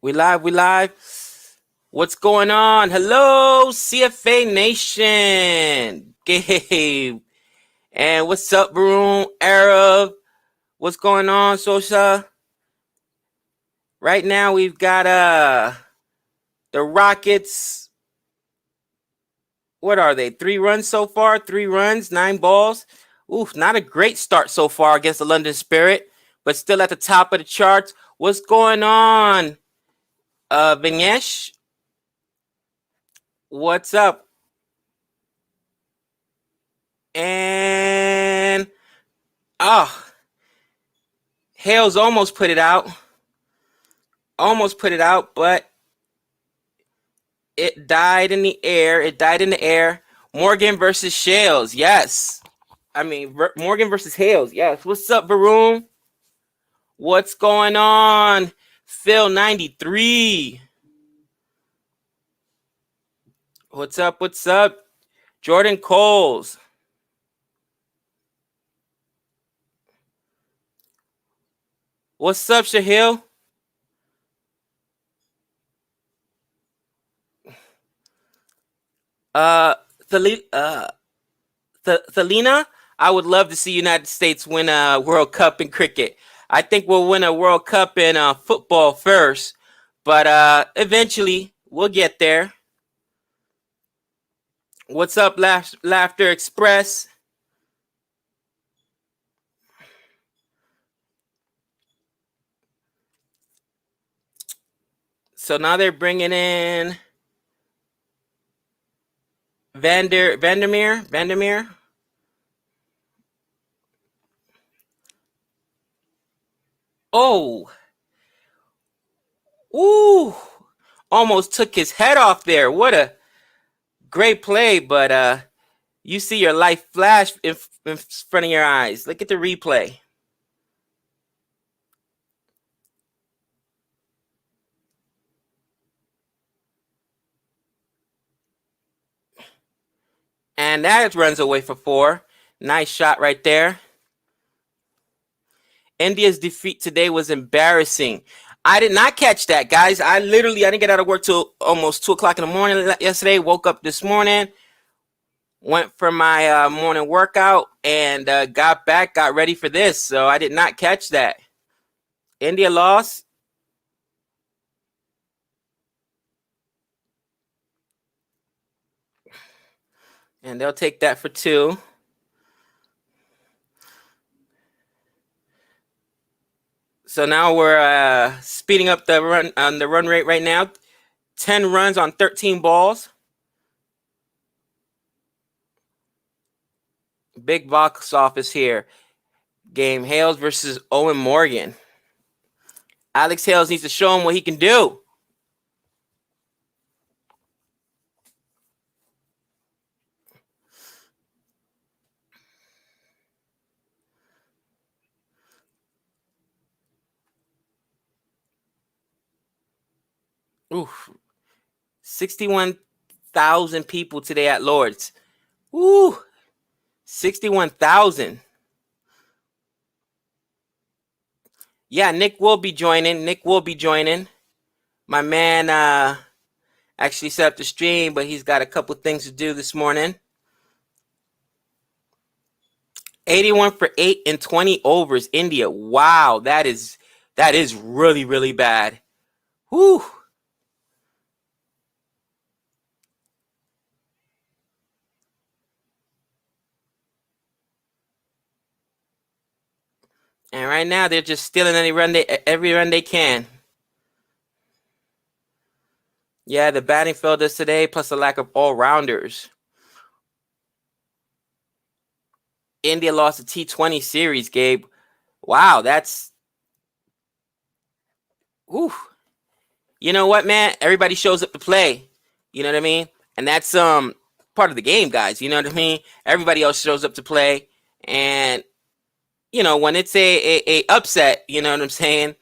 We live. What's going on? Hello, CFA Nation. Gabe. And what's up, Baroon, Arab? What's going on, Sosa? Right now we've got the Rockets. What are they? 3 runs so far? 3 runs, 9 balls. Oof, not a great start so far against the London Spirit, but still at the top of the charts. What's going on? Vignesh? What's up? And Hales almost put it out. But it died in the air. Morgan versus Shales. Yes. Morgan versus Hales. Yes. What's up, Varun? What's going on? Phil 93. What's up? Jordan Coles. What's up, Shahil? Thelina, I would love to see United States win a World Cup in cricket. I think we'll win a World Cup in football first, but eventually we'll get there. What's up, Laughter Express? So now they're bringing in Vandermeer. Oh. Ooh. Almost took his head off there. What a great play, but you see your life flash in front of your eyes. Look at the replay. And that runs away for 4. Nice shot right there. India's defeat today was embarrassing. I did not catch that, guys. I didn't get out of work till almost 2 o'clock in the morning yesterday. Woke up this morning, went for my morning workout, and got ready for this. So I did not catch that. India lost. And they'll take that for 2. So now we're speeding up the run rate right now. 10 runs on 13 balls. Big box office here. Game Hales versus Owen Morgan. Alex Hales needs to show him what he can do. Oof. 61,000 people today at Lord's. Ooh. 61,000. Yeah, Nick will be joining. My man actually set up the stream, but he's got a couple things to do this morning. 81 for 8 and 20 overs, India. Wow, that is really, really bad. Whew. And right now they're just stealing every run they can. Yeah, the batting failed us today, plus a lack of all-rounders. India lost the T20 series, Gabe. Wow, that's... Whew. You know what, man? Everybody shows up to play. You know what I mean? And that's part of the game, guys. You know what I mean? Everybody else shows up to play. And, when it's a upset, you know what I'm saying?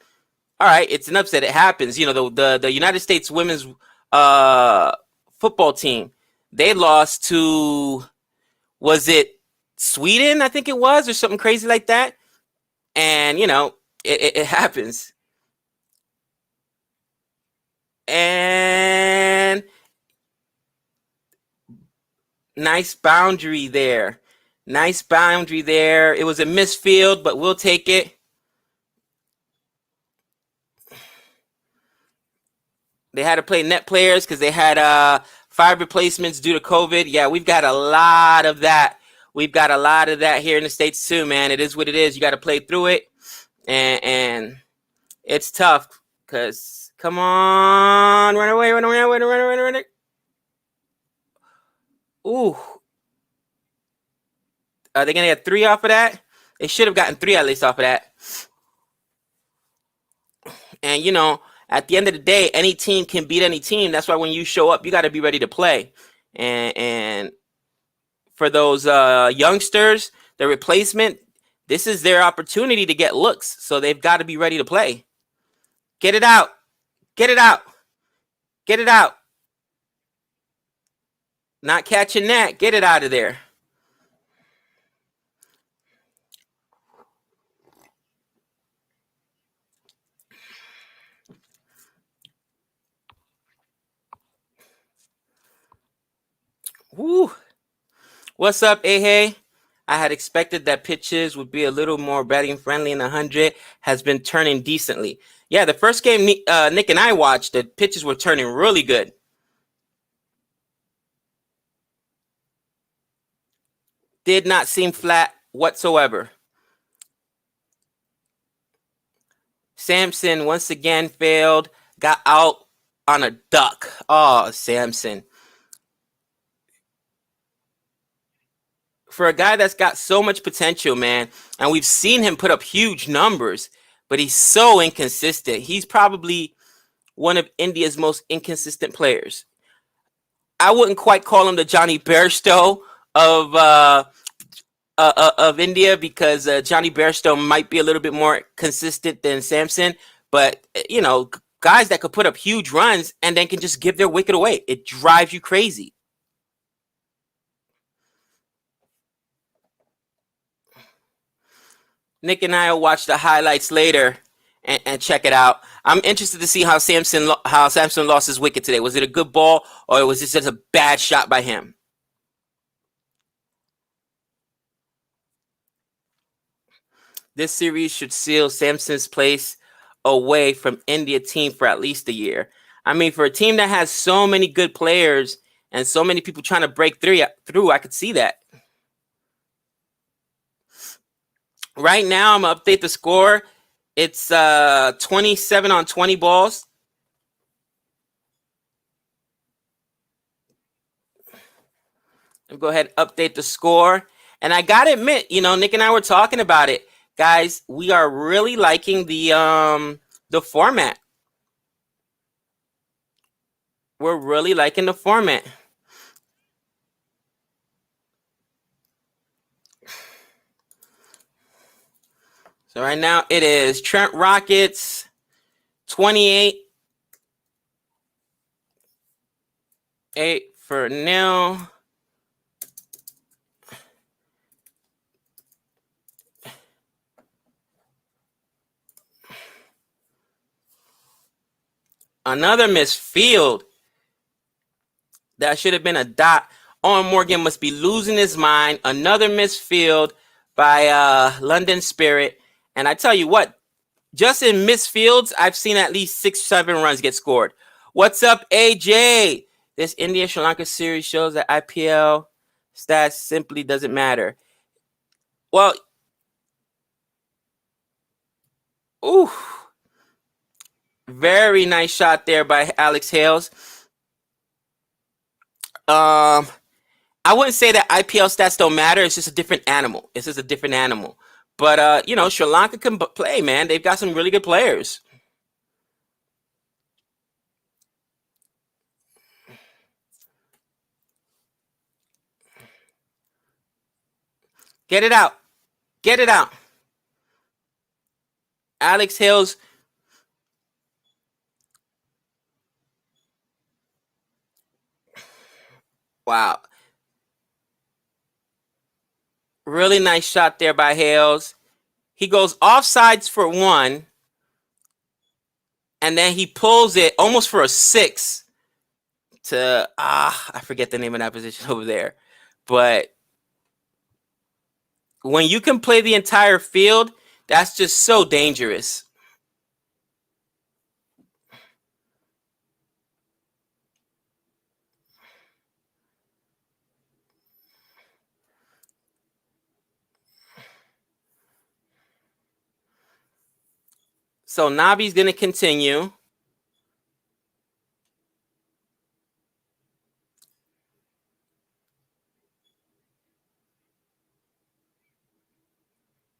All right, it's an upset. It happens. The United States women's football team, they lost to, was it Sweden? I think it was, or something crazy like that. And it happens. And nice boundary there. Nice boundary there. It was a misfield, but we'll take it. They had to play net players because they had 5 replacements due to COVID. Yeah, we've got a lot of that. We've got a lot of that here in the States too, man. It is what it is. You got to play through it. And it's tough because, come on, run away, run away, run away, run away, run away. Ooh. Are they going to get 3 off of that? They should have gotten 3 at least off of that. And, you know, at the end of the day, any team can beat any team. That's why when you show up, you got to be ready to play. And for those youngsters, the replacement, this is their opportunity to get looks. So they've got to be ready to play. Get it out. Get it out. Get it out. Not catching that. Get it out of there. Woo. What's up, Hey? I had expected that pitches would be a little more batting friendly, and 100 has been turning decently. Yeah, the first game Nick and I watched, the pitches were turning really good. Did not seem flat whatsoever. Samson once again failed, got out on a duck. Oh, Samson. For a guy that's got so much potential, man, and we've seen him put up huge numbers, but he's so inconsistent. He's probably one of India's most inconsistent players. I wouldn't quite call him the Johnny Bairstow of India because Johnny Bairstow might be a little bit more consistent than Samson, but you know, guys that could put up huge runs and then can just give their wicket away. It drives you crazy. Nick and I will watch the highlights later and check it out. I'm interested to see how Samson lost his wicket today. Was it a good ball or was this just a bad shot by him? This series should seal Samson's place away from India team for at least a year. I mean, for a team that has so many good players and so many people trying to break through, I could see that. Right now, I'm going to update the score. It's 27 on 20 balls. I'll go ahead and update the score. And I got to admit, you know, Nick and I were talking about it. Guys, we are really liking the format. We're really liking the format. So right now it is Trent Rockets 28, 8 for nil. Another missed field. That should have been a dot. Owen Morgan must be losing his mind. Another missed field by London Spirit. And I tell you what, just in missed fields, I've seen at least 6-7 runs get scored. What's up, AJ? This India-Sri Lanka series shows that IPL stats simply doesn't matter. Well, ooh, very nice shot there by Alex Hales. I wouldn't say that IPL stats don't matter. It's just a different animal. It's just a different animal. But, you know, Sri Lanka can play, man. They've got some really good players. Get it out. Get it out. Alex Hales. Wow. Really nice shot there by Hales. He goes offsides for 1. and then he pulls it almost for a 6 to I forget the name of that position over there. But when you can play the entire field, that's just so dangerous. So Nabi's going to continue.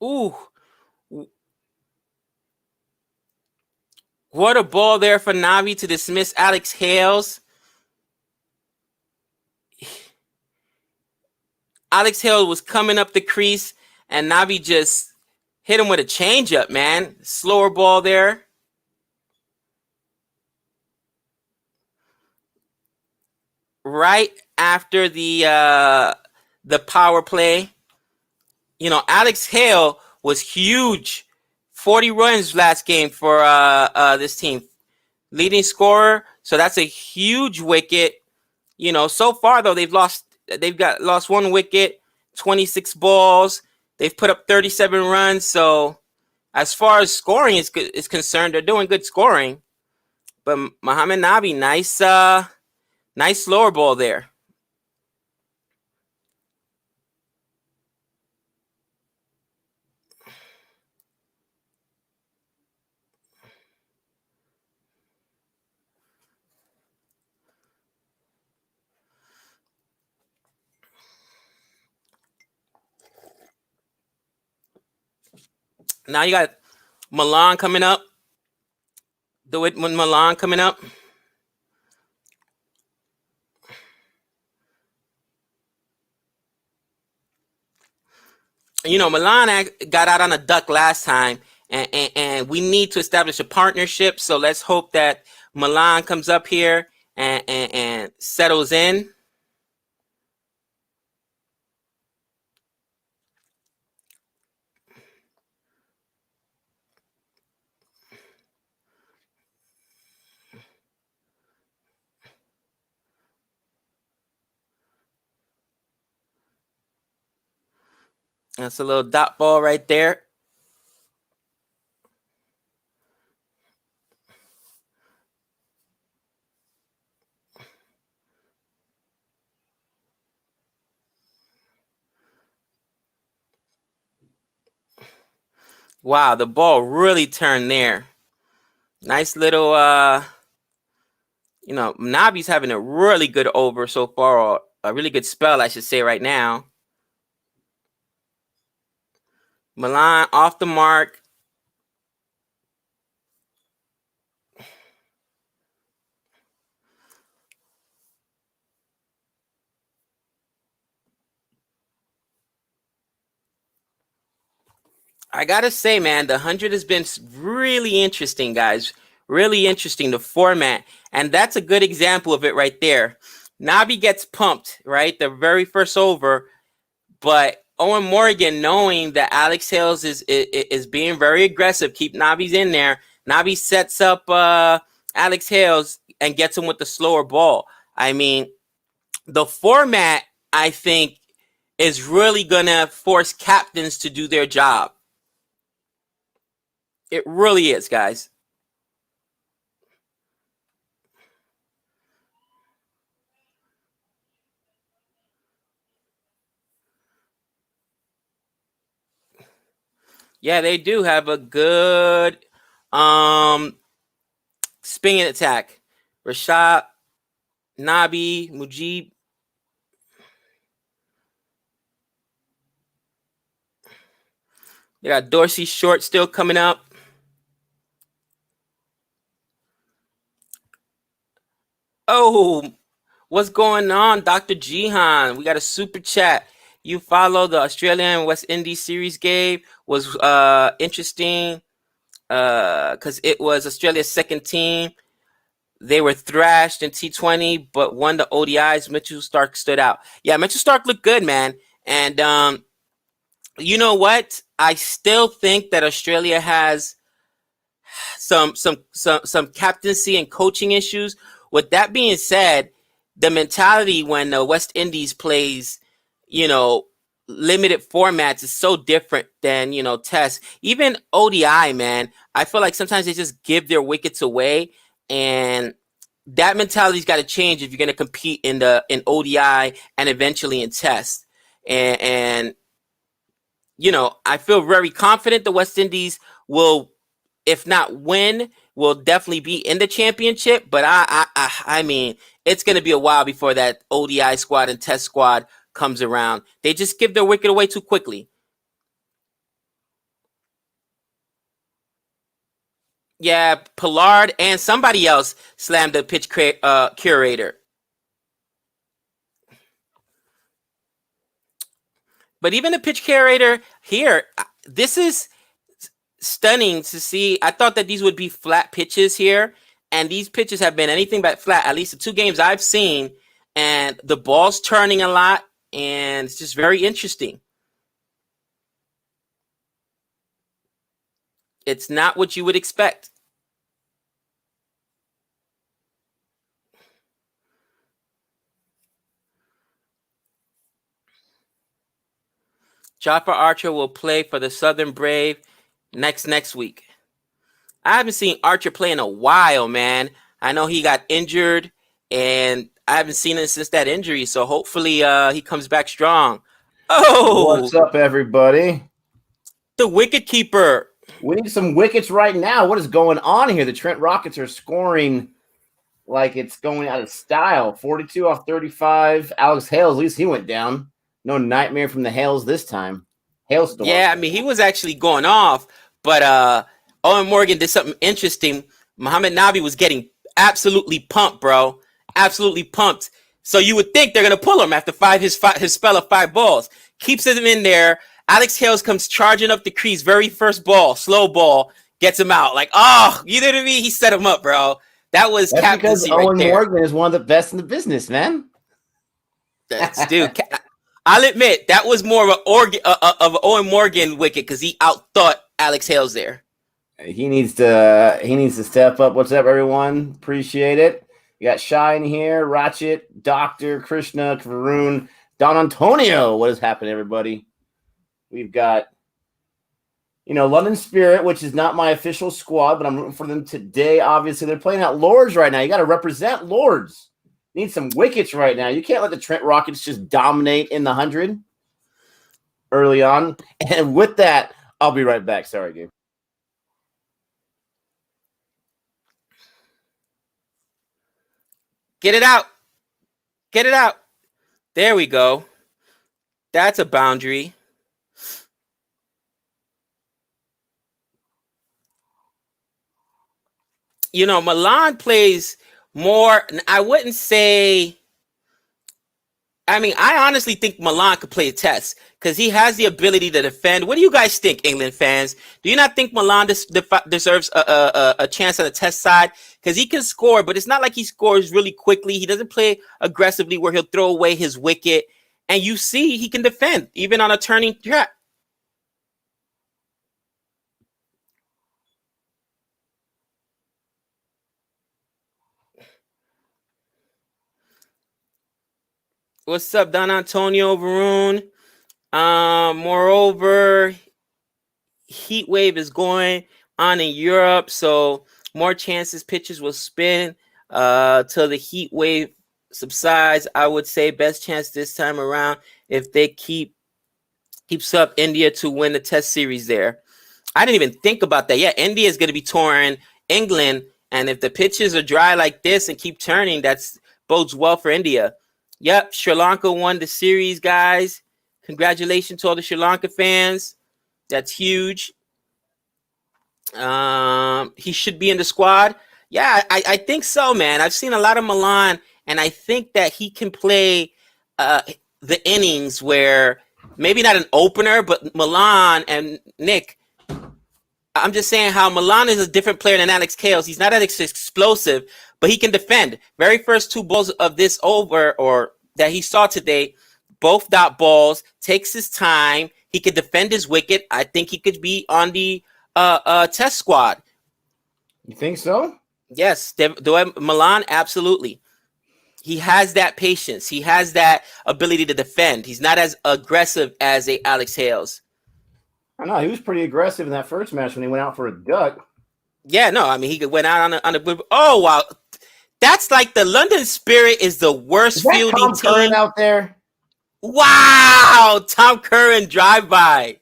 Ooh, what a ball there for Nabi to dismiss Alex Hales. Alex Hales was coming up the crease, and Nabi just hit him with a changeup, man. Slower ball there. Right after the power play, Alex Hale was huge. 40 runs last game for this team. Leading scorer, so that's a huge wicket. So far though they've lost 1 wicket, 26 balls. They've put up 37 runs. So as far as scoring is concerned, they're doing good scoring. But Mohamed Nabi, nice slower ball there. Now you got Milan coming up. Milan coming up. Milan got out on a duck last time, and we need to establish a partnership. So let's hope that Milan comes up here and settles in. That's a little dot ball right there. Wow, the ball really turned there. Nice little, Nabi's having a really good over so far, or a really good spell, I should say, right now. Milan off the mark. I gotta say, man, the 100 has been really interesting, guys. Really interesting, the format. And that's a good example of it right there. Nabi gets pumped, right? The very first over. But Owen Morgan, knowing that Alex Hales is being very aggressive, keep Nabi's in there. Nabi sets up Alex Hales and gets him with the slower ball. I mean, the format, I think, is really going to force captains to do their job. It really is, guys. Yeah, they do have a good spinning attack. Rashad, Nabi, Mujib. They got Dorsey Short still coming up. Oh, what's going on, Dr. Jihan? We got a super chat. You follow the Australian West Indies series, Gabe? Was interesting because it was Australia's second team. They were thrashed in T20, but won the ODIs. Mitchell Stark stood out. Yeah, Mitchell Stark looked good, man. And you know what? I still think that Australia has some captaincy and coaching issues. With that being said, the mentality when the West Indies plays, you know, limited formats is so different than, you know, tests. Even ODI, man, I feel like sometimes they just give their wickets away, and that mentality's got to change if you're going to compete in ODI and eventually in test. And you know, I feel very confident the West Indies will, if not win, will definitely be in the championship. But I mean, it's going to be a while before that ODI squad and Test squad comes around. They just give their wicket away too quickly. Yeah, Pollard and somebody else slammed the pitch curator. But even the pitch curator here, this is stunning to see. I thought that these would be flat pitches here, and these pitches have been anything but flat, at least the two games I've seen, and the ball's turning a lot, and it's just very interesting. It's not what you would expect. Jofra Archer will play for the Southern Brave next week. I haven't seen Archer play in a while, man. I know he got injured, and I haven't seen him since that injury, so hopefully he comes back strong. Oh! What's up, everybody? The wicket keeper. We need some wickets right now. What is going on here? The Trent Rockets are scoring like it's going out of style. 42 off 35. Alex Hales, at least he went down. No nightmare from the Hales this time. Hailstorm. Yeah, I mean, he was actually going off, but Owen Morgan did something interesting. Muhammad Nabi was getting absolutely pumped, bro. Absolutely pumped. So you would think they're going to pull him after his spell of 5 balls. Keeps him in there. Alex Hales comes charging up the crease. Very first ball, slow ball, gets him out. Like, oh, you know what I mean? He set him up, bro. That's captaincy because Owen right Morgan is one of the best in the business, man. Dude, I'll admit that was more of an Owen Morgan wicket because he outthought Alex Hales there. He needs to step up. What's up, everyone? Appreciate it. You got Shine here, Ratchet, Dr. Krishna, Varun, Don Antonio. What is happening, everybody? We've got, London Spirit, which is not my official squad, but I'm rooting for them today. Obviously, they're playing at Lords right now. You got to represent Lords. Need some wickets right now. You can't let the Trent Rockets just dominate in the 100 early on. And with that, I'll be right back. Sorry, Gabe. Get it out. Get it out. There we go. That's a boundary. Milan plays more. I wouldn't say. I mean, I honestly think Milan could play a test because he has the ability to defend. What do you guys think, England fans? Do you not think Milan deserves a chance on the test side? Because he can score, but it's not like he scores really quickly. He doesn't play aggressively where he'll throw away his wicket. And you see he can defend, even on a turning track. What's up, Don Antonio Varun? Moreover, heat wave is going on in Europe, so more chances pitches will spin till the heat wave subsides. I would say best chance this time around if they keeps up India to win the test series there. I didn't even think about that. Yeah, India is going to be touring England, and if the pitches are dry like this and keep turning, that's bodes well for India. Yep, Sri Lanka won the series, guys. Congratulations to all the Sri Lanka fans. That's huge. He should be in the squad. Yeah, I think so, man. I've seen a lot of Milan, and I think that he can play the innings where maybe not an opener, but Milan and Nick. I'm just saying how Milan is a different player than Alex Hales. He's not that explosive, but he can defend. Very first 2 balls of this over or that he saw today, both dot balls, takes his time. He could defend his wicket. I think he could be on the test squad. You think so? Yes, Milan, absolutely. He has that patience. He has that ability to defend. He's not as aggressive as a Alex Hales. I know he was pretty aggressive in that first match when he went out for a duck. Yeah, no, I mean he went out on a oh wow. That's like the London Spirit is the worst Is that fielding Tom Curran team out there? Wow, Tom Curran drive by.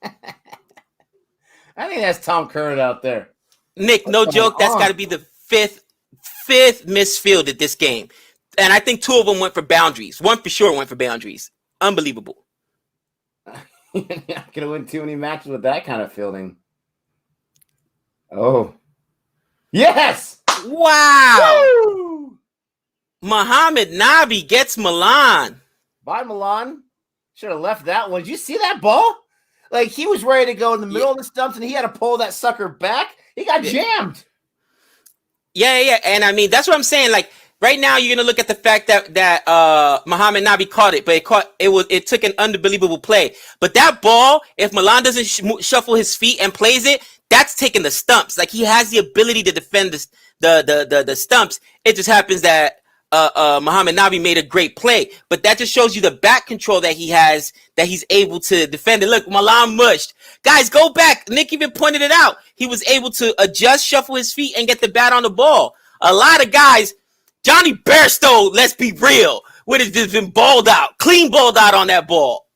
I think that's Tom Curran out there. Nick, no joke. That's got to be the fifth misfield at this game, and I think 2 of them went for boundaries. 1 for sure went for boundaries. Unbelievable. You're not gonna win too many matches with that kind of fielding. Oh, yes! Wow. Woo! Muhammad Nabi gets Milan. Bye, Milan. Should have left that one. Did you see that ball? Like he was ready to go in the middle of the stumps, and he had to pull that sucker back. He got jammed. Yeah. And I mean, that's what I'm saying. Like right now, you're gonna look at the fact that Muhammad Nabi caught it, but it took an unbelievable play. But that ball, if Milan doesn't shuffle his feet and plays it, that's taking the stumps. Like he has the ability to defend the stumps. It just happens that Muhammad Nabi made a great play, but that just shows you the back control that he has, that he's able to defend it. Look, Milan mushed. Guys, go back. Nick even pointed it out. He was able to adjust, shuffle his feet, and get the bat on the ball. A lot of guys, Johnny Bairstow, let's be real, would have just been balled out, clean balled out on that ball.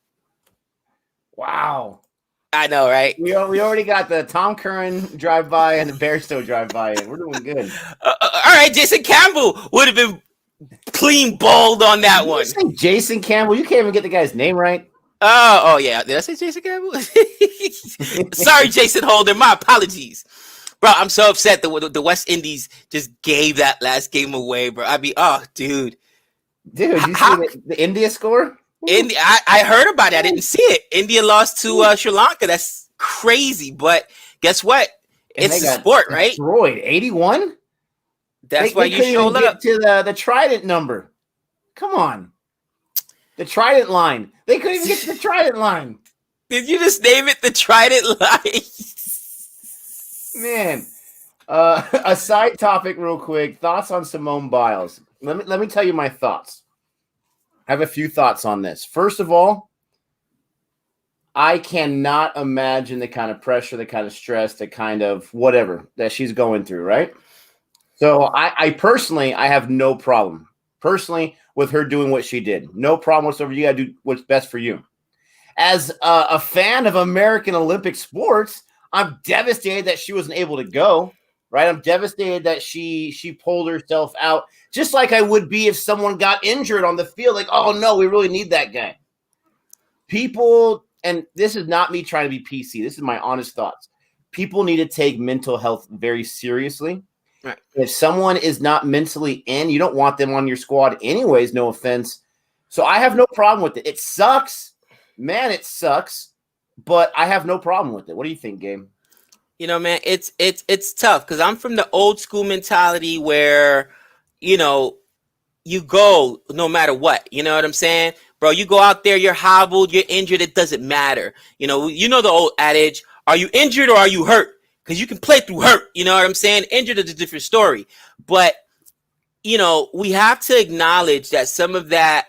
Wow. I know, right? We already got the Tom Curran drive-by and the Bairstow drive-by in. We're doing good. All right, Jason Campbell would have been clean balled on that Did one. You say Jason Campbell? You can't even get the guy's name right. Oh yeah. Did I say Jason Campbell? Sorry, Jason Holden. My apologies, bro. I'm so upset that the West Indies just gave that last game away, bro. I mean, oh, dude. You see the India score? India. I heard about it. I didn't see it. India lost to Sri Lanka. That's crazy. But guess what? It's a sport, right? Destroyed 81. That's why you showed up to the Trident number. Come on, the Trident line. They couldn't even get to the Trident line. Did you just name it the Trident line? Man, a side topic, real quick. Thoughts on Simone Biles? Let me tell you my thoughts. I have a few thoughts on this. First of all, I cannot imagine the kind of pressure, the kind of stress, the kind of whatever that she's going through. Right. So I personally, I have no problem personally with her doing what she did. No problem whatsoever. You got to do what's best for you. As a fan of American Olympic sports, I'm devastated that she wasn't able to go, right? I'm devastated that she pulled herself out, just like I would be if someone got injured on the field. Like, oh, no, we really need that guy. People, and this is not me trying to be PC. This is my honest thoughts. People need to take mental health very seriously. Right. If someone is not mentally in, you don't want them on your squad anyways, no offense. So I have no problem with it. It sucks. Man, it sucks. But I have no problem with it. What do you think, Gabe? You know, man, it's tough because I'm from the old school mentality where, you know, you go no matter what. You know what I'm saying? Bro, you go out there, you're hobbled, you're injured, it doesn't matter. You know the old adage, are you injured or are you hurt? Because you can play through hurt, you know what I'm saying? Injured is a different story. But, you know, we have to acknowledge that some of that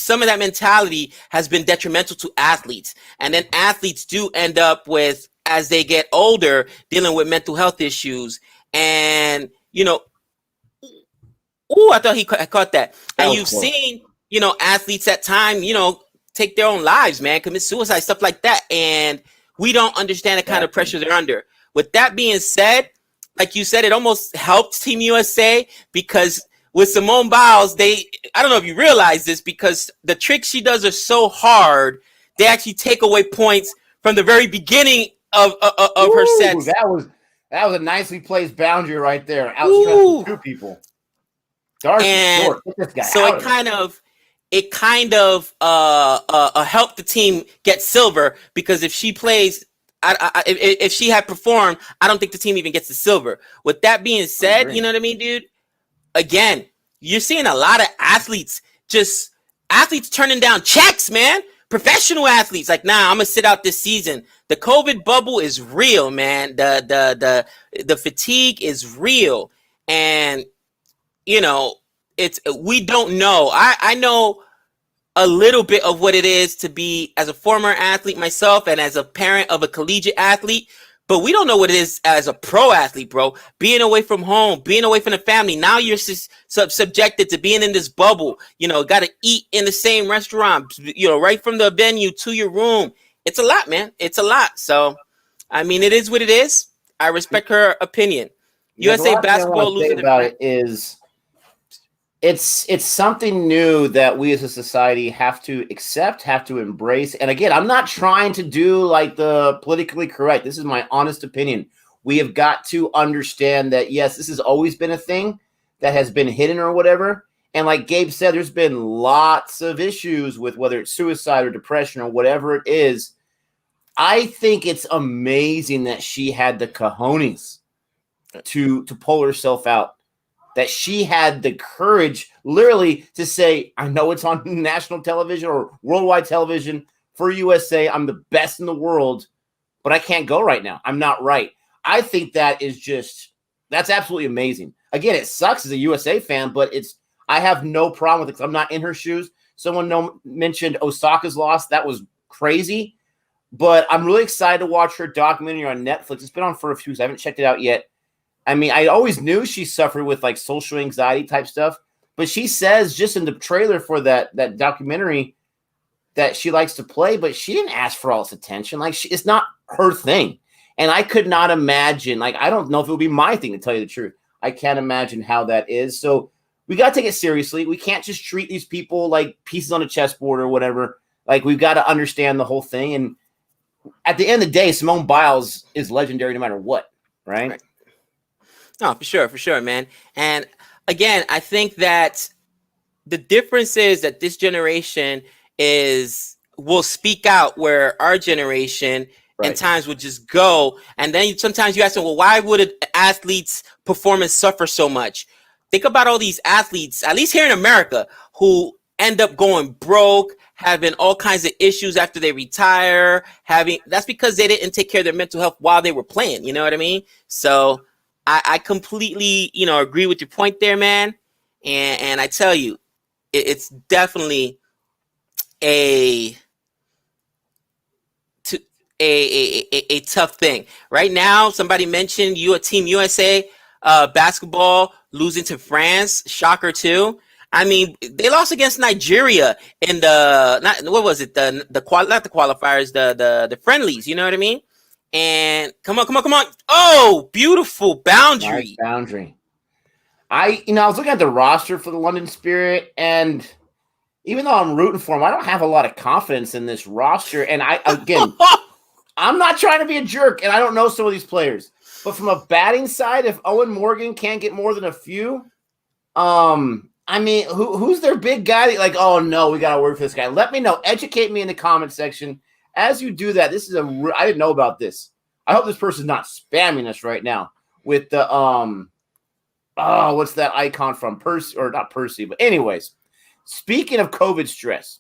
mentality has been detrimental to athletes. And then athletes do end up with, as they get older, dealing with mental health issues. And, you know, I thought he caught that. And you've seen, you know, athletes at time, you know, take their own lives, man, commit suicide, stuff like that. And we don't understand the kind of pressure they're under. With that being said, like you said, it almost helped Team USA because with Simone Biles, I don't know if you realize this, because the tricks she does are so hard, they actually take away points from the very beginning of her sets. That was a nicely placed boundary right there. Outstretched 2 people. Darcy's short. Get this guy so out it kind of helped the team get silver, because if she plays, if she had performed, I don't think the team even gets the silver. With that being said, you know what I mean, dude? Again, you're seeing a lot of athletes turning down checks, man, professional athletes like, nah, I'm gonna sit out this season. The COVID bubble is real, man. The fatigue is real, and we don't know. I know a little bit of what it is to be as a former athlete myself and as a parent of a collegiate athlete, but we don't know what it is as a pro athlete, bro. Being away from home, being away from the family. Now you're subjected to being in this bubble. Got to eat in the same restaurant, right from the venue to your room. It's a lot, man. It's a lot. So, I mean, it is what it is. I respect her opinion. USA basketball losing about it is it's something new that we as a society have to accept, have to embrace. And again, I'm not trying to do like the politically correct. This is my honest opinion. We have got to understand that, yes, this has always been a thing that has been hidden or whatever. And like Gabe said, there's been lots of issues with whether it's suicide or depression or whatever it is. I think it's amazing that she had the cojones to pull herself out. That she had the courage literally to say, I know it's on national television or worldwide television for USA. I'm the best in the world, but I can't go right now. I'm not right. I think that's absolutely amazing. Again, it sucks as a USA fan, but I have no problem with it because I'm not in her shoes. Someone mentioned Osaka's loss. That was crazy, but I'm really excited to watch her documentary on Netflix. It's been on for a few weeks. I haven't checked it out yet. I mean, I always knew she suffered with like social anxiety type stuff, but she says just in the trailer for that documentary that she likes to play, but she didn't ask for all this attention. Like it's not her thing. And I could not imagine, like, I don't know if it would be my thing to tell you the truth. I can't imagine how that is. So we got to take it seriously. We can't just treat these people like pieces on a chessboard or whatever. Like we've got to understand the whole thing. And at the end of the day, Simone Biles is legendary no matter what. Right. No, for sure, man. And again, I think that the difference is that this generation will speak out where our generation and times would just go. And then sometimes you ask them, well, why would athletes' performance suffer so much? Think about all these athletes, at least here in America, who end up going broke, having all kinds of issues after they retire. That's because they didn't take care of their mental health while they were playing. You know what I mean? So I completely, agree with your point there, man. And I tell you, it's definitely a tough thing. Right now, somebody mentioned Team USA basketball losing to France. Shocker too. I mean, they lost against Nigeria in not the qualifiers, the friendlies. You know what I mean? And come on. Oh, beautiful boundary. Nice boundary. I was looking at the roster for the London Spirit, and even though I'm rooting for them, I don't have a lot of confidence in this roster. And I'm not trying to be a jerk, and I don't know some of these players. But from a batting side, if Owen Morgan can't get more than a few, I mean, who's their big guy? Like, oh no, we got to work for this guy. Let me know. Educate me in the comment section. As you do that, this is I didn't know about this. I hope this person's not spamming us right now with the what's that icon from Percy, or not Percy, but anyways, speaking of COVID stress,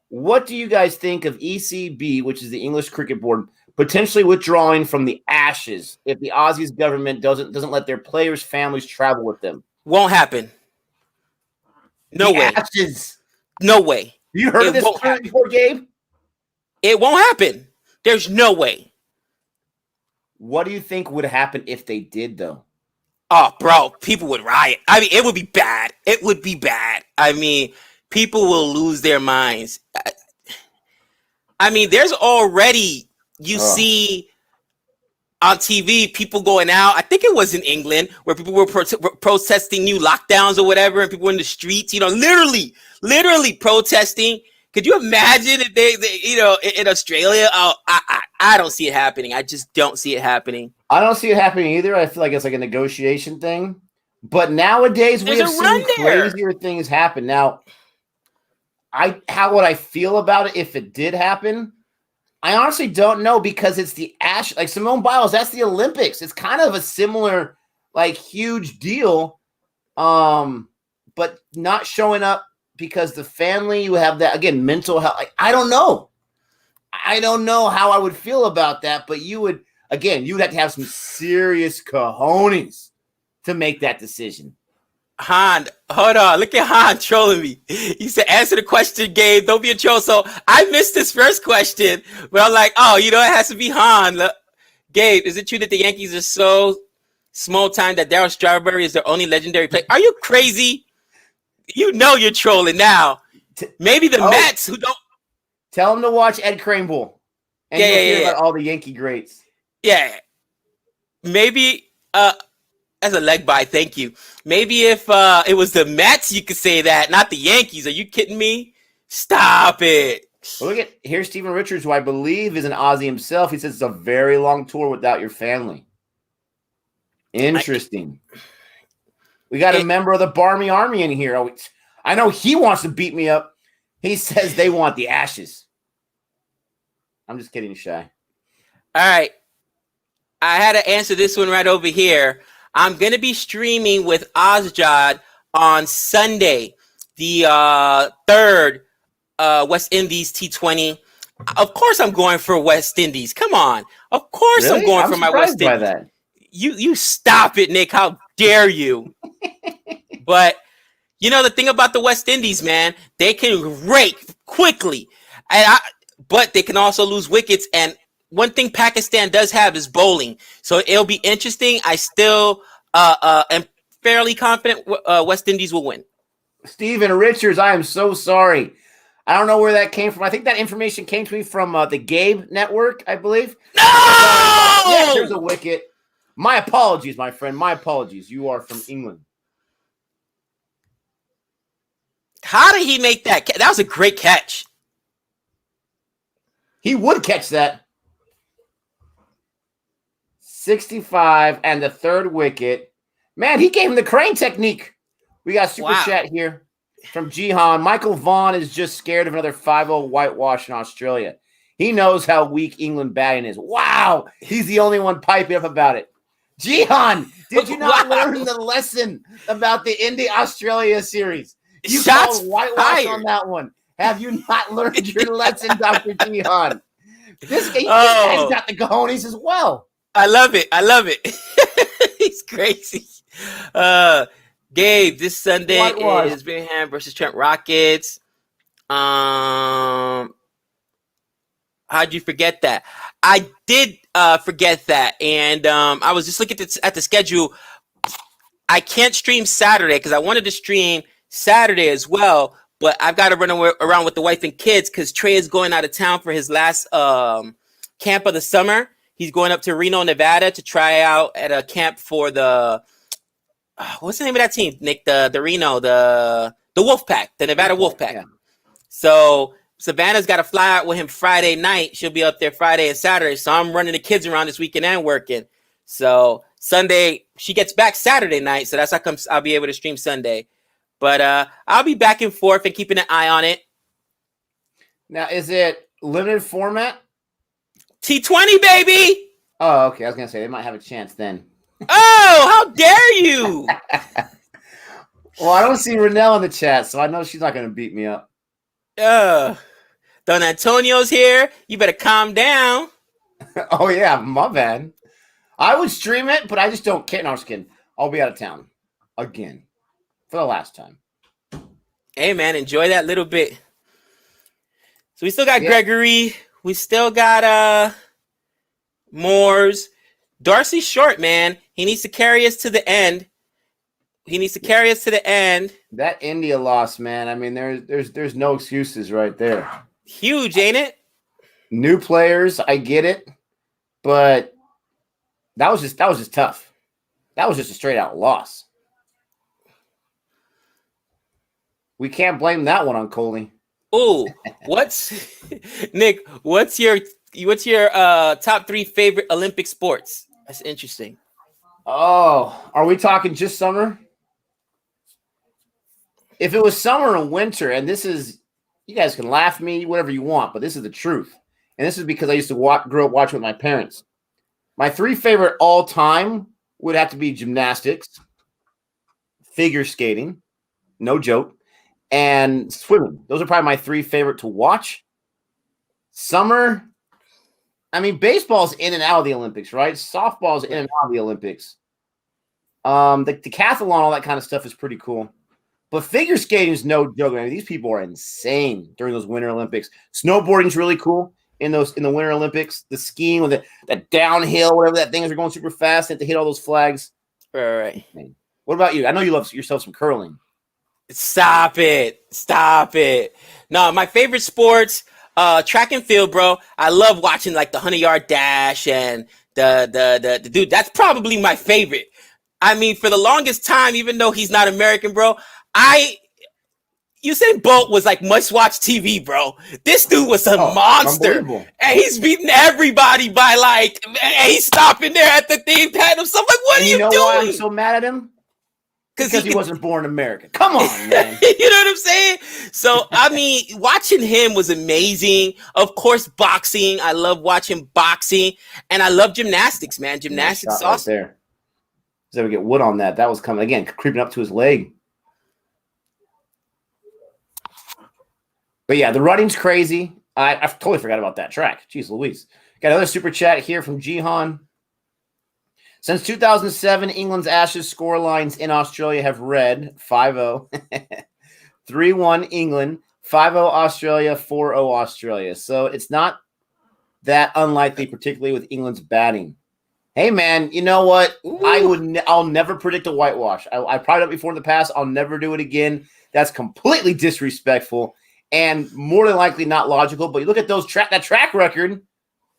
what do you guys think of ECB, which is the English Cricket Board, potentially withdrawing from the Ashes if the Aussies government doesn't let their players' families travel with them? Won't happen. No way. Ashes. No way. You heard of this before, Gabe? It won't happen. There's no way. What do you think would happen if they did, though? Oh, bro, people would riot. I mean, it would be bad. It would be bad. I mean, people will lose their minds. I mean, there's already, see on TV, people going out. I think it was in England where people were protesting new lockdowns or whatever, and people were in the streets, literally protesting. Could you imagine if they in Australia? Oh, I don't see it happening. I just don't see it happening. I don't see it happening either. I feel like it's like a negotiation thing. But nowadays we have seen crazier things happen. Now, how would I feel about it if it did happen? I honestly don't know, because it's the like Simone Biles, that's the Olympics. It's kind of a similar, like, huge deal. But not showing up because the family, you have that, again, mental health. Like, I don't know. I don't know how I would feel about that, but you would have to have some serious cojones to make that decision. Han, hold on. Look at Han trolling me. He said, answer the question, Gabe. Don't be a troll. So I missed this first question, but I'm like, oh, it has to be Han. Gabe, is it true that the Yankees are so small time that Darryl Strawberry is their only legendary player? Are you crazy? You know you're trolling now. Maybe the Mets who don't. Tell him to watch Ed Kranebull. And you'll hear about all the Yankee greats. Yeah. Maybe as a leg by, thank you. Maybe if it was the Mets, you could say that, not the Yankees. Are you kidding me? Stop it. Well, look at here's Steven Richards, who I believe is an Aussie himself. He says it's a very long tour without your family. Interesting. We got a member of the Barmy Army in here. I know he wants to beat me up. He says they want the ashes. I'm just kidding, Shy. All right. I had to answer this one right over here. I'm going to be streaming with Ozjod on Sunday, the third West Indies T20. Of course I'm going for West Indies. Come on. Of course really? I'm going for my West Indies. That. You stop it, Nick. How dare you? But the thing about the West Indies, man, they can rake quickly. But they can also lose wickets. And one thing Pakistan does have is bowling. So it'll be interesting. I still am fairly confident West Indies will win. Steven Richards, I am so sorry. I don't know where that came from. I think that information came to me from the Gabe network, I believe. No! Yes, there's a wicket. My apologies, my friend. My apologies. You are from England. How did he make that? That was a great catch. He would catch that. 65 and the third wicket. Man, he gave him the crane technique. We got super chat here from Jihan. Michael Vaughan is just scared of another 5-0 whitewash in Australia. He knows how weak England batting is. Wow. He's the only one piping up about it. Jihan, did you not learn the lesson about the India-Australia series? You called whitewash on that one. Have you not learned your lesson, Dr. Jihan? This guy's got the cojones as well. I love it. He's crazy. Gabe, this Sunday is Birmingham versus Trent Rockets. How'd you forget that? I did forget that. And I was just looking at the schedule. I can't stream Saturday because I wanted to stream Saturday as well, but I've got to run around with the wife and kids because Trey is going out of town for his last camp of the summer. He's going up to Reno, Nevada to try out at a camp for the what's the name of that team, Nick? The Reno, the Wolfpack, the Nevada Wolfpack. Yeah. So Savannah's got to fly out with him Friday night. She'll be up there Friday and Saturday. So I'm running the kids around this weekend and working. So Sunday, she gets back Saturday night. So that's how come I'll be able to stream Sunday. But I'll be back and forth and keeping an eye on it. Now, is it limited format? T20, baby! Oh, okay. I was going to say, they might have a chance then. Oh, how dare you! Well, I don't see Renelle in the chat, so I know she's not going to beat me up. Don Antonio's here. You better calm down. Oh, yeah. My bad. I would stream it, but I just don't care. No, I'm just kidding. I'll be out of town again. For the last time. Hey, man, enjoy that little bit. So we still got Gregory. We still got Moores. Darcy's short, man. He needs to carry us to the end. That India loss, man. I mean, there's no excuses right there. Huge, ain't it? New players, I get it, but that was just tough. That was just a straight out loss. We can't blame that one on Coley. Oh, Nick? What's your top 3 favorite Olympic sports? That's interesting. Oh, are we talking just summer? If it was summer and winter, and this is, you guys can laugh at me, whatever you want, but this is the truth. And this is because I used to grow up watching with my parents. My 3 favorite all time would have to be gymnastics, figure skating, no joke, and swimming. Those are probably my 3 favorite to watch. Summer, I mean, baseball's in and out of the Olympics, right? Softball's in and out of the Olympics. The decathlon, all that kind of stuff is pretty cool. But figure skating is no joke. I mean, these people are insane during those Winter Olympics. Snowboarding's really cool in the Winter Olympics. The skiing with that downhill, whatever that thing is, they're going super fast and to hit all those flags. Right. What about you? I know you love yourself some curling. Stop it. No, my favorite sports, track and field, bro. I love watching like the 100-yard dash and the dude. That's probably my favorite. I mean, for the longest time, even though he's not American, bro, Usain Bolt was like must-watch TV, bro. This dude was a monster, and he's beating everybody by like, and he's stopping there at the thing, patting himself like, what are you doing? You know why I'm so mad at him? Because he wasn't born in America. Come on, man. You know what I'm saying? So, I mean, watching him was amazing. Of course, boxing. I love watching boxing, and I love gymnastics, man. Gymnastics is awesome. Right there. So we get wood on that. That was coming again, creeping up to his leg. But yeah, the running's crazy. I totally forgot about that track. Jeez Louise. Got another super chat here from Jihan. Since 2007, England's Ashes score lines in Australia have read 5-0, 3-1 England, 5-0 Australia, 4-0 Australia. So it's not that unlikely, particularly with England's batting. Hey, man, you know what? I'll never predict a whitewash. I probably done it before in the past. I'll never do it again. That's completely disrespectful and more than likely not logical. But you look at that track record.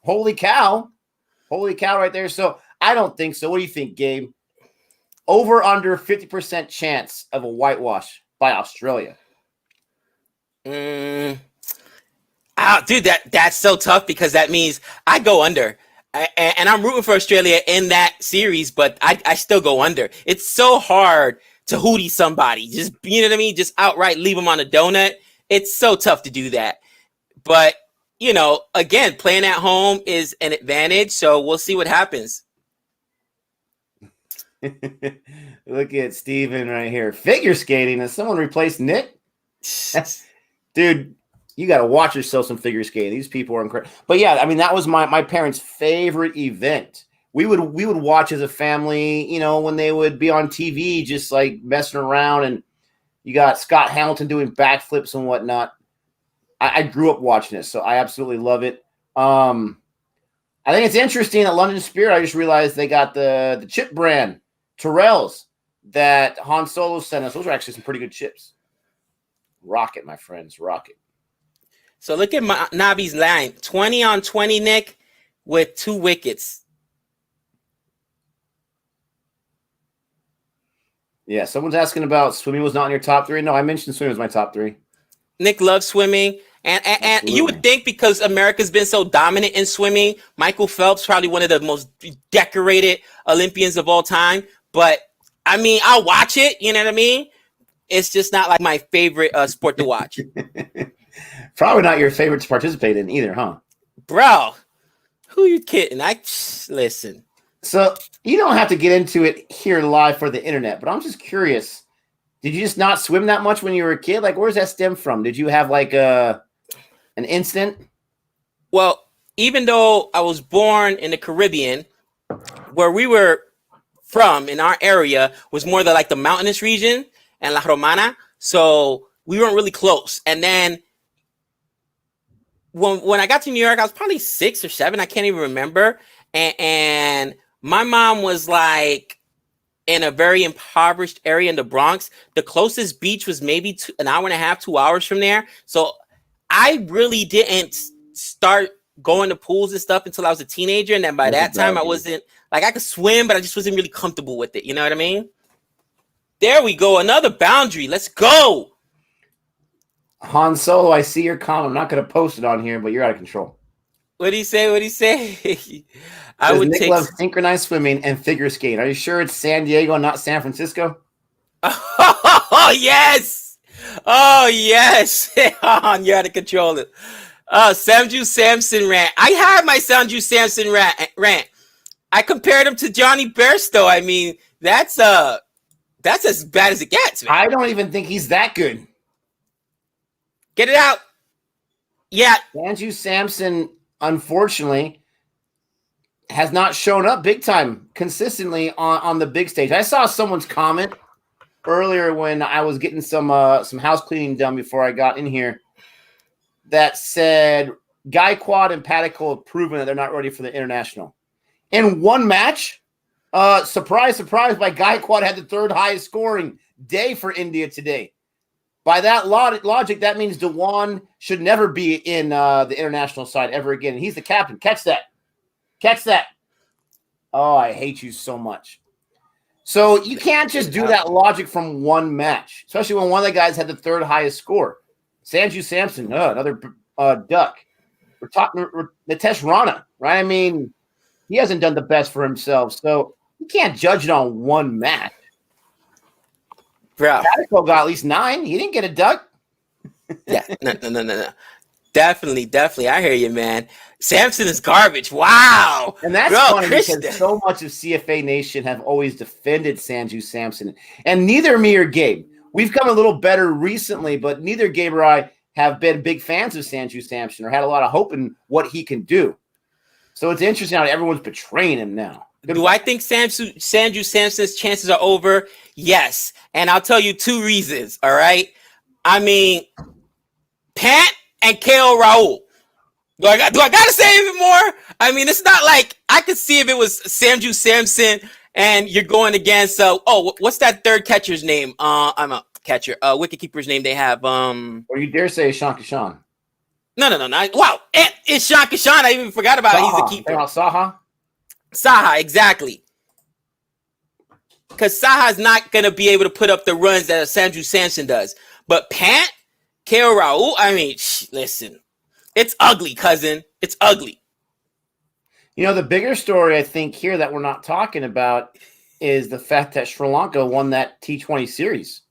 Holy cow right there. So I don't think so. What do you think, Gabe? Over under 50% chance of a whitewash by Australia. Dude, that's so tough because that means I go under. And I'm rooting for Australia in that series, but I still go under. It's so hard to hootie somebody. Just, you know what I mean? Just outright leave them on a donut. It's so tough to do that. But, you know, again, playing at home is an advantage, so we'll see what happens. Look at Steven right here. Figure skating. Has someone replaced Nick? Dude, you got to watch yourself some figure skating. These people are incredible. But yeah, I mean, that was my parents' favorite event. We would watch as a family, you know, when they would be on TV, just like messing around. And you got Scott Hamilton doing backflips and whatnot. I grew up watching this, so I absolutely love it. I think it's interesting at London Spirit. I just realized they got the chip brand Tyrells that Han Solo sent us. Those are actually some pretty good chips. Rocket, my friends, rocket. So look at Nabi's line. 20 on 20, Nick, with 2 wickets. Yeah, someone's asking about swimming was not in your top 3. No, I mentioned swimming was my top 3. Nick loves swimming. And you would think because America's been so dominant in swimming, Michael Phelps, probably one of the most decorated Olympians of all time. But, I mean, I'll watch it. You know what I mean? It's just not like my favorite sport to watch. Probably not your favorite to participate in either, huh? Bro, who you kidding? Listen. So you don't have to get into it here live for the internet, but I'm just curious. Did you just not swim that much when you were a kid? Like, where's that stem from? Did you have like an incident? Well, even though I was born in the Caribbean, where we were from in our area was more like the mountainous region and La Romana. So we weren't really close. And then when I got to New York, I was probably 6 or 7. I can't even remember. And my mom was like in a very impoverished area in the Bronx. The closest beach was maybe an hour and a half, 2 hours from there. So I really didn't start going to pools and stuff until I was a teenager. And then by that time, I wasn't like, I could swim, but I just wasn't really comfortable with it. You know what I mean? There we go. Another boundary. Let's go. Han Solo, I see your comment. I'm not going to post it on here, but you're out of control. What do you say? Nick loves synchronized swimming and figure skating. Are you sure it's San Diego and not San Francisco? Oh, yes. Oh, yes. You're out of control. Samju Samson rant. I had my Samju Samson rant. I compared him to Johnny Bairstow. I mean, that's as bad as it gets, man. I don't even think he's that good. Get it out. Yeah. Sanju Samson, unfortunately, has not shown up big time consistently on the big stage. I saw someone's comment earlier when I was getting some house cleaning done before I got in here that said Gaikwad and Paddock have proven that they're not ready for the international. In one match, surprise, surprise, by Gaikwad had the third highest scoring day for India today. By that logic, that means Dewan should never be in the international side ever again. He's the captain. Catch that. Catch that. Oh, I hate you so much. So you can't just do that logic from one match, especially when one of the guys had the third highest score. Sanju Samson, another duck. We're talking Nitesh Rana, right? I mean, he hasn't done the best for himself, so you can't judge it on one match. Bro. Paddock got at least 9. He didn't get a duck. Yeah, no. Definitely. I hear you, man. Samson is garbage. Wow. And that's funny because so much of CFA Nation have always defended Sanju Samson. And neither me or Gabe. We've come a little better recently, but neither Gabe or I have been big fans of Sanju Samson or had a lot of hope in what he can do. So it's interesting how everyone's betraying him now. Do I think Sanju Samson's chances are over? Yes. And I'll tell you 2 reasons, all right? I mean, Pat and KO Raul. Do I got to say even more? I mean, it's not like I could see if it was Sanju Samson and you're going against what's that third catcher's name? I'm a catcher. Wicket keeper's name they have. Or you dare say Sean Kishan. No. Wow. It's Sean Kishan. I even forgot about it. He's the keeper. Saha, exactly. Because Saha's not going to be able to put up the runs that Sanju Samson does. But Pat, KO Raul, I mean, listen. It's ugly, cousin. It's ugly. You know, the bigger story, I think, here that we're not talking about is the fact that Sri Lanka won that T20 series.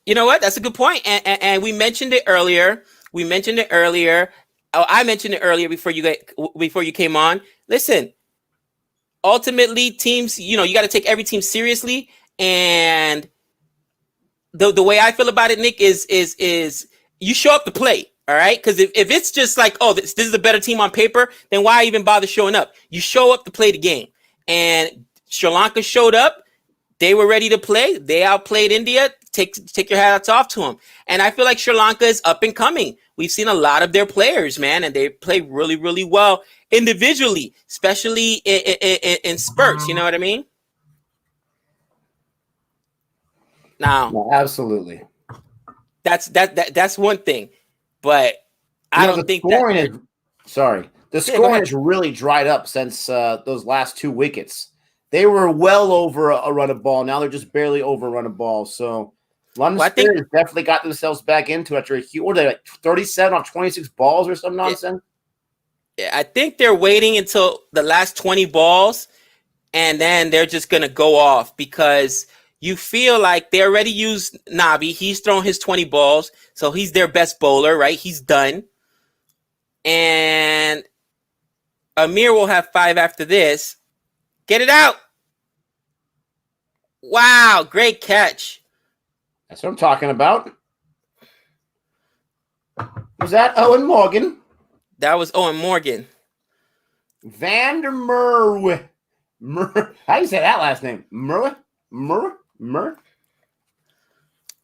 You know what? That's a good point. And we mentioned it earlier. Oh, I mentioned it earlier before you came on. Listen, ultimately, teams, you got to take every team seriously. And the way I feel about it, Nick, is you show up to play. All right, because if it's just like, oh, this is a better team on paper, then why even bother showing up? You show up to play the game. And Sri Lanka showed up. They were ready to play. They outplayed India. Take your hats off to them. And I feel like Sri Lanka is up and coming. We've seen a lot of their players, man, and they play really, really well individually, especially in spurts. You know what I mean? Now, no, absolutely. That's one thing. But I don't think the scoring has really dried up since those last 2 wickets. They were well over a run of ball. Now they're just barely over a run of ball. So London Spirit has definitely got themselves back into it after what are they, like 37 off 26 balls or some nonsense? Yeah, I think they're waiting until the last 20 balls, and then they're just going to go off because you feel like they already used Nabi. He's thrown his 20 balls, so he's their best bowler, right? He's done. And Amir will have 5 after this. Get it out. Wow, great catch. That's what I'm talking about. Was that Owen Morgan? That was Owen Morgan. Vander Merwe. How do you say that last name? Merwe?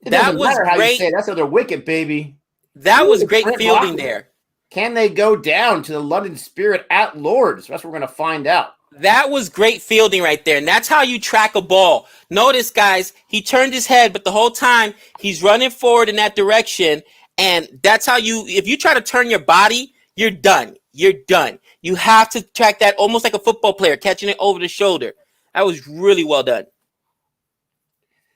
That was great. How you say it. That's another wicket, baby. That was great fielding there. Can they go down to the London Spirit at Lords? That's what we're going to find out. That was great fielding right there. And that's how you track a ball. Notice, guys, he turned his head, but the whole time he's running forward in that direction. And that's how if you try to turn your body, you're done. You're done. You have to track that almost like a football player, catching it over the shoulder. That was really well done.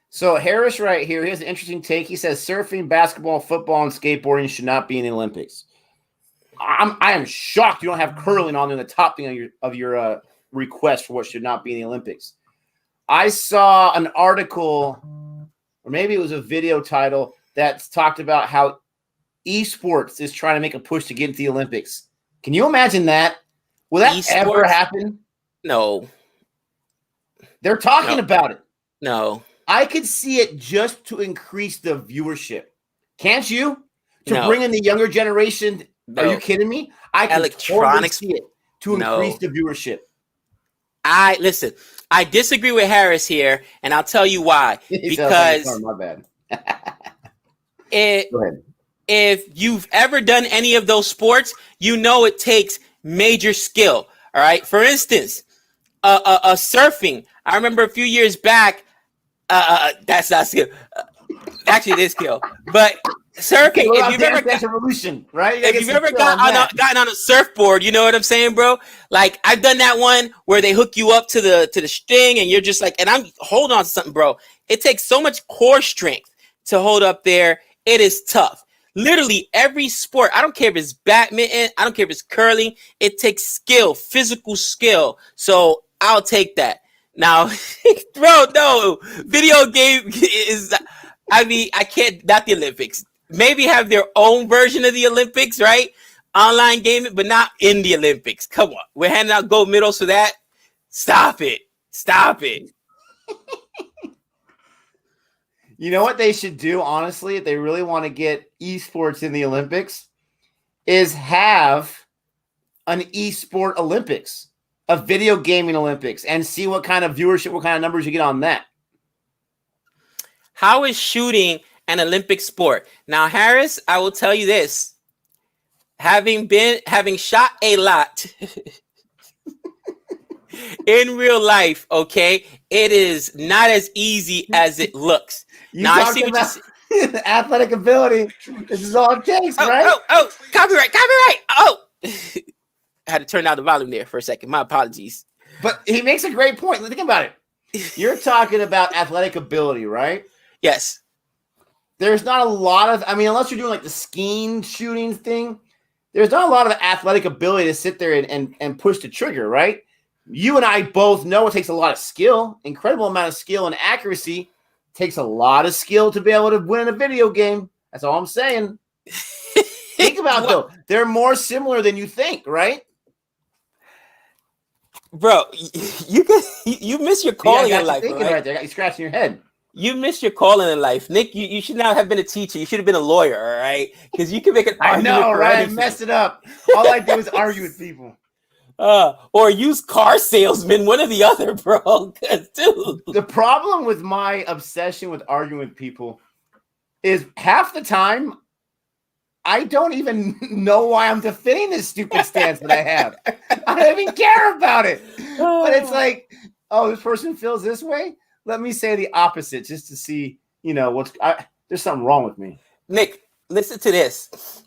So Harris right here, he has an interesting take. He says surfing, basketball, football, and skateboarding should not be in the Olympics. I am shocked you don't have curling on the top thing of your request for what should not be in the Olympics. I saw an article, or maybe it was a video title, that talked about how Esports is trying to make a push to get into the Olympics. Can you imagine that? Will that ever happen? No. They're talking about it. No. I could see it just to increase the viewership. Can't you? to bring in the younger generation. No. Are you kidding me? I can totally see it to increase the viewership. Listen, I disagree with Harris here, and I'll tell you why. Because my bad. If you've ever done any of those sports, you know it takes major skill. All right. For instance, surfing. I remember a few years back. That's not skill. Actually, it is skill. But surfing, if you've ever revolution, right? If you've ever gotten on a surfboard, you know what I'm saying, bro? Like, I've done that one where they hook you up to the string, and you're just like, and I'm holding on to something, bro. It takes so much core strength to hold up there. It is tough. Literally every sport, I don't care if it's badminton, I don't care if it's curling, it takes skill, physical skill. So I'll take that. Now, bro, no, video game is, I mean, I can't, not the Olympics. Maybe have their own version of the Olympics, right? Online gaming, but not in the Olympics. Come on. We're handing out gold medals for that. Stop it. Stop it. You know what they should do, honestly, if they really want to get esports in the Olympics, is have an esport Olympics, a video gaming Olympics, and see what kind of viewership, what kind of numbers you get on that. How is shooting an Olympic sport? Now, Harris, I will tell you this. Having shot a lot in real life, okay, it is not as easy as it looks. Now, I see what you athletic ability. This is all it takes, right? Oh, copyright. Oh, I had to turn down the volume there for a second. My apologies. But he makes a great point. Think about it. You're talking about athletic ability, right? Yes. There's not a lot of, I mean, unless you're doing like the skiing shooting thing, there's not a lot of athletic ability to sit there and push the trigger, right? You and I both know it takes a lot of skill, incredible amount of skill and accuracy. It takes a lot of skill to be able to win a video game. That's all I'm saying. Think about it, though. They're more similar than you think, right? Bro, you miss your calling in life, right there. I got you scratching your head. You missed your calling in life, Nick. You should not have been a teacher. You should have been a lawyer, all right? Because you can make an argument. I know, right? I messed it up. All I do is argue with people. Or used car salesman, one or the other, bro. Dude. The problem with my obsession with arguing with people is half the time I don't even know why I'm defending this stupid stance that I have. I don't even care about it. But it's like, oh, this person feels this way. Let me say the opposite just to see, you know, there's something wrong with me. Nick, listen to this.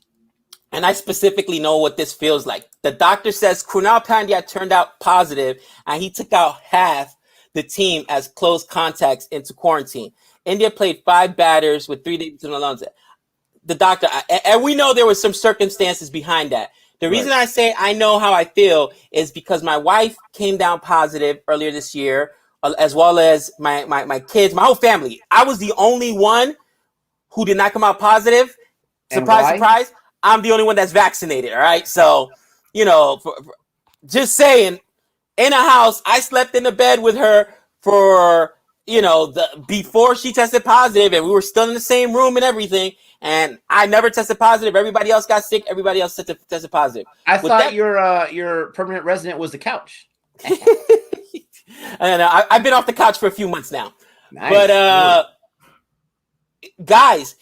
And I specifically know what this feels like. The doctor says Kunal Pandya turned out positive, and he took out half the team as close contacts into quarantine. India played 5 batters with 3 days in the lungs. The doctor, and we know there was some circumstances behind that. The reason I say I know how I feel is because my wife came down positive earlier this year, as well as my kids, my whole family. I was the only one who did not come out positive. Surprise, surprise. I'm the only one that's vaccinated, all right? So, you know, just saying, in a house, I slept in the bed with her for, you know, before she tested positive, and we were still in the same room and everything, and I never tested positive. Everybody else got sick. Everybody else tested positive. I thought your permanent resident was the couch. And I've been off the couch for a few months now. Nice. But, guys,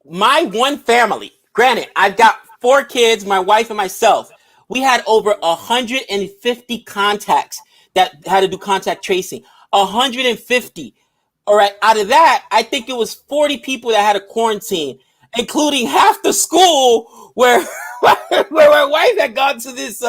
my one family, granted, I've got 4 kids, my wife and myself. We had over 150 contacts that had to do contact tracing. 150. All right. Out of that, I think it was 40 people that had a quarantine, including half the school where my wife had gone to this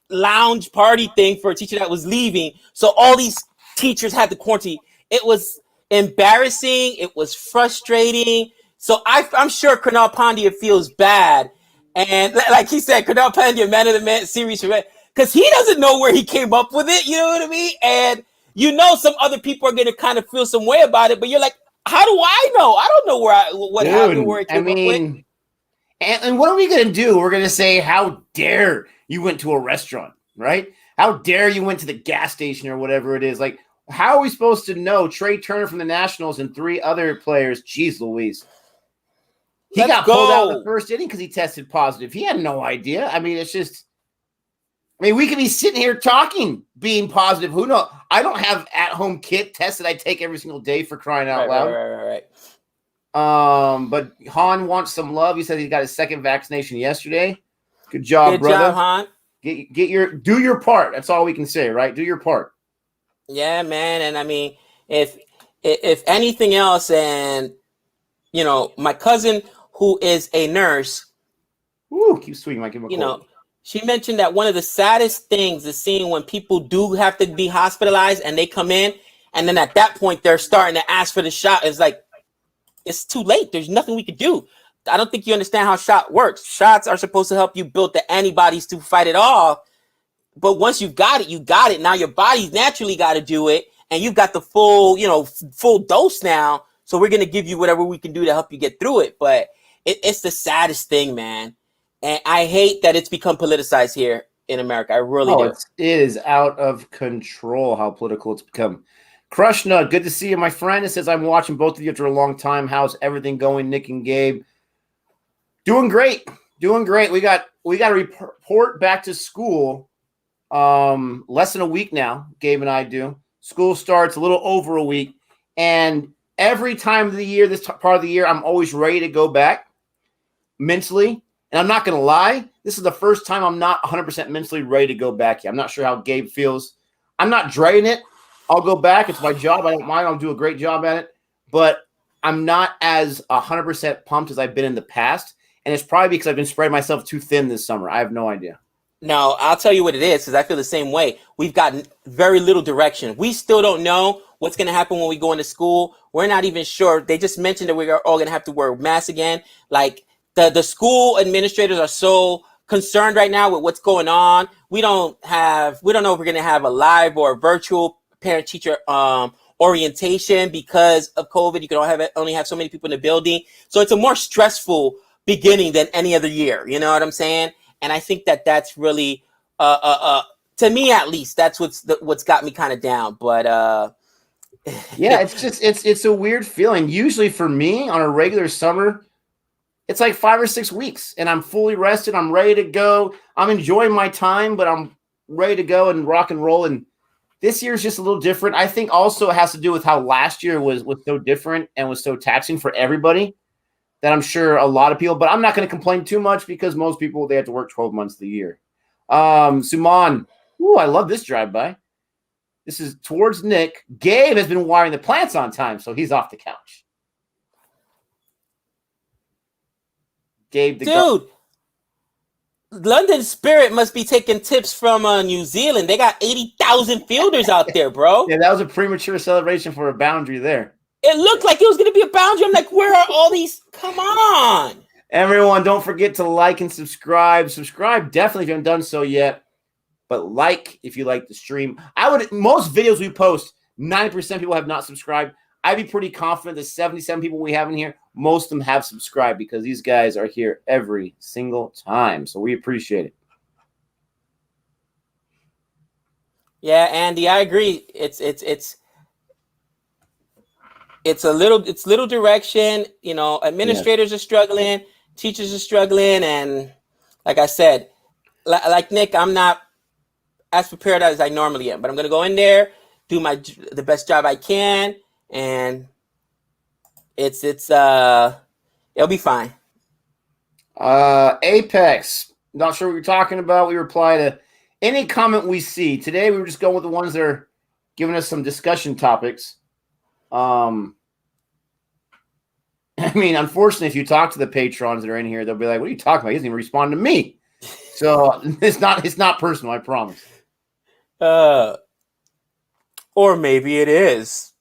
lounge party thing for a teacher that was leaving. So all these teachers had to quarantine. It was embarrassing. It was frustrating. So I'm sure Kunal Pandya feels bad. And like he said, Kunal Pandya, man of the man series, because he doesn't know where he came up with it. You know what I mean? And you know some other people are going to kind of feel some way about it. But you're like, how do I know? I don't know what happened, where it came up with. And what are we going to do? We're going to say, how dare you went to a restaurant, right? How dare you went to the gas station or whatever it is? Like, how are we supposed to know? Trey Turner from the Nationals and 3 other players. Jeez Louise. He got pulled out of the first inning because he tested positive. He had no idea. I mean, it's just, I mean, we could be sitting here talking, being positive. Who knows? I don't have at-home kit tests that I take every single day for crying out loud. Right. But Han wants some love. He said he got his second vaccination yesterday. Good job, Good brother. job, Han. Do your part. That's all we can say, right? Do your part. Yeah, man. And I mean, if anything else, and you know, my cousin who is a nurse, keep swinging. I give him a cold. She mentioned that one of the saddest things is seeing when people do have to be hospitalized and they come in, and then at that point they're starting to ask for the shot. It's like, it's too late. There's nothing we could do. I don't think you understand how shot works. Shots are supposed to help you build the antibodies to fight it off. But once you got it, you got it. Now your body's naturally got to do it. And you've got the full dose now. So we're going to give you whatever we can do to help you get through it. But it's the saddest thing, man. And I hate that it's become politicized here in America. I really do. It is out of control how political it's become. Crush Nut, good to see you, my friend. It says, I'm watching both of you after a long time. How's everything going, Nick and Gabe? Doing great. We got to report back to school less than a week now. Gabe and I do. School starts a little over a week. And every time of the year, this part of the year, I'm always ready to go back mentally. And I'm not going to lie, this is the first time I'm not 100% mentally ready to go back yet. I'm not sure how Gabe feels. I'm not dreading it. I'll go back. It's my job. I don't mind. I'll do a great job at it. But I'm not as 100% pumped as I've been in the past. And it's probably because I've been spreading myself too thin this summer. I have no idea. No, I'll tell you what it is, because I feel the same way. We've gotten very little direction. We still don't know what's going to happen when we go into school. We're not even sure. They just mentioned that we're all going to have to wear masks again. Like, the school administrators are so concerned right now with what's going on. We don't know if we're going to have a live or a virtual parent-teacher orientation because of COVID. You can only have so many people in the building. So it's a more stressful beginning than any other year. You know what I'm saying? And I think that that's really, to me at least, that's what's got me kind of down. But yeah, it's a weird feeling. Usually for me on a regular summer, it's like 5 or 6 weeks, and I'm fully rested. I'm ready to go. I'm enjoying my time, but I'm ready to go and rock and roll. And this year is just a little different. I think also it has to do with how last year was so different and was so taxing for everybody that I'm sure a lot of people, but I'm not going to complain too much because most people, they have to work 12 months of the year. Simone, I love this drive-by. This is towards Nick. Gabe has been watering the plants on time, so he's off the couch. Gabe, dude, London Spirit must be taking tips from New Zealand. They got 80,000 fielders out there, bro. Yeah, that was a premature celebration for a boundary there. It looked like it was going to be a boundary. I'm like, where are all these? Come on. Everyone, don't forget to like and subscribe. Subscribe definitely if you haven't done so yet. But like if you like the stream. Most videos we post, 90% people have not subscribed. I'd be pretty confident the 77 people we have in here, most of them have subscribed because these guys are here every single time. So we appreciate it. Yeah, Andy, I agree. It's little direction. You know, administrators are struggling, teachers are struggling, and like I said, like Nick, I'm not as prepared as I normally am. But I'm gonna go in there, do the best job I can. And it'll be fine. Apex, not sure what you're talking about. We reply to any comment we see. Today we were just going with the ones that are giving us some discussion topics. I mean, unfortunately, if you talk to the patrons that are in here, they'll be like, "What are you talking about? He doesn't even respond to me." So it's not personal, I promise. Or maybe it is.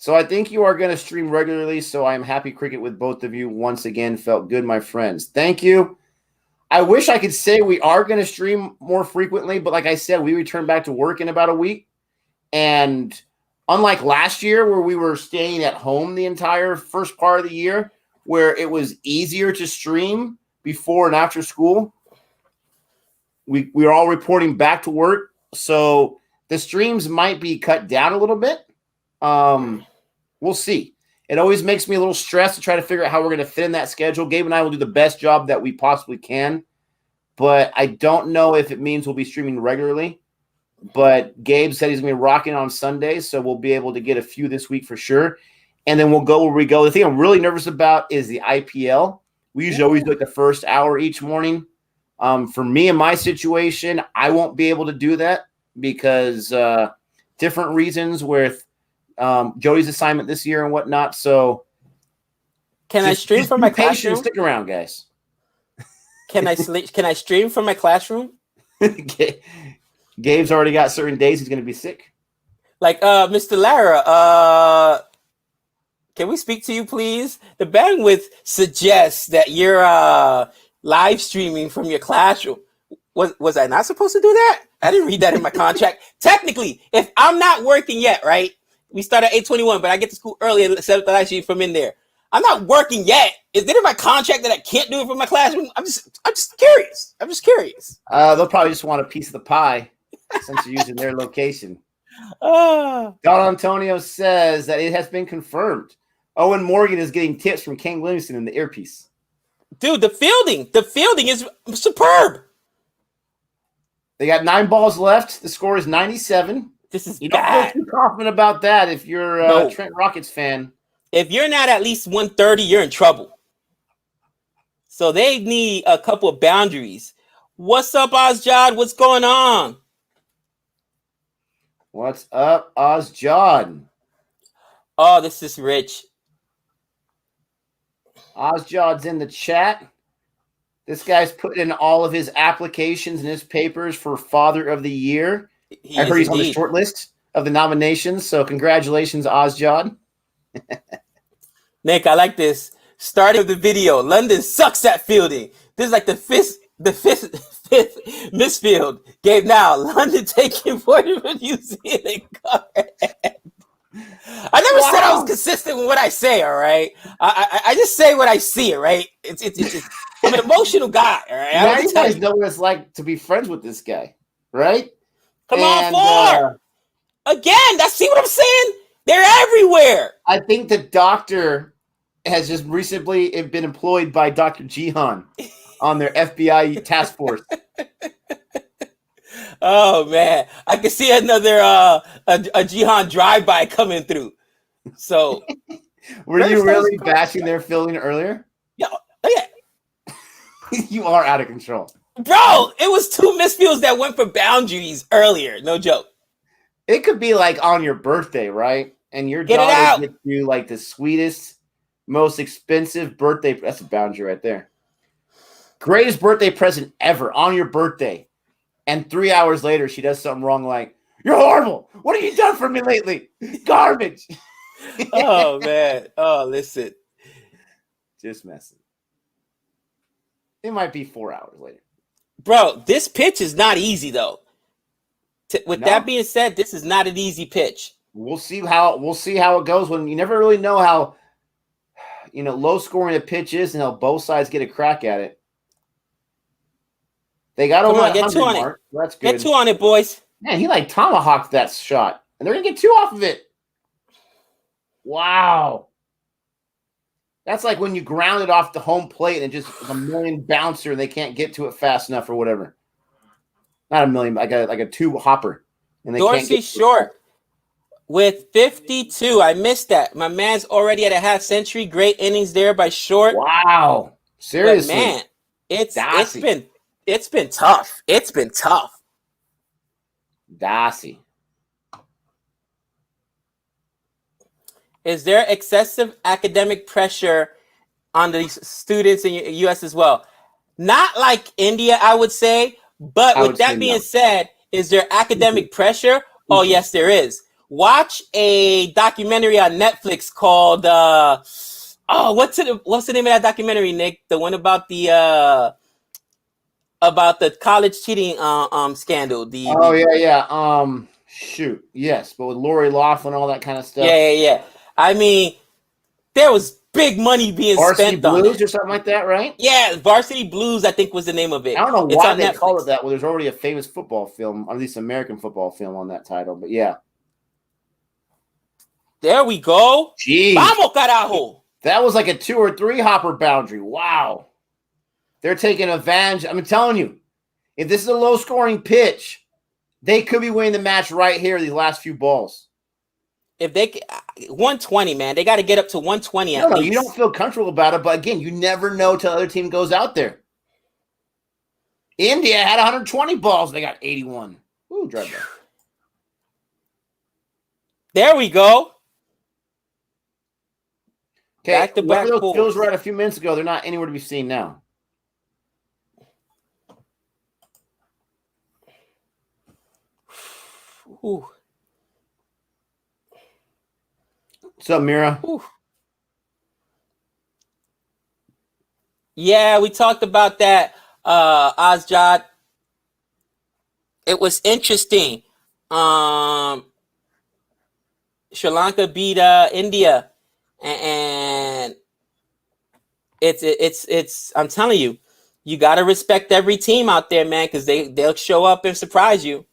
So I think you are going to stream regularly, so I am happy cricket with both of you. Once again, felt good, my friends. Thank you. I wish I could say we are going to stream more frequently, but like I said, we return back to work in about a week. And unlike last year where we were staying at home the entire first part of the year, where it was easier to stream before and after school, we are all reporting back to work. So the streams might be cut down a little bit. We'll see. It always makes me a little stressed to try to figure out how we're going to fit in that schedule. Gabe and I will do the best job that we possibly can, but I don't know if it means we'll be streaming regularly. But Gabe said he's going to be rocking on Sundays, so we'll be able to get a few this week for sure. And then we'll go where we go. The thing I'm really nervous about is the IPL. We usually always do like the first hour each morning. For me in my situation, I won't be able to do that because different reasons with Jody's assignment this year and whatnot. So can I stream from my classroom? Stick around, guys. Can I stream from my classroom? Gabe's already got certain days he's going to be sick. Like, Mr. Lara, can we speak to you, please? The bandwidth suggests that you're live streaming from your classroom. Was I not supposed to do that? I didn't read that in my contract. Technically, if I'm not working yet, right? We start at 8:21, but I get to school early and set up the live stream from in there. I'm not working yet. Is it in my contract that I can't do it from my classroom? I'm just curious. I'm just curious. They'll probably just want a piece of the pie since you're using their location. Don Antonio says that it has been confirmed. Owen Morgan is getting tips from King Livingston in the earpiece. Dude, the fielding is superb. They got 9 balls left. The score is 97. This is you bad. Don't feel too confident about that if you're a Trent Rockets fan. If you're not at least 130, you're in trouble. So they need a couple of boundaries. What's up, Ozjod? What's going on? What's up, Ozjod? Oh, this is rich. Ozjod's in the chat. This guy's putting in all of his applications and his papers for Father of the Year. I heard he's on the short list of the nominations, so congratulations, Ozjod. Nick, I like this. Starting with the video, London sucks at fielding. This is like the fifth misfield. Gabe now, London taking 40 for New Zealand. I never said I was consistent with what I say, all right? I just say what I see, right? I'm an emotional guy, all right? Now you guys know what it's like to be friends with this guy, right? Come on, four! Again, see what I'm saying? They're everywhere. I think the doctor has just recently been employed by Dr. Jihan on their FBI task force. Oh man, I can see another a Jihan drive-by coming through. So, were you really bashing their fielding earlier? Yeah, yeah. You are out of control, bro. It was 2 misfields that went for boundaries earlier. No joke. It could be like on your birthday, right? And your daughter gets you like the sweetest, most expensive birthday. That's a boundary right there. Greatest birthday present ever on your birthday. And 3 hours later, she does something wrong like, "You're horrible. What have you done for me lately? Garbage." Oh, man. Oh, listen. Just messing. It might be 4 hours later. Bro, this pitch is not easy, though. With that being said, this is not an easy pitch. We'll see how it goes. When you never really know how low scoring a pitch is and how both sides get a crack at it. They got over that 100 mark. That's good. Get 2 on it, boys. Man, he like tomahawked that shot, and they're gonna get 2 off of it. Wow, that's like when you ground it off the home plate and just a million bouncer, and they can't get to it fast enough or whatever. Not a million, like a 2 hopper. And they Dorsey can't Short with 52. I missed that. My man's already at a half century. Great innings there by Short. Wow, seriously, but man, it's been tough. It's been tough. Darcy. Is there excessive academic pressure on the students in the U.S. as well? Not like India, I would say. But with that being said, is there academic pressure? Oh, yes, there is. Watch a documentary on Netflix called what's the name of that documentary, Nick? The one about the college cheating scandal. Shoot, yes, but with Lori Loughlin and all that kind of stuff. Yeah. I mean, there was big money being spent on Blues or something like that, right? Yeah, Varsity Blues, I think was the name of it. I don't know why they call it that. Well, there's already a famous football film, or at least American football film on that title, but yeah. There we go. Jeez. Vamos, carajo. That was like a 2 or 3 hopper boundary. Wow. They're taking advantage. I'm telling you, if this is a low-scoring pitch, they could be winning the match right here, these last few balls. If they 120, man, they got to get up to 120 at least. No, you don't feel comfortable about it, but again, you never know till the other team goes out there. India had 120 balls. They got 81. Ooh, drive back. There we go. Okay, Back-to-back those pulls. kills were at a few minutes ago. They're not anywhere to be seen now. Ooh. What's up, Mira? Ooh. Yeah, we talked about that, Azjad. It was interesting. Sri Lanka beat India, and it's. I'm telling you, you got to respect every team out there, man, because they'll show up and surprise you.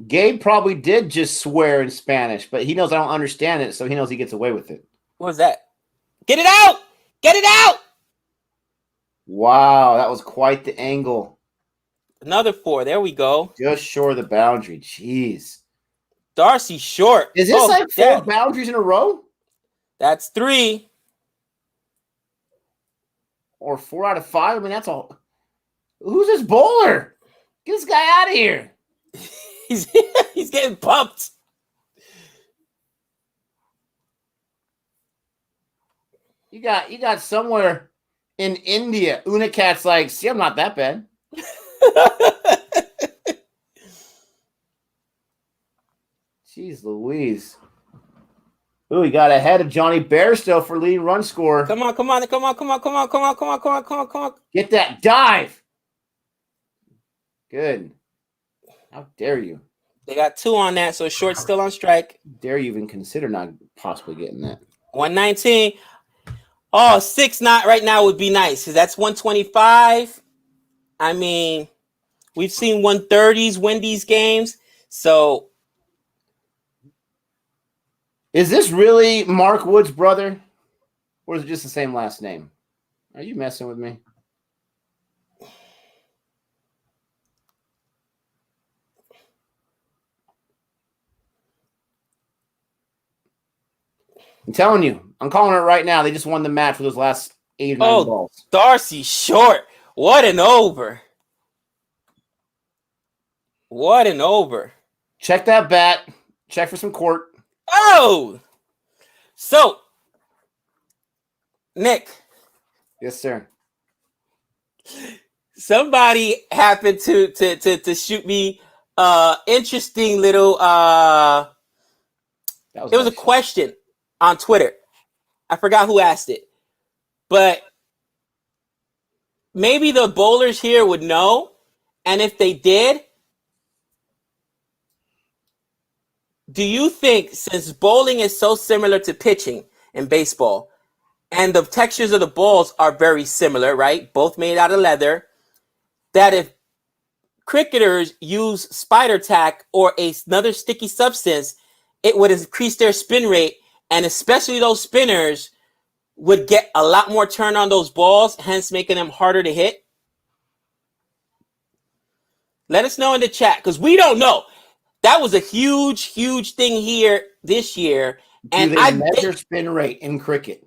Gabe probably did just swear in Spanish, but he knows I don't understand it, so he knows he gets away with it. What was that? Get it out! Get it out! Wow, that was quite the angle. Another 4. There we go. Just short of the boundary. Jeez. Darcy short. Is this like 4 boundaries in a row? That's 3. Or 4 out of 5? I mean, that's all. Who's this bowler? Get this guy out of here. He's getting pumped. You got somewhere in India. Unakat's like, see, I'm not that bad. Jeez Louise. Ooh, he got ahead of Johnny Bairstow for leading run scorer. Come on. Get that dive. Good. How dare you? They got 2 on that, so short's still on strike. Dare you even consider not possibly getting that? 119. Oh, 6 not right now would be nice because that's 125. I mean, we've seen 130s win these games. So, is this really Mark Wood's brother? Or is it just the same last name? Are you messing with me? I'm telling you, I'm calling it right now. They just won the match for those last 8 or 9 balls. Darcy short. What an over. What an over. Check that bat. Check for some court. Oh! So, Nick. Yes, sir. Somebody happened to shoot me interesting little it was a question on Twitter. I forgot who asked it. But maybe the bowlers here would know. And if they did, do you think, since bowling is so similar to pitching in baseball, and the textures of the balls are very similar, right? Both made out of leather, that if cricketers use spider tack or another sticky substance, it would increase their spin rate, and especially those spinners would get a lot more turn on those balls, hence making them harder to hit? Let us know in the chat, because we don't know. That was a huge, huge thing here this year. And do they measure spin rate in cricket?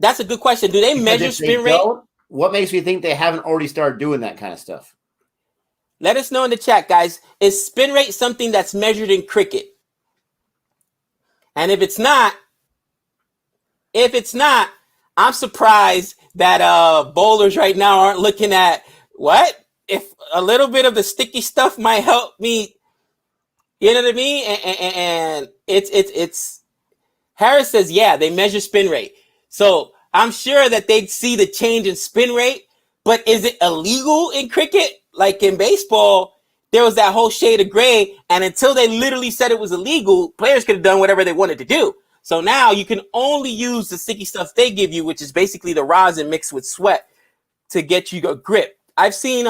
That's a good question. Do they measure spin rate? What makes you think they haven't already started doing that kind of stuff? Let us know in the chat, guys. Is spin rate something that's measured in cricket? And if it's not, I'm surprised that bowlers right now aren't looking at what? If a little bit of the sticky stuff might help me, you know what I mean? And it's Harris says, yeah, they measure spin rate. So I'm sure that they'd see the change in spin rate, but is it illegal in cricket? Like in baseball, there was that whole shade of gray, and until they literally said it was illegal, players could have done whatever they wanted to do. So now you can only use the sticky stuff they give you, which is basically the rosin mixed with sweat, to get you a grip. I've seen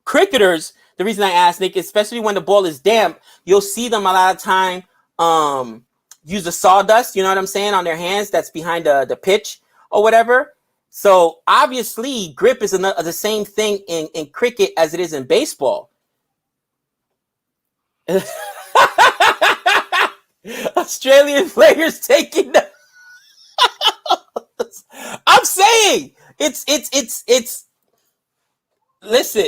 cricketers, the reason I asked, Nick, especially when the ball is damp, you'll see them a lot of time. use the sawdust, you know what I'm saying, on their hands that's behind the pitch or whatever. So obviously grip is the same thing in cricket as it is in baseball. Australian players taking the I'm saying it's listen,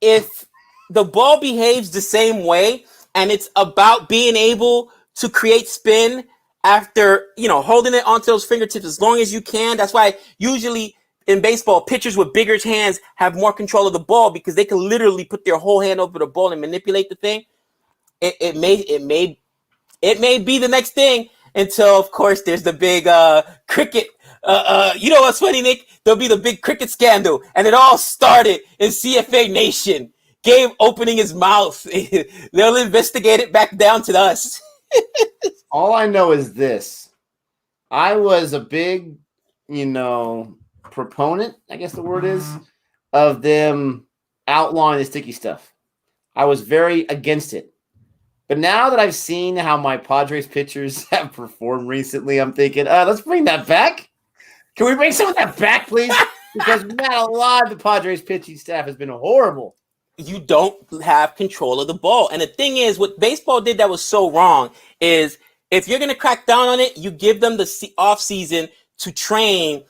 if the ball behaves the same way and it's about being able to create spin after, holding it onto those fingertips as long as you can. That's why usually in baseball, pitchers with bigger hands have more control of the ball because they can literally put their whole hand over the ball and manipulate the thing. It may be the next thing until, of course, there's the big cricket. You know what's funny, Nick? There'll be the big cricket scandal, and it all started in CFA Nation. Gabe opening his mouth. They'll investigate it back down to us. All I know is this. I was a big, proponent, I guess the word is, of them outlawing the sticky stuff. I was very against it. But now that I've seen how my Padres pitchers have performed recently, I'm thinking, let's bring that back. Can we bring some of that back, please? Because, man, a lot of the Padres pitching staff has been horrible. You don't have control of the ball. And the thing is, what baseball did that was so wrong is if you're going to crack down on it, you give them the off season to train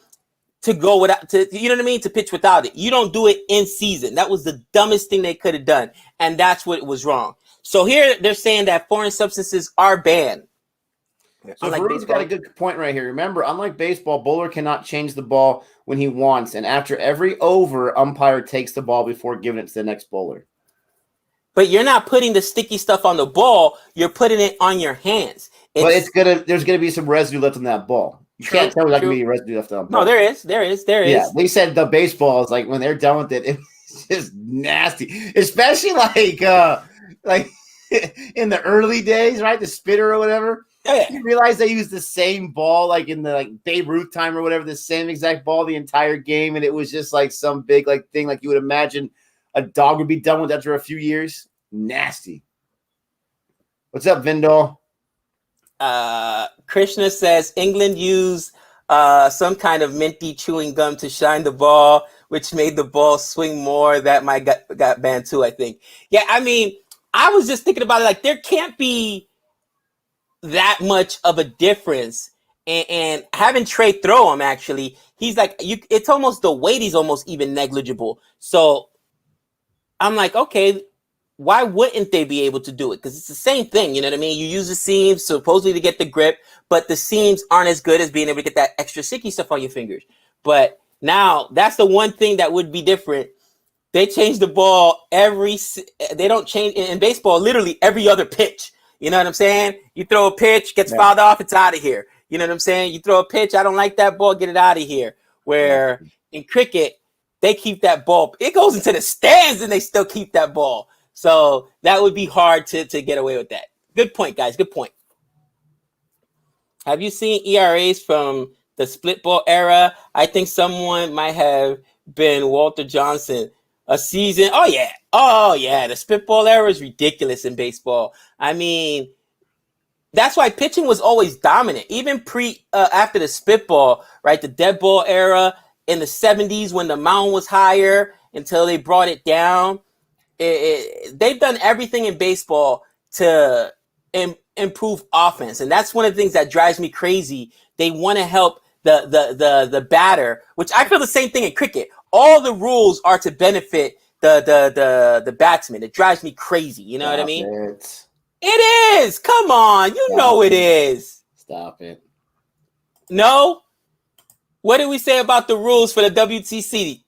to go without, to pitch without it. You don't do it in season. That was the dumbest thing they could have done. And that's what was wrong. So here they're saying that foreign substances are banned. So Varun's got a good point right here. Remember, unlike baseball, bowler cannot change the ball when he wants. And after every over, umpire takes the ball before giving it to the next bowler. But you're not putting the sticky stuff on the ball. You're putting it on your hands. There's gonna be some residue left on that ball. You can't tell me that can be residue left on the ball. No, there is. Yeah, they said the baseball is like when they're done with it, it's just nasty. Especially like in the early days, right? The spitter or whatever. Oh, yeah. You realize they used the same ball like in the Babe Ruth time or whatever, the same exact ball the entire game, and it was just like some big thing like you would imagine a dog would be done with after a few years. Nasty. What's up, Vindal? Krishna says England used some kind of minty chewing gum to shine the ball, which made the ball swing more. That might got banned too, I think. Yeah, I mean, I was just thinking about it. Like, there can't be that much of a difference. And having Trey throw him, actually, he's like, it's almost the weight is almost even negligible. So I'm like, okay, why wouldn't they be able to do it? Because it's the same thing, you know what I mean? You use the seams supposedly to get the grip, but the seams aren't as good as being able to get that extra sticky stuff on your fingers. But now that's the one thing that would be different. They change the ball they don't change in baseball, literally every other pitch. You know what I'm saying? You throw a pitch, gets fouled off, it's out of here. You know what I'm saying? You throw a pitch, I don't like that ball, get it out of here. Where in cricket, they keep that ball. It goes into the stands and they still keep that ball. So that would be hard to get away with that. Good point, guys. Good point. Have you seen ERAs from the split ball era? I think someone might have been Walter Johnson. A season. Oh, yeah. The split ball era is ridiculous in baseball. I mean, that's why pitching was always dominant. Even after the spitball, right? The dead ball era in the 70s when the mound was higher until they brought it down. They've done everything in baseball to improve offense. And that's one of the things that drives me crazy. They want to help the batter, which I feel the same thing in cricket. All the rules are to benefit the batsman. It drives me crazy. You know what I mean? It is. Come on. You know it is. Stop it. No? What did we say about the rules for the WTC?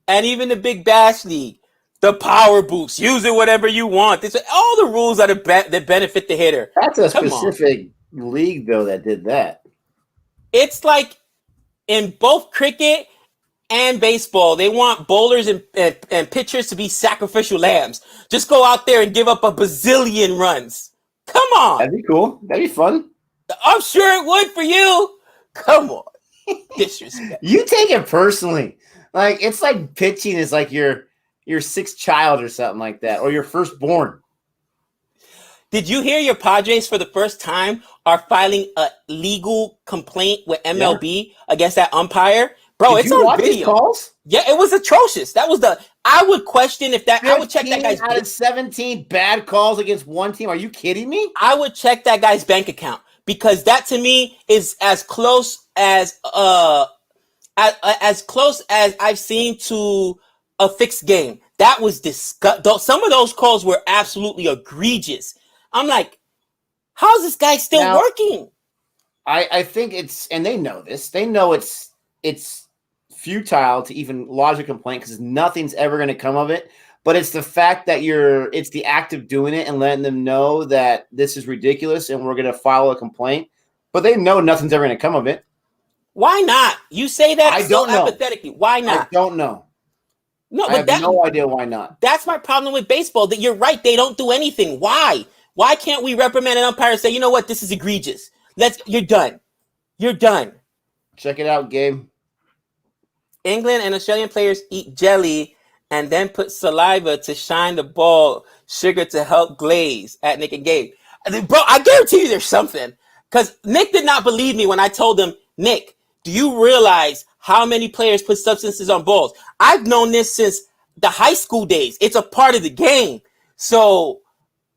And even the Big Bash League. The power boost. Use it whatever you want. All the rules are that benefit the hitter. That's a specific league, though, that did that. It's like in both cricket and baseball, they want bowlers and pitchers to be sacrificial lambs. Just go out there and give up a bazillion runs. Come on. That'd be cool. That'd be fun. I'm sure it would for you. Come on. Disrespect. You take it personally. Like, it's like pitching is like your sixth child or something like that, or your firstborn. Did you hear your Padres for the first time are filing a legal complaint with Yeah. MLB against that umpire? Bro, Did it's you on watch his video. calls? Yeah, it was atrocious. That was I would question if that. I would check that 15 guy's. out of 17 bad calls against one team. Are you kidding me? I would check that guy's bank account because that to me is as close as I've seen to a fixed game. That was disgusting. Some of those calls were absolutely egregious. I'm like, how's this guy still working? I think it's, and they know this. They know it's futile to even lodge a complaint because nothing's ever going to come of it. But it's the fact that it's the act of doing it and letting them know that this is ridiculous and we're going to file a complaint. But they know nothing's ever going to come of it. Why not? You say that I don't know. apathetically. Why not? I don't know. No, I have no idea why not. That's my problem with baseball. That you're right. They don't do anything. Why? Why can't we reprimand an umpire and say, you know what, this is egregious. You're done. You're done. Check it out, Gabe. England and Australian players eat jelly and then put saliva to shine the ball, sugar to help glaze at Nick and Gabe. Bro, I guarantee you there's something. Because Nick did not believe me when I told him, Nick, do you realize how many players put substances on balls? I've known this since the high school days. It's a part of the game. So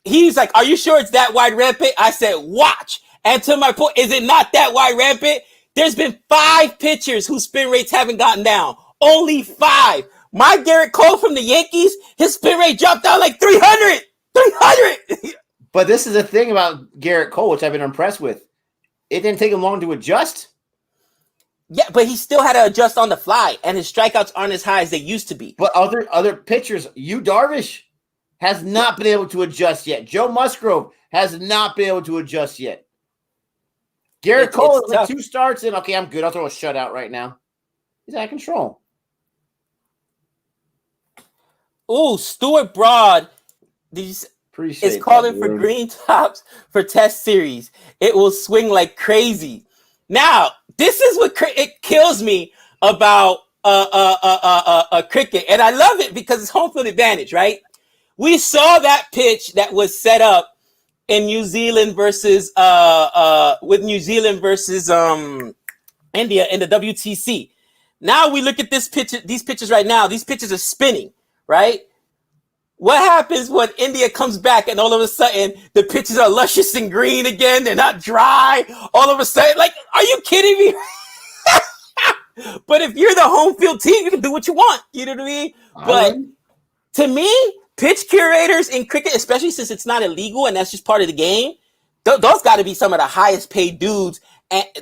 he's like, are you sure it's that wide rampant? I said, watch. And to my point, is it not that wide rampant? There's been 5 pitchers whose spin rates haven't gotten down. Only 5. My Garrett Cole from the Yankees, his spin rate dropped down like 300. 300. But this is the thing about Garrett Cole, which I've been impressed with. It didn't take him long to adjust. Yeah, but he still had to adjust on the fly, and his strikeouts aren't as high as they used to be. But other pitchers, Darvish has not been able to adjust yet. Joe Musgrove has not been able to adjust yet. Garrett Cole is like 2 starts in. Okay, I'm good. I'll throw a shutout right now. He's out of control. Ooh, Stuart Broad is calling for green tops for test series. It will swing like crazy. Now, this is what it kills me about cricket, and I love it because it's home field advantage, right? We saw that pitch that was set up in New Zealand versus India in the WTC. Now we look at these pitches right now. These pitches are spinning, right? What happens when India comes back and all of a sudden the pitches are luscious and green again? They're not dry. All of a sudden, like, are you kidding me? But if you're the home field team, you can do what you want. You know what I mean? But to me, pitch curators in cricket, especially since it's not illegal and that's just part of the game, those got to be some of the highest paid dudes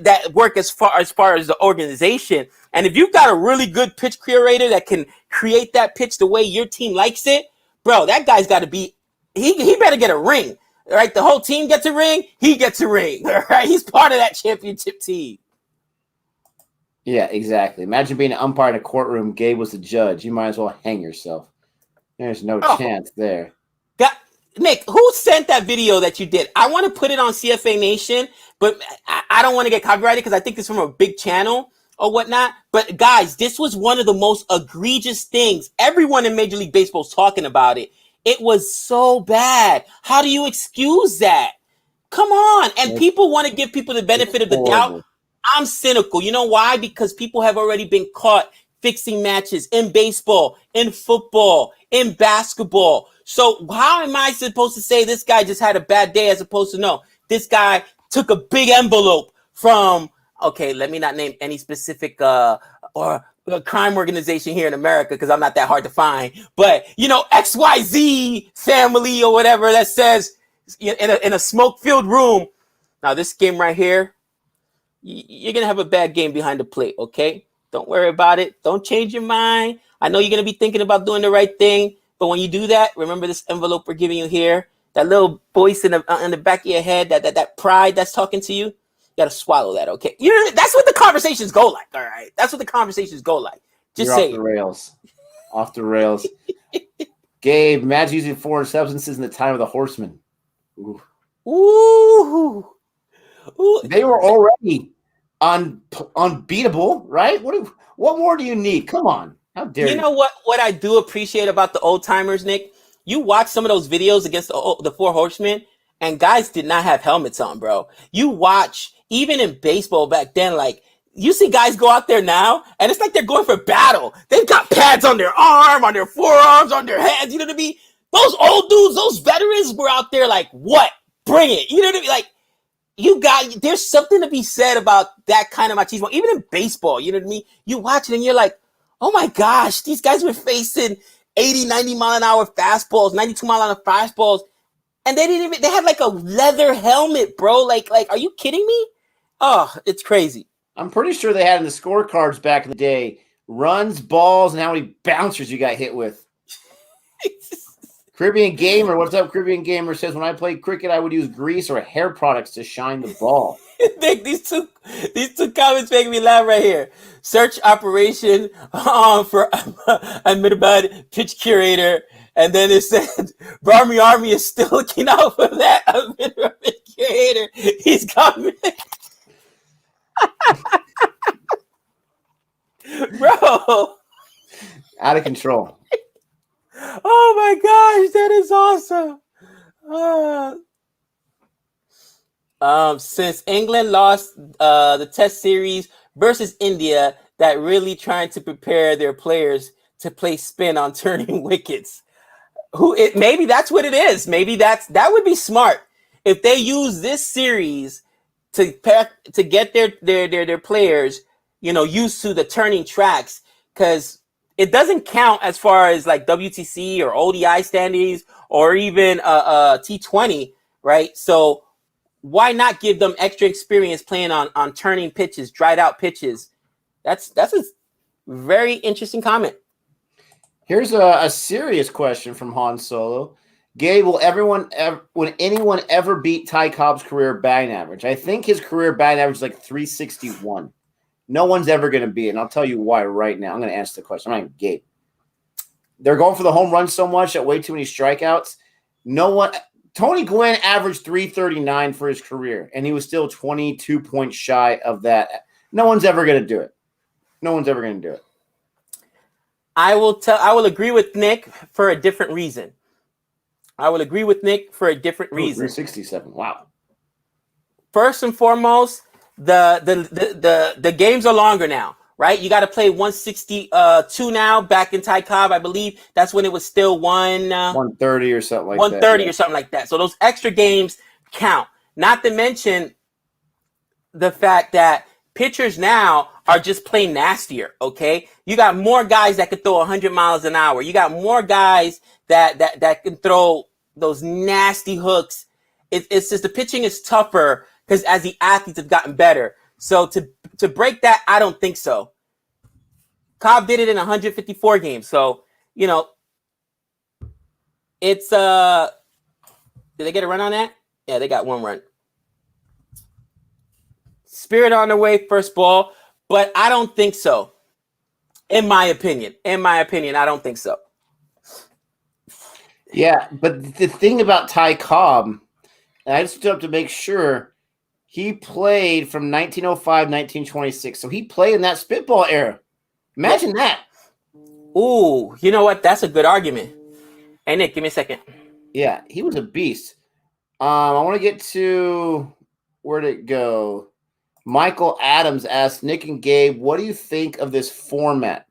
that work as far as the organization. And if you've got a really good pitch curator that can create that pitch the way your team likes it, bro, that guy's got to be, he better get a ring, right? The whole team gets a ring, he gets a ring, right? He's part of that championship team. Yeah, exactly. Imagine being an umpire in a courtroom. Gabe was the judge. You might as well hang yourself. There's no chance there. Nick, who sent that video that you did? I want to put it on CFA Nation, but I don't want to get copyrighted because I think it's from a big channel or whatnot. But guys, this was one of the most egregious things. Everyone in Major League Baseball is talking about it. It was so bad. How do you excuse that? Come on. And people want to give people the benefit of the doubt. I'm cynical. You know why? Because people have already been caught fixing matches in baseball, in football, in basketball. So how am I supposed to say this guy just had a bad day as opposed to no, this guy took a big envelope from, okay, let me not name any specific or a crime organization here in America because I'm not that hard to find, but you know, XYZ family or whatever that says in a smoke-filled room. Now this game right here, you're going to have a bad game behind the plate, okay? Don't worry about it. Don't change your mind. I know you're going to be thinking about doing the right thing, but when you do that, remember this envelope we're giving you here, that little voice in the back of your head, that pride that's talking to you, you got to swallow that, okay? That's what the conversations go like, all right? That's what the conversations go like. Just say off the rails. Off the rails. Gabe, imagine using foreign substances in the time of the Horsemen. Ooh. Ooh. Ooh. They were already unbeatable, right? What more do you need? Come on. How dare you? You know what I do appreciate about the old timers, Nick? You watch some of those videos against the 4 Horsemen, and guys did not have helmets on, bro. You watch, even in baseball back then, like, you see guys go out there now, and it's like they're going for battle. They've got pads on their arm, on their forearms, on their hands. You know what I mean? Those old dudes, those veterans were out there like, what? Bring it. You know what I mean? Like, there's something to be said about that kind of machismo. Even in baseball, you know what I mean? You watch it and you're like, oh my gosh, these guys were facing 80, 90 mile an hour fastballs, 92 mile an hour fastballs. And they had like a leather helmet, bro. Like, are you kidding me? Oh, it's crazy. I'm pretty sure they had in the scorecards back in the day runs, balls, and how many bouncers you got hit with. Caribbean Gamer, what's up? Caribbean Gamer says, when I played cricket, I would use grease or hair products to shine the ball. Nick, these two comments make me laugh right here. Search operation for Ahmedabad pitch curator, and then it said, Barmy Army is still looking out for that Ahmedabad curator. He's coming. Bro. Out of control. Oh my gosh, that is awesome. Since England lost the test series versus India, that really trying to prepare their players to play spin on turning wickets. Maybe that's what it is. Maybe that would be smart if they use this series to get their players, used to the turning tracks, because it doesn't count as far as like WTC or ODI standings or even T20, right? So why not give them extra experience playing on turning pitches, dried out pitches? That's a very interesting comment. Here's a serious question from Han Solo. Gabe, will anyone ever beat Ty Cobb's career batting average? I think his career batting average is like 361. No one's ever going to beat it, and I'll tell you why right now. I'm going to answer the question. I'm not Gabe. They're going for the home run so much at way too many strikeouts. Tony Gwynn averaged 339 for his career, and he was still 22 points shy of that. No one's ever going to do it. No one's ever going to do it. I will agree with Nick for a different reason. 367. Wow. First and foremost, the games are longer now, right? You got to play 162 now. Back in Ty Cobb, I believe that's when it was still 130 or something like 130 or something like that. So those extra games count. Not to mention the fact that pitchers now are just plain nastier. Okay, you got more guys that can throw 100 miles an hour. You got more guys that can throw those nasty hooks. It's just the pitching is tougher because as the athletes have gotten better. So to break that, I don't think so. Cobb did it in 154 games. So, it's did they get a run on that? Yeah, they got one run. Spirit on the way, first ball, but I don't think so. In my opinion, I don't think so. Yeah, but the thing about Ty Cobb, and I just looked up to make sure, he played from 1905 1926. So he played in that spitball era. Imagine that. Ooh, you know what? That's a good argument. Hey, Nick, give me a second. Yeah, he was a beast. I want to get to, where'd it go? Michael Adams asked Nick and Gabe, what do you think of this format?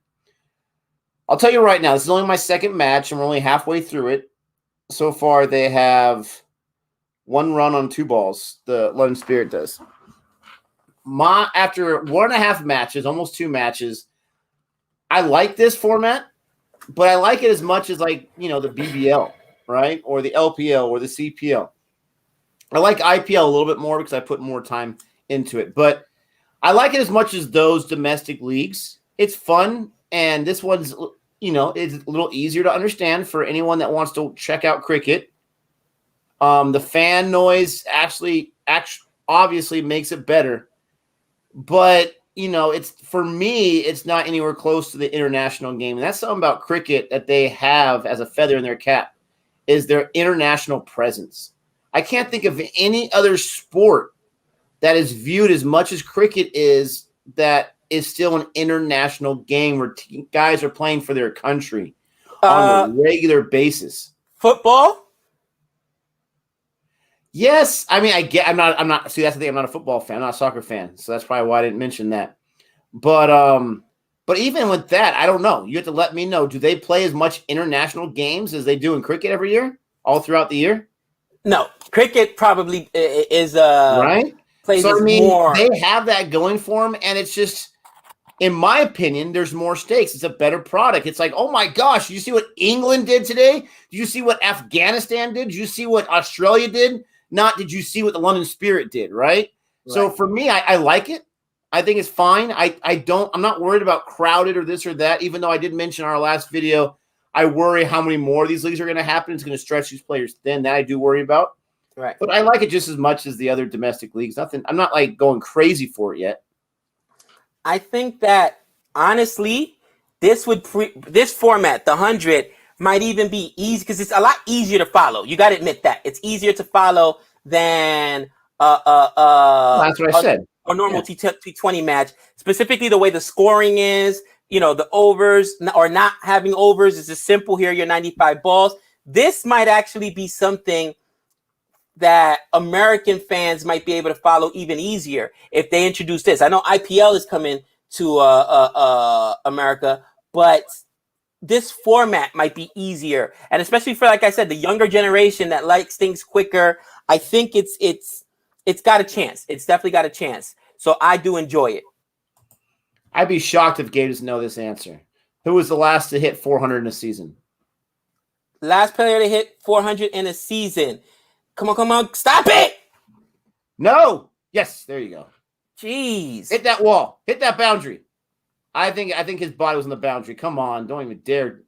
I'll tell you right now, this is only my second match, and we're only halfway through it. So far, they have one run on two balls. The London Spirit does. After 1.5 matches, almost 2 matches, I like this format, but I like it as much as the BBL, right? Or the LPL or the CPL. I like IPL a little bit more because I put more time into it, but I like it as much as those domestic leagues. It's fun, and this one's, it's a little easier to understand for anyone that wants to check out cricket. The fan noise actually obviously makes it better, but it's, for me, it's not anywhere close to the international game. And that's something about cricket that they have as a feather in their cap, is their international presence. I can't think of any other sport that is viewed as much as cricket is, that is still an international game where guys are playing for their country on a regular basis. Football? Yes, I mean, I'm not. See, that's the thing. I'm not a football fan. I'm not a soccer fan, so that's probably why I didn't mention that. But even with that, I don't know. You have to let me know. Do they play as much international games as they do in cricket every year, all throughout the year? No, cricket probably is Right. plays So as I mean, more. they have that going for them, and it's just, in my opinion, there's more stakes. It's a better product. It's like, oh my gosh, you see what England did today? Did you see what Afghanistan did? Did you see what Australia did? Not did you see what the London Spirit did, right? So for me, I like it. I think it's fine. I'm not worried about crowded or this or that, even though I did mention in our last video, I worry how many more of these leagues are going to happen. It's going to stretch these players thin. That I do worry about. Right. But I like it just as much as the other domestic leagues. I'm not like going crazy for it yet. I think that honestly, this format, the 100, might even be easy because it's a lot easier to follow. You got to admit that it's easier to follow than That's what I said. A normal T20 match. Specifically, the way the scoring is. The overs or not having overs is just simple. Here, your 95 balls. This might actually be something that American fans might be able to follow even easier if they introduce this. I know IPL is coming to America, but this format might be easier, and especially for, like I said, the younger generation that likes things quicker. I think it's got a chance. It's definitely got a chance. So I do enjoy it. I'd be shocked if Gabe doesn't know this answer. Who was the last to hit 400 in a season? Last player to hit 400 in a season. Come on. Stop it. No. Yes, there you go. Jeez. Hit that wall. Hit that boundary. I think his body was on the boundary. Come on. Don't even dare.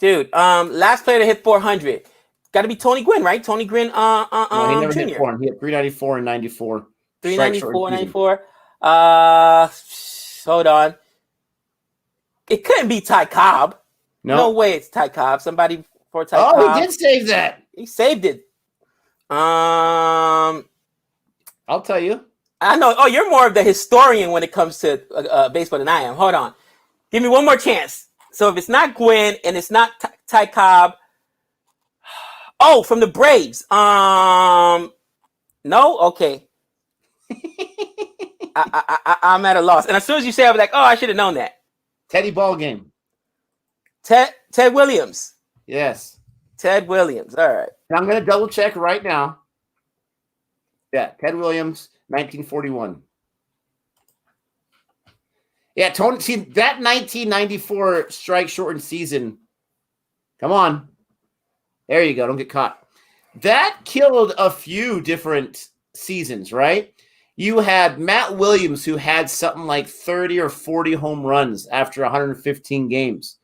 Dude, last player to hit 400. Got to be Tony Gwynn, right? Tony Gwynn No, he never Jr. hit 400. He hit 394 and 94. 394, 94. Hold on. It couldn't be Ty Cobb. No way it's Ty Cobb. Somebody for Ty Cobb. Oh, he did save that. He saved it. I'll tell you. I know. Oh, you're more of the historian when it comes to baseball than I am. Hold on. Give me one more chance. So if it's not Gwynn and it's not Ty Cobb. Oh, from the Braves. No? Okay. I'm at a loss. And as soon as you say it, I'm like, oh, I should have known that. Teddy Ballgame. Ted Williams. Yes. Ted Williams. All right. And I'm going to double check right now. Yeah, Ted Williams, 1941. Yeah, Tony. See, that 1994 strike shortened season. Come on. There you go. Don't get caught. That killed a few different seasons, right? You had Matt Williams, who had something like 30 or 40 home runs after 115 games.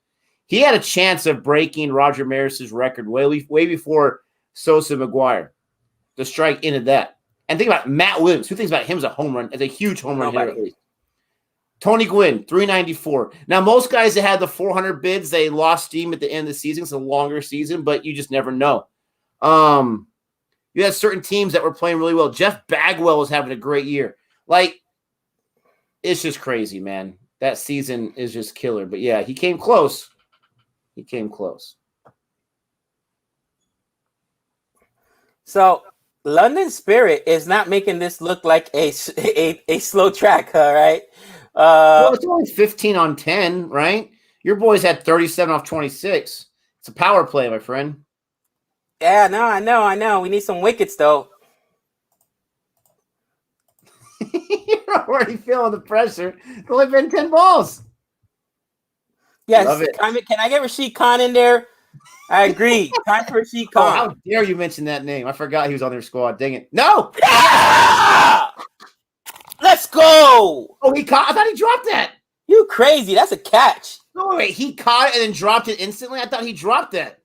He had a chance of breaking Roger Maris's record way before Sosa McGuire. The strike ended that. And think about Matt Williams. Who thinks about him as a home run, as a huge home run hitter at least? Tony Gwynn, 394. Now, most guys that had the 400 bids, they lost steam at the end of the season. It's a longer season, but you just never know. You had certain teams that were playing really well. Jeff Bagwell was having a great year. Like, it's just crazy, man. That season is just killer. But, yeah, he came close. He came close. So, London Spirit is not making this look like a slow track, all right? Well, it's only 15 on 10, right? Your boys had 37 off 26. It's a power play, my friend. Yeah, no, I know. We need some wickets, though. You're already feeling the pressure. It's only been 10 balls. Yes. Can I get Rashid Khan in there? I agree. Time for Rashid Khan. Oh, how dare you mention that name? I forgot he was on their squad. Dang it. No! Yeah! Let's go! Oh, he caught. I thought he dropped that. You crazy. That's a catch. No, wait. He caught it and then dropped it instantly? I thought he dropped that.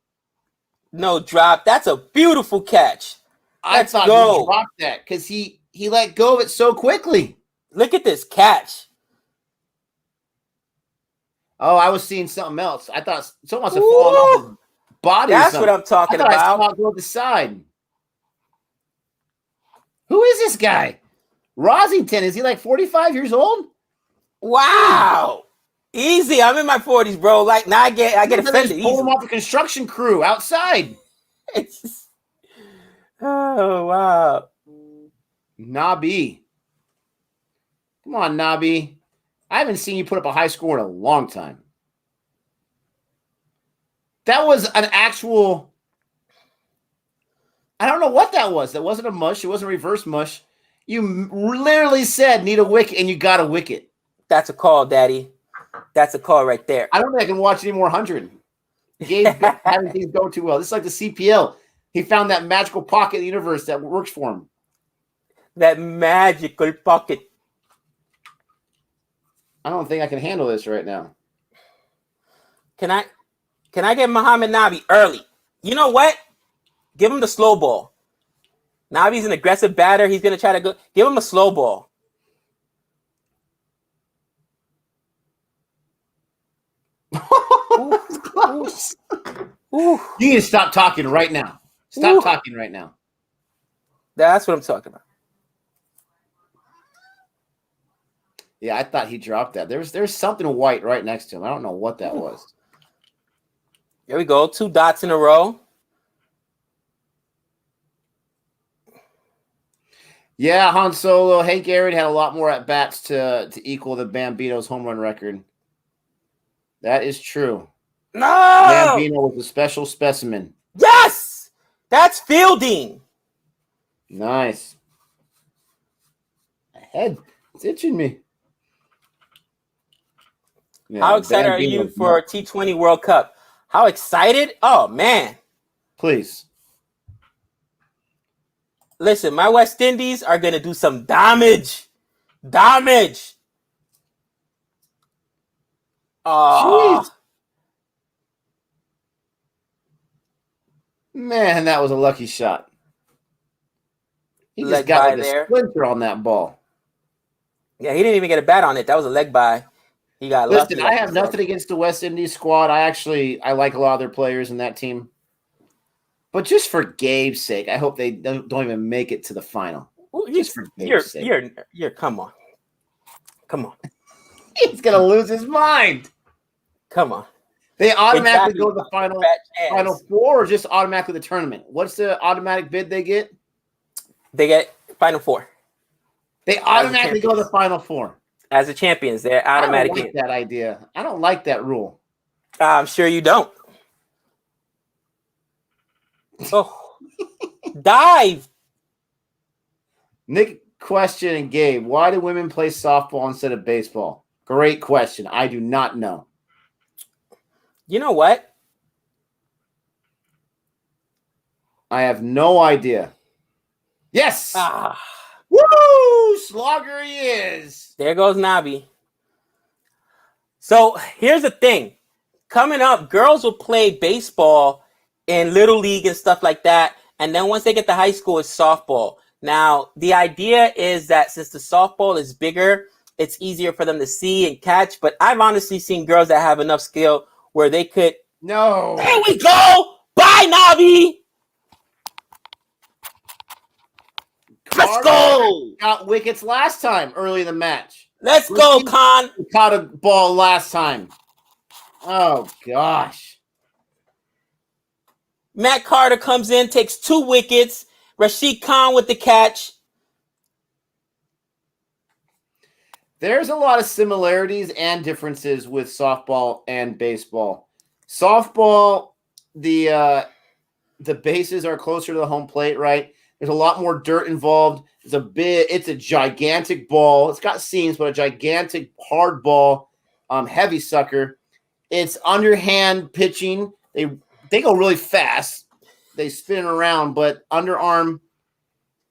No drop. That's a beautiful catch. Let's I thought he dropped that because he let go of it so quickly. Look at this catch. Oh, I was seeing something else. I thought someone must have fallen off his body. That's what I'm talking about. I saw it go to the side. Who is this guy? Rosington. Is he like 45 years old? Wow. Easy. I'm in my 40s, bro. Like, now I get offended. Pull him off the construction crew outside. Oh, wow. Nabi. Come on, Nabi. I haven't seen you put up a high score in a long time. That was an actual... I don't know what that was. That wasn't a mush. It wasn't a reverse mush. You literally said need a wicket, and you got a wicket. That's a call, Daddy. That's a call right there. I don't think I can watch any more 100. Gabe having things go too well. This is like the CPL. He found that magical pocket in the universe that works for him. That magical pocket. I don't think I can handle this right now. Can I get Muhammad Nabi early? You know what? Give him the slow ball. Nabi's an aggressive batter. He's gonna try to go. Give him a slow ball. Close. You need to stop talking right now. Stop talking right now. That's what I'm talking about. Yeah, I thought he dropped that. There's something white right next to him. I don't know what that was. There we go. 2 dots in a row. Yeah, Han Solo. Hank Aaron had a lot more at bats to equal the Bambino's home run record. That is true. No! Bambino was a special specimen. Yes! That's fielding. Nice. My head. It's itching me. Yeah, How excited are you for T20 World Cup? How excited? Oh, man. Please. Listen, my West Indies are going to do some damage. Damage. Jeez. Man, that was a lucky shot. He just got like a splinter on that ball. Yeah, he didn't even get a bat on it. That was a leg by. He got lucky. Listen, I have nothing against the West Indies squad. I like a lot of their players in that team. But just for Gabe's sake, I hope they don't even make it to the final. Just for Gabe's sake. You're come on. Come on. He's going to lose his mind. Come on. They automatically go to the final 4 or just automatically the tournament? What's the automatic bid they get? They get final 4. They automatically go to the final 4. As the champions, they're automatic. I don't like that idea. I don't like that rule. I'm sure you don't. Oh, dive. Nick, question, and Gabe, why do women play softball instead of baseball? Great question. I do not know. You know what? I have no idea. Yes. Woo! Slogger he is. There goes Nabi. So here's the thing. Coming up, girls will play baseball in Little League and stuff like that. And then once they get to high school, it's softball. Now, the idea is that since the softball is bigger, it's easier for them to see and catch. But I've honestly seen girls that have enough skill where they could. No. There we go. Bye, Nabi. Let's go. Got wickets last time early in the match. Let's go, Khan. Caught a ball last time. Oh, gosh. Matt Carter comes in, takes 2 wickets. Rashid Khan with the catch. There's a lot of similarities and differences with softball and baseball. Softball, the bases are closer to the home plate, right? There's a lot more dirt involved. It's a gigantic ball. It's got seams, but a gigantic hard ball, heavy sucker. It's underhand pitching. They go really fast. They spin around, but underarm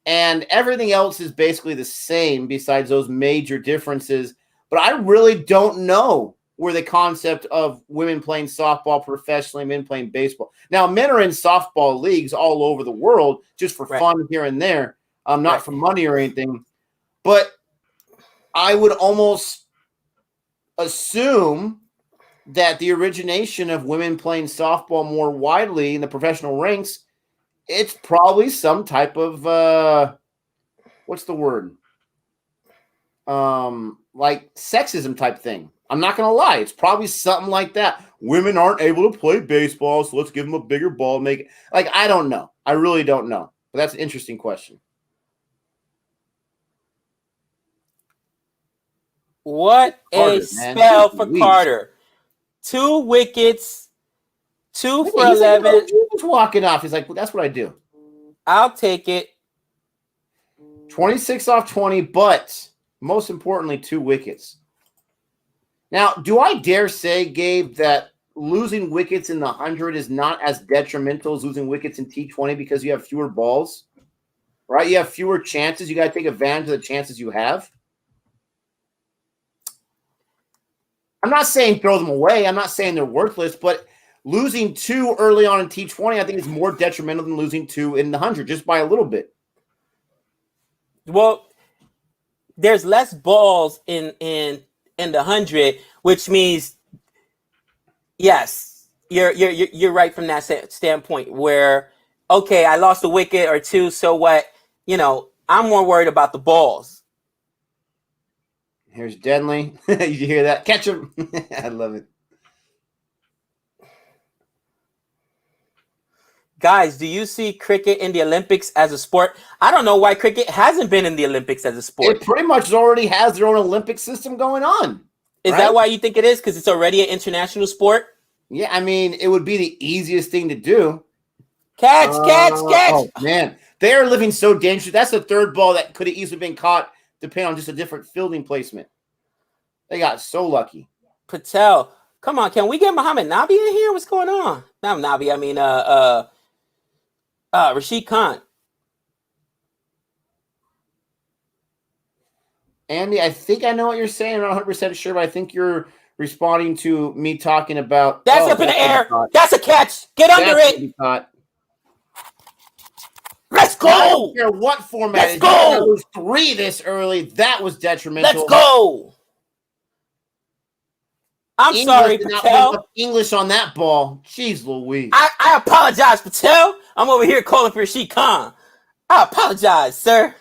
and everything else is basically the same besides those major differences. But I really don't know where the concept of women playing softball professionally, men playing baseball. Now, men are in softball leagues all over the world just for fun here and there, not for money or anything. But I would almost assume that the origination of women playing softball more widely in the professional ranks, it's probably some type of what's the word? Like sexism type thing. I'm not going to lie. It's probably something like that. Women aren't able to play baseball, so let's give them a bigger ball. Make it. Like, I don't know. I really don't know. But that's an interesting question. What Carter, a man. spell Jeez for Louise. Carter. 2 wickets, 2 Look for at- he's like, 11. he's walking off. He's like, well, that's what I do. I'll take it. 26 off 20, but most importantly, 2 wickets. Now, do I dare say, Gabe, that losing wickets in the 100 is not as detrimental as losing wickets in T20 because you have fewer balls, right? You have fewer chances. You got to take advantage of the chances you have. I'm not saying throw them away. I'm not saying they're worthless, but losing 2 early on in T20, I think is more detrimental than losing 2 in the 100, just by a little bit. Well, there's less balls in the 100, which means yes, you're right from that standpoint. Where okay, I lost a wicket or 2, so what? I'm more worried about the balls. Here's Denley. Did you hear that? Catch him. I love it. Guys, do you see cricket in the Olympics as a sport? I don't know why cricket hasn't been in the Olympics as a sport. It pretty much already has their own Olympic system going on. Is right? that why you think it is? Because it's already an international sport? Yeah, I mean, it would be the easiest thing to do. Catch! Oh, man. They are living so dangerous. That's the 3rd ball that could have easily been caught depending on just a different fielding placement. They got so lucky. Patel. Come on, can we get Muhammad Nabi in here? What's going on? Not Nabi, I mean Rashid Khan. Andy, I think I know what you're saying. I'm not 100% sure, but I think you're responding to me talking about... That's up in the air. That's a catch. Get under it. Let's go. I don't care what format. Let's go. Lose 3 this early. That was detrimental. Let's go. I'm sorry, Patel. English on that ball. Jeez Louise. I apologize, Patel. I'm over here calling for Rashid Khan. I apologize, sir.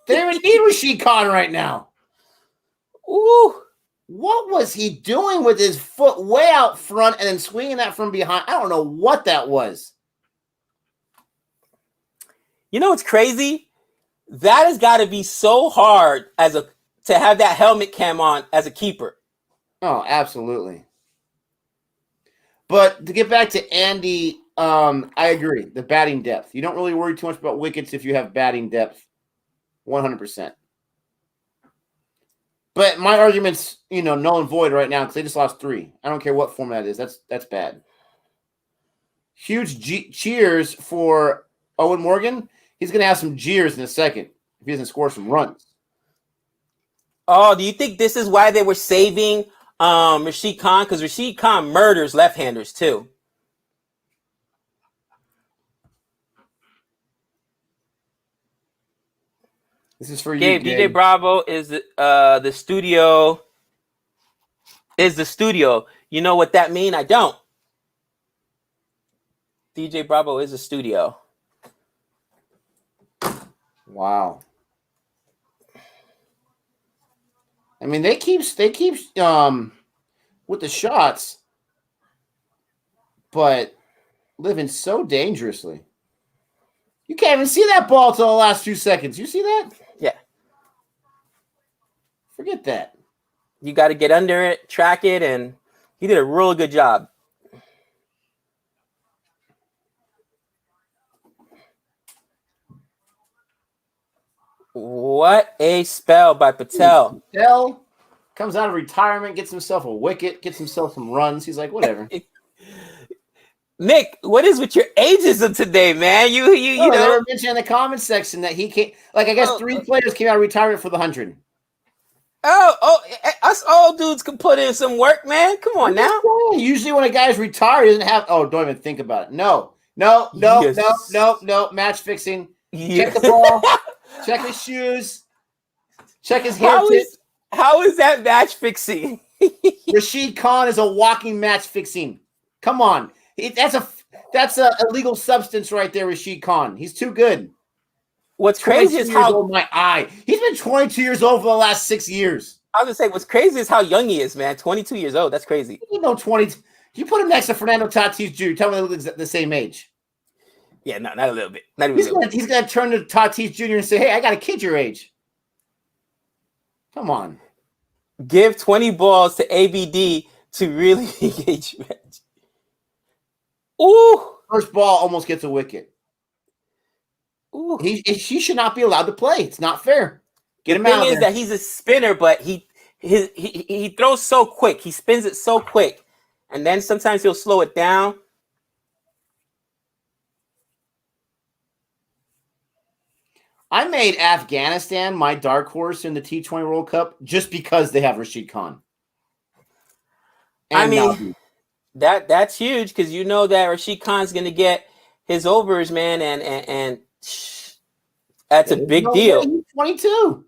They don't even need Rashid Khan right now. Ooh. What was he doing with his foot way out front and then swinging that from behind? I don't know what that was. You know what's crazy? That has got to be so hard to have that helmet cam on as a keeper. Oh, absolutely. But to get back to Andy, I agree. The batting depth. You don't really worry too much about wickets if you have batting depth. 100%. But my argument's, null and void right now because they just lost 3. I don't care what format it is. That's bad. Huge cheers for Owen Morgan. He's going to have some jeers in a second if he doesn't score some runs. Oh, do you think this is why they were saving Rashid Khan? Because Rashid Khan murders left-handers too. This is for Gabe, you, Gabe. DJ Bravo is the studio. Is the studio. You know what that mean? I don't. DJ Bravo is a studio. Wow. I mean, they keep with the shots, but living so dangerously. You can't even see that ball till the last few seconds. You see that? Yeah. Forget that. You got to get under it, track it, and he did a really good job. What a spell by Patel. Patel comes out of retirement, gets himself a wicket, gets himself some runs. He's like, whatever. Nick, what is with your ageism today, man? You know. They were mentioning in the comment section that he came. Like, I guess 3 players came out of retirement for the 100. Us old dudes can put in some work, man. Come on now. Usually when a guy's retired, he doesn't have. Oh, don't even think about it. No. Match fixing. Yeah. Check the ball. Check his shoes. Check his hair tip. How is that match fixing? Rashid Khan is a walking match fixing. Come on. That's a illegal substance right there, Rashid Khan. He's too good. What's crazy is how my eye. He's been 22 years old for the last 6 years. I was gonna say, what's crazy is how young he is, man. 22 years old. That's crazy. 20. You put him next to Fernando Tatis Jr. Tell me they look the same age. Yeah, no, not a little bit. Not even a little bit. He's gonna turn to Tatis Jr. and say, "Hey, I got a kid your age." Come on. Give 20 balls to ABD to really engage match. Ooh. First ball almost gets a wicket. Ooh. He should not be allowed to play. It's not fair. Get him The out thing of is there. that he's a spinner, but he throws so quick. He spins it so quick. And then sometimes he'll slow it down. I made Afghanistan my dark horse in the T20 World Cup just because they have Rashid Khan. And I mean, that's huge because you know that Rashid Khan's going to get his overs, man, and that's a big deal. He's 22.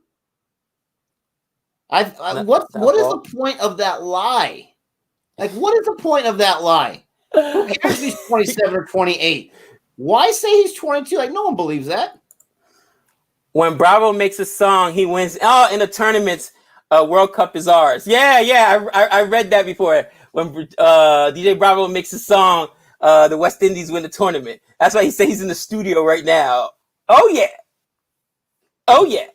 What is the point of that lie? Like, what is the point of that lie? Who cares if he's 27 or 28? Why say he's 22? Like, no one believes that. When Bravo makes a song, he wins. Oh, in the tournaments, World Cup is ours. Yeah. I read that before. When DJ Bravo makes a song, the West Indies win the tournament. That's why he says he's in the studio right now. Oh yeah.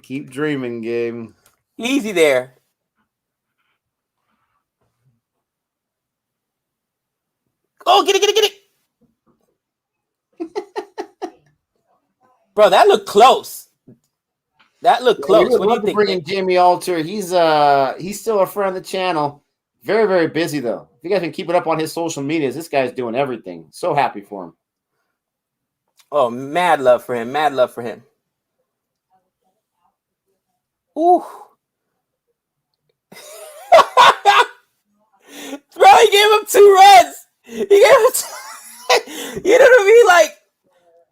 Keep dreaming, Gabe. Easy there. Oh, get it. Bro, that looked close. What do you think? Bring in Jamie Alter. He's still a friend of the channel. Very, very busy though. If you guys can keep it up on his social medias, this guy's doing everything. So happy for him. Oh, mad love for him. Ooh. Bro, he gave him 2 runs. You know what I mean? Like,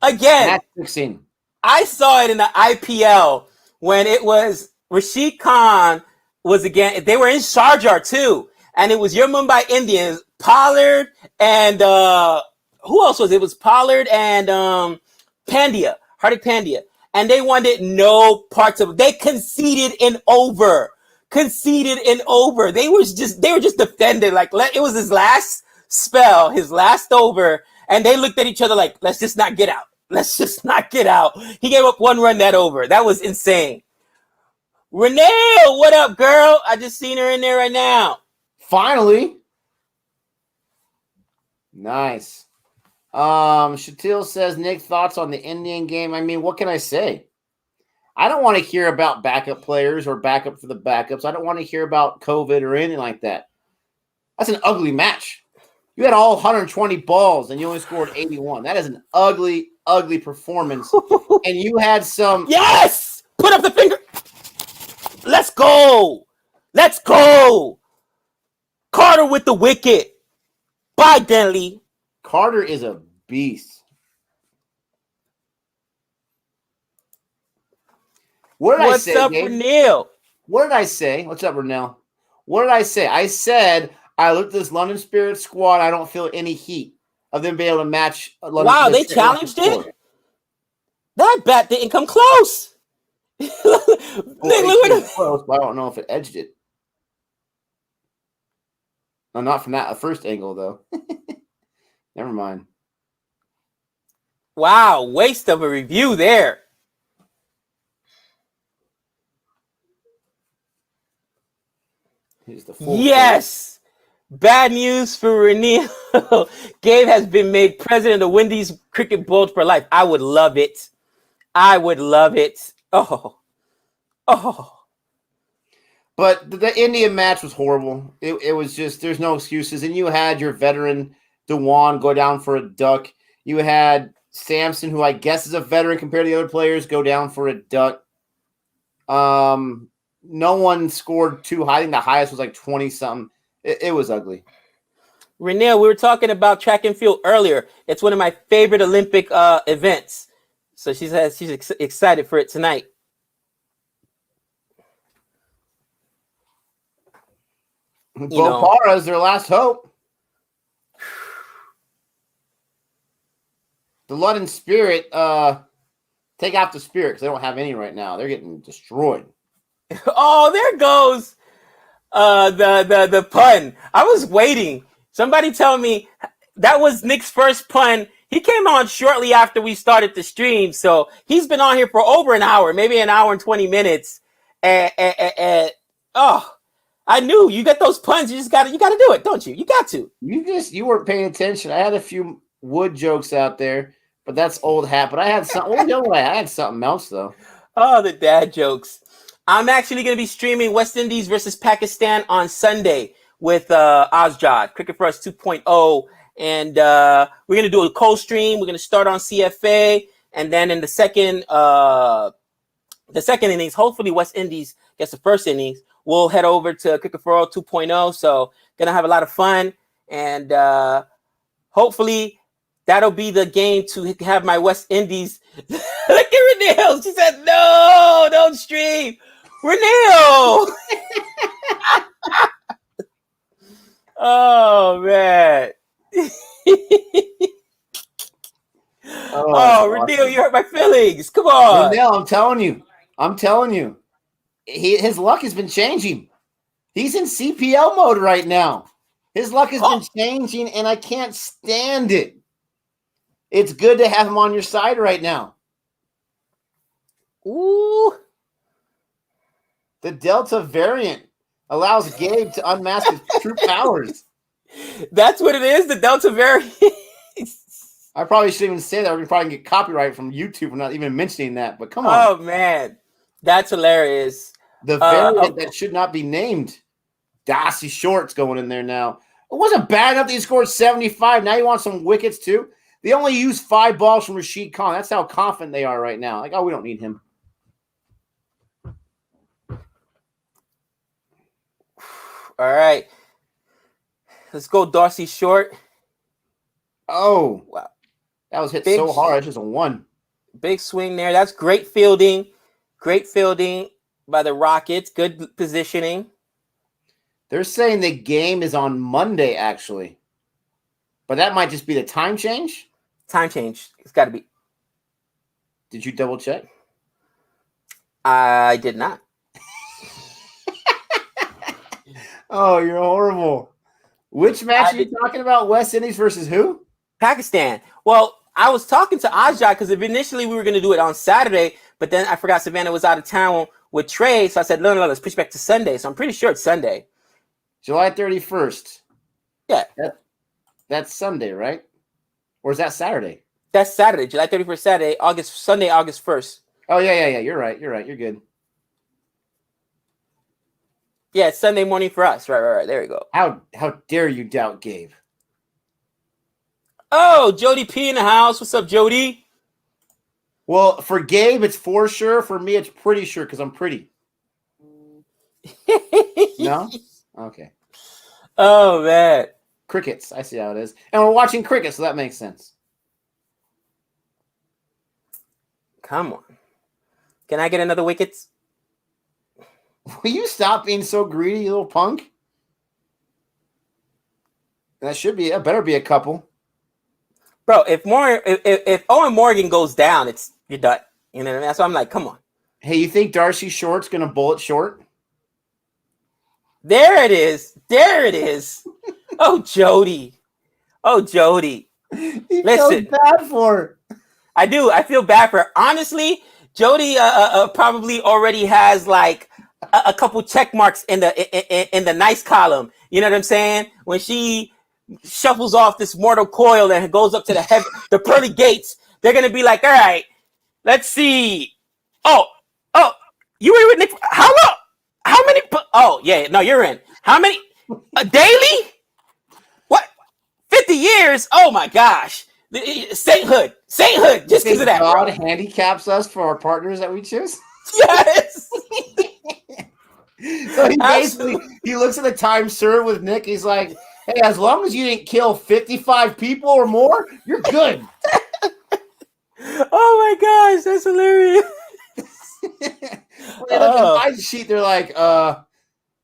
again, Match 16. I saw it in the IPL when it was Rashid Khan was again. They were in Sharjah too, and it was your Mumbai Indians, Pollard and who else was it? It was Pollard and Pandya, Hardik Pandya, and they wanted no parts of it. They conceded in over. They were just defending. Like, it was his last spell, his last over, and they looked at each other like, let's just not get out. He gave up 1 run that over. That was insane. Renee, what up, girl? I just seen her in there right now. Finally. Nice. Shatil says, Nick, thoughts on the Indian game? I mean, what can I say? I don't want to hear about backup players or backup for the backups. I don't want to hear about COVID or anything like that. That's an ugly match. You had all 120 balls and you only scored 81. That is an ugly, ugly performance. And you had some... Yes! Put up the finger. Let's go. Carter with the wicket. Bye, Denley. Carter is a beast. What's up, Renell? What did I say? What's up, Renell? What did I say? I said I looked at this London Spirit squad. I don't feel any heat of them being able to match. Wow, they challenged it? That bat didn't come close. Close, but I don't know if it edged it. No, not from that first angle, though. Never mind. Wow, waste of a review there. Yes. Bad news for Renee. Gabe has been made president of Wendy's Cricket Board for life. I would love it. Oh. But the India match was horrible. It was just, there's no excuses. And you had your veteran Dewan go down for a duck. You had Samson, who I guess is a veteran compared to the other players, go down for a duck. No one scored too high. I think the highest was like 20-something. It was ugly. Renee, we were talking about track and field earlier. It's one of my favorite Olympic events. So she's excited for it tonight. Bopara is their last hope. The London Spirit, take out the Spirit because they don't have any right now. They're getting destroyed. Oh, there goes the pun. I was waiting. Somebody tell me that was Nick's first pun He came on shortly after we started the stream, so he's been on here for over an hour, maybe an hour and 20 minutes. And oh, I knew you get those puns. You gotta do it, don't you? You got to. You weren't paying attention. I had a few wood jokes out there, but that's old hat. But I had something. I had something else though. Oh, the dad jokes. I'm actually going to be streaming West Indies versus Pakistan on Sunday with Ozjod, Cricket for Us 2.0. And we're going to do a co-stream. We're going to start on CFA. And then in the second innings, hopefully West Indies gets the first innings. We'll head over to Cricket for All 2.0. So going to have a lot of fun. And hopefully that'll be the game to have my West Indies. Look at Renee. She said, no, don't stream. Renee. Oh, man. Renee, you hurt my feelings. Come on. Renee, I'm telling you. His luck has been changing. He's in CPL mode right now. His luck has been changing, and I can't stand it. It's good to have him on your side right now. Ooh. The Delta variant allows Gabe to unmask his true powers. That's what it is, the Delta variant. I probably shouldn't even say that. We're probably get copyright from YouTube for not even mentioning that. But come on. Oh, man. That's hilarious. The variant that should not be named. Darcy Short's going in there now. It wasn't bad enough that he scored 75. Now you want some wickets, too? They only used 5 balls from Rashid Khan. That's how confident they are right now. Like, oh, we don't need him. All right. Let's go Darcy Short. Oh, wow. That was hit so hard. It's just a 1. Big swing there. That's great fielding. Great fielding by the Rockets. Good positioning. They're saying the game is on Monday, actually. But that might just be the time change? Time change. It's got to be. Did you double check? I did not. Oh, you're horrible. Which match are you talking about? West Indies versus who? Pakistan. Well, I was talking to Ozjod because initially we were going to do it on Saturday, but then I forgot Savannah was out of town with Trey, so I said, no, let's push back to Sunday. So I'm pretty sure it's Sunday. July 31st. Yeah. That's Sunday, right? Or is that Saturday? That's Saturday, July 31st, Saturday, Sunday, August 1st. Oh, yeah. You're right. You're good. Yeah, it's Sunday morning for us. Right. There we go. How dare you doubt Gabe? Oh, Jody P in the house. What's up, Jody? Well, for Gabe, it's for sure. For me, it's pretty sure because I'm pretty. No? Okay. Oh, man. Crickets. I see how it is. And we're watching cricket, so that makes sense. Come on. Can I get another wickets? Will you stop being so greedy, you little punk? That better be a couple. Bro, if Owen Morgan goes down, you're done. You know what I mean? That's why I'm like, come on. Hey, you think Darcy Short's going to bullet short? There it is. Oh, Jody. You feel bad for her. I do. I feel bad for her. Honestly, Jody probably already has like a couple check marks in the nice column. You know what I'm saying? When she shuffles off this mortal coil and goes up to the pearly gates, they're gonna be like, all right, let's see. Oh, you were with Nick. How long? How many? Oh, yeah, no, you're in. How many? Daily? What? 50 years? Oh my gosh. Sainthood. Just because of that. God handicaps us for our partners that we choose. Yes. So he looks at the time served with Nick. He's like, hey, as long as you didn't kill 55 people or more, you're good. Oh my gosh, that's hilarious. When they look at my sheet, they're like,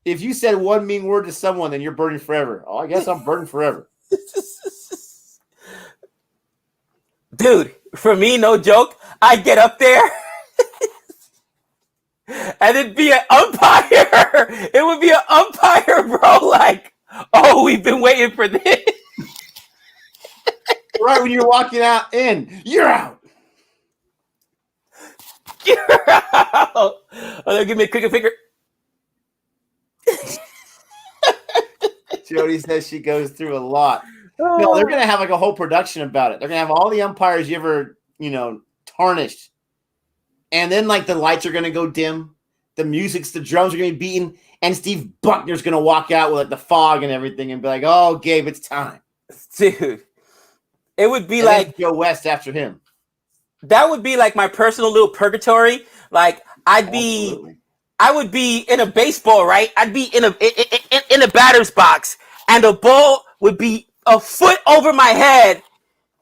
if you said one mean word to someone, then you're burning forever. Oh, I guess I'm burning forever. Dude, for me, no joke, I get up there and it'd be an umpire. It would be an umpire, bro. Like, oh, we've been waiting for this. Right when you're walking out you're out. You're out. Oh, give me a quick finger. Jody says she goes through a lot. No, they're gonna have like a whole production about it. They're gonna have all the umpires you ever, tarnished. And then like the lights are gonna go dim, the drums are gonna be beaten, and Steve Buckner's gonna walk out with like the fog and everything and be like, "Oh, Gabe, it's time." Dude. It would be and like Joe West after him. That would be like my personal little purgatory. Like I would be in a baseball, right? I'd be in a batter's box, and the ball would be a foot over my head,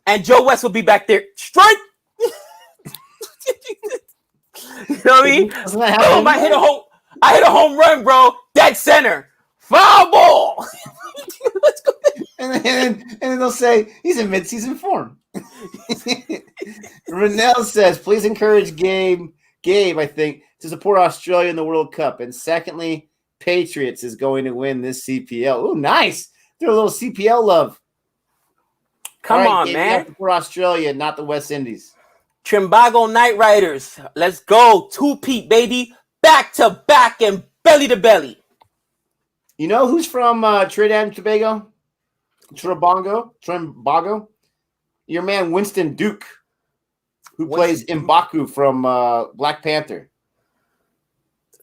and Joe West would be back there, strike. You know what I mean? Boom! I hit a home run, bro. Dead center, foul ball. Let's go. And then they'll say he's in mid-season form. Renell says, please encourage Gabe, I think, to support Australia in the World Cup. And secondly, Patriots is going to win this CPL. Oh, nice. Throw a little CPL love. Come on, Gabe, man. Support Australia, not the West Indies. Trimbago Knight Riders. Let's go. Two-peat, baby. Back to back and belly to belly. You know who's from Trinidad and Tobago? Trimbago? Your man Winston Duke, who plays M'Baku from Black Panther.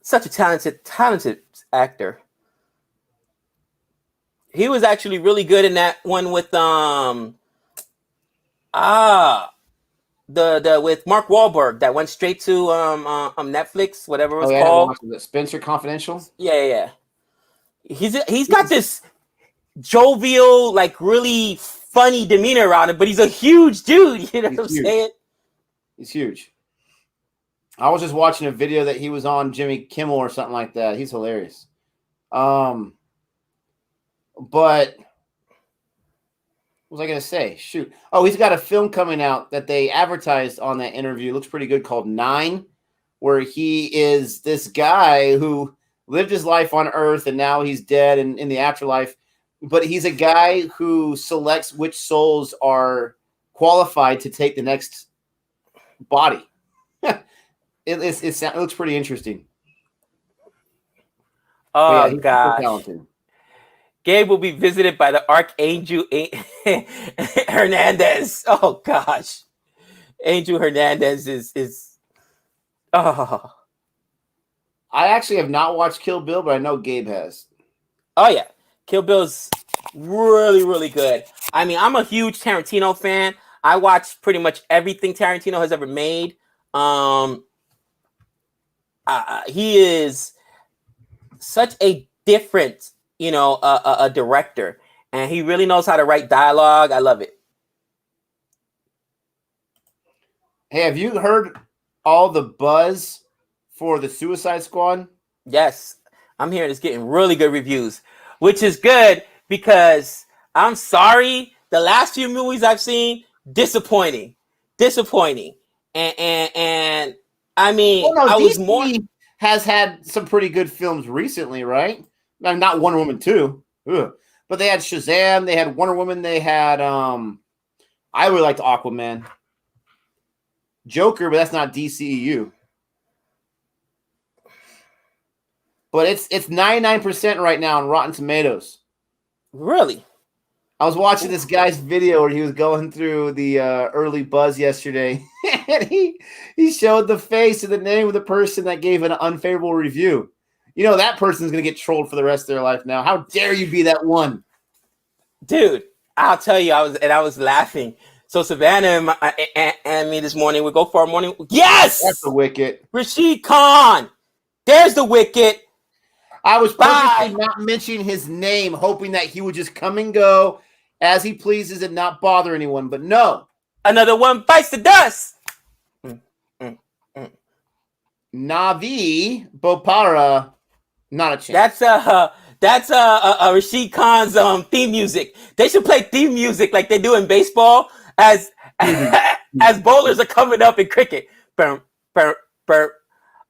Such a talented actor. He was actually really good in that one with with Mark Wahlberg that went straight to Netflix, whatever it was called. Spencer Confidential. Yeah. He's got this jovial, like really funny demeanor around him, but he's a huge dude. You know what I'm saying? He's huge. I was just watching a video that he was on Jimmy Kimmel or something like that. He's hilarious. But what was I going to say? Shoot. Oh, he's got a film coming out that they advertised on that interview. It looks pretty good, called 9, where he is this guy who lived his life on Earth and now he's dead and in the afterlife. But he's a guy who selects which souls are qualified to take the next body. It looks pretty interesting. Oh, yeah, gosh. Gabe will be visited by the Archangel Hernandez. Oh, gosh. Angel Hernandez is. Oh. I actually have not watched Kill Bill, but I know Gabe has. Oh, yeah. Kill Bill's really, really good. I mean, I'm a huge Tarantino fan. I watch pretty much everything Tarantino has ever made. He is such a different, a director, and he really knows how to write dialogue. I love it. Hey, have you heard all the buzz for the Suicide Squad? Yes, I'm hearing it's getting really good reviews, which is good because I'm sorry, the last few movies I've seen, disappointing, and I mean, I was DC has had some pretty good films recently, right? Not Wonder Woman 2, but they had Shazam, they had Wonder Woman, they had I really liked Aquaman, Joker, but that's not DCEU. But it's 99% right now on Rotten Tomatoes. Really? I was watching this guy's video where he was going through the early buzz yesterday, and he showed the face and the name of the person that gave an unfavorable review. You know, that person's going to get trolled for the rest of their life now. How dare you be that one? Dude, I'll tell you, I was laughing. So Savannah and me this morning, we go for our morning. Yes! That's the wicket. Rashid Khan. There's the wicket. I was purposely not mentioning his name, hoping that he would just come and go as he pleases and not bother anyone. But no. Another one bites the dust. Navi Bopara, not a chance. That's Rashid Khan's theme music. They should play theme music like they do in baseball as bowlers are coming up in cricket. Burr, burr, burr.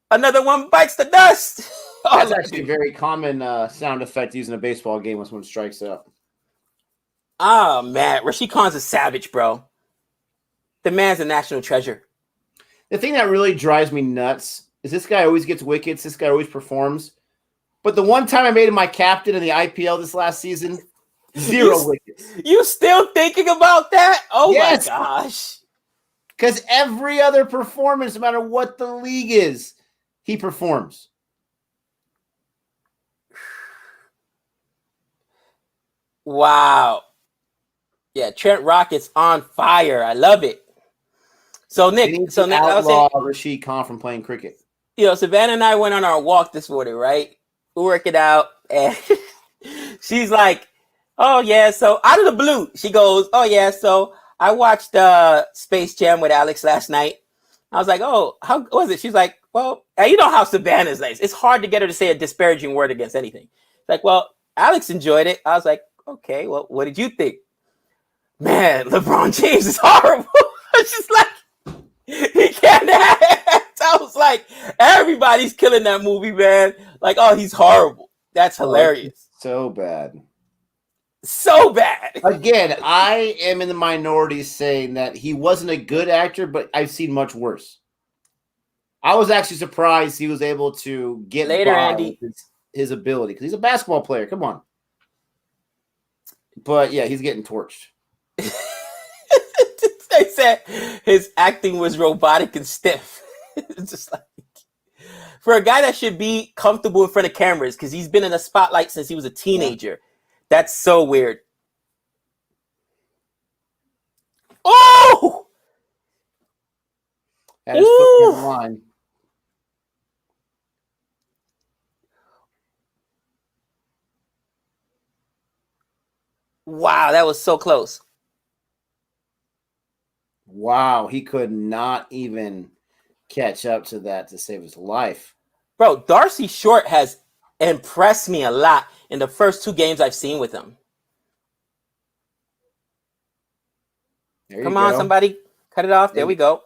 Another one bites the dust. That's actually a very common sound effect used in a baseball game when someone strikes out. Oh, man. Rashid Khan's a savage, bro. The man's a national treasure. The thing that really drives me nuts is this guy always gets wickets. This guy always performs. But the one time I made him my captain in the IPL this last season, 0 wickets. You still thinking about that? Oh, yes. my gosh. Because every other performance, no matter what the league is, he performs. Wow. Yeah, Trent Rocket's on fire. I love it. So Nick, I was saying, Rashid Khan from playing cricket. Savannah and I went on our walk this morning, right? We work it out, and she's like, "Oh yeah." So out of the blue, she goes, "Oh yeah." So I watched Space Jam with Alex last night. I was like, "Oh, how was it?" She's like, "Well, you know how Savannah's nice. It's hard to get her to say a disparaging word against anything." It's like, "Well, Alex enjoyed it." I was like, "Okay, well, what did you think?" Man, LeBron James is horrible. It's just like he can't act. I was like, everybody's killing that movie, man. Like, oh, he's horrible. That's hilarious. So bad. So bad. Again, I am in the minority saying that he wasn't a good actor, but I've seen much worse. I was actually surprised he was able to get later, by Andy, with his ability because he's a basketball player. Come on. But yeah, he's getting torched. They said his acting was robotic and stiff. It's just like, for a guy that should be comfortable in front of cameras because he's been in the spotlight since he was a teenager. That's so weird. Oh! Had his foot in the line. Wow, that was so close. Wow, he could not even catch up to that to save his life. Bro, Darcy Short has impressed me a lot in the first 2 games I've seen with him. Come on, somebody. Cut it off. There we go.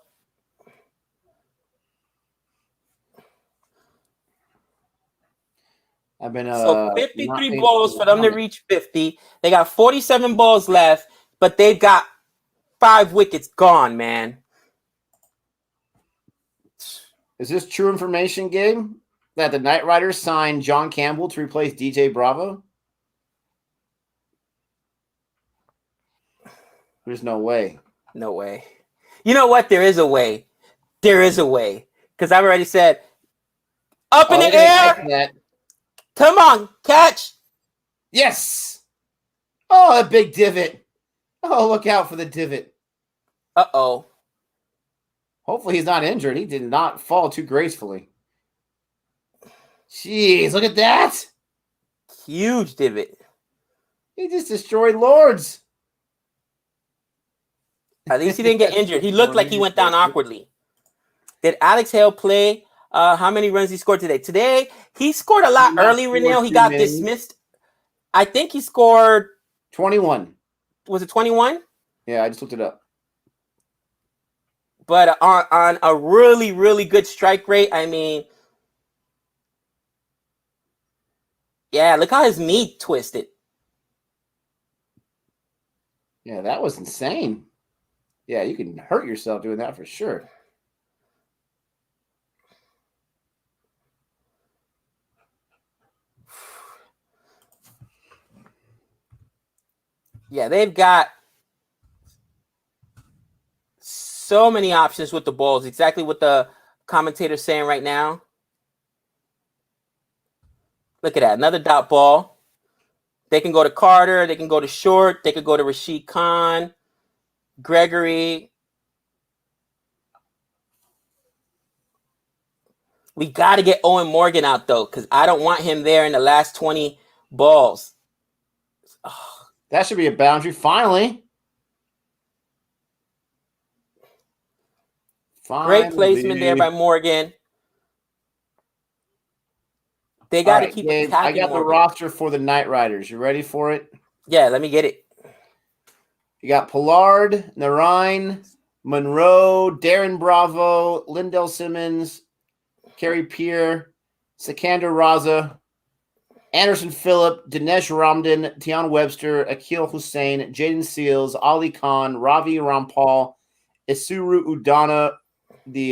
I've been so 53 balls for them to reach 50. They got 47 balls left, but they've got 5 wickets gone, man. Is this true information, Gabe? That the Knight Riders signed John Campbell to replace DJ Bravo? There's no way. No way. You know what? There is a way. There is a way. Because I've already said, up in the air. Come on, catch. Yes. Oh, a big divot. Oh, look out for the divot. Uh-oh. Hopefully he's not injured. He did not fall too gracefully. Jeez, look at that. Huge divot. He just destroyed Lords. At least he didn't get injured. He looked like he went down awkwardly. Did Alex Hale play? How many runs he scored today? Today, he scored a lot early, Renell. He got dismissed. I think he scored 21. Was it 21? Yeah, I just looked it up. But on a really, really good strike rate, I mean, yeah, look how his knee twisted. Yeah, that was insane. Yeah, you can hurt yourself doing that for sure. Yeah, they've got so many options with the balls. Exactly what the commentator's saying right now. Look at that. Another dot ball. They can go to Carter. They can go to Short. They could go to Rashid Khan, Gregory. We got to get Owen Morgan out, though, because I don't want him there in the last 20 balls. Oh. That should be a boundary. Finally. Great placement there by Morgan. They got to keep attacking. I got the roster for the Knight Riders. You ready for it? Yeah, let me get it. You got Pollard, Narine, Monroe, Darren Bravo, Lindell Simmons, Kerry Pierre, Sikander Raza, Anderson Phillip, Dinesh Ramdan, Tian Webster, Akil Hussain, Jaden Seals, Ali Khan, Ravi Rampal, Isuru Udana, the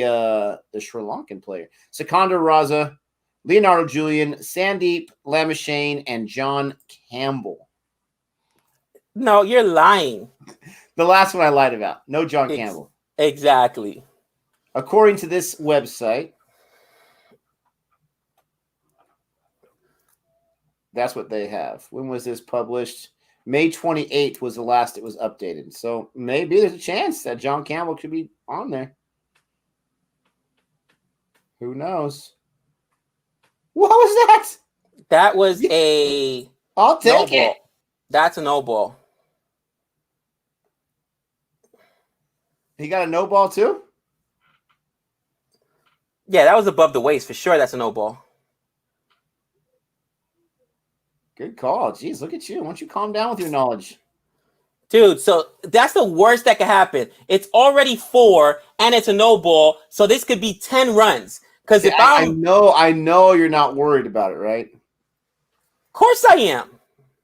Sri Lankan player, Sikandar Raza, Leonardo Julian, Sandeep Lamashane, and John Campbell. No, you're lying. The last one I lied about. No John Campbell. Exactly. According to this website, that's what they have. When was this published? May 28th was the last it was updated. So maybe there's a chance that John Campbell could be on there. Who knows? What was that? That was a I'll take no it. ball. That's a no ball. He got a no ball too? Yeah, that was above the waist for sure. That's a no ball. Good call. Jeez, look at you. Why don't you calm down with your knowledge? Dude, so that's the worst that could happen. It's already 4 and it's a no ball, so this could be 10 runs. Because if I know you're not worried about it, right? Of course I am.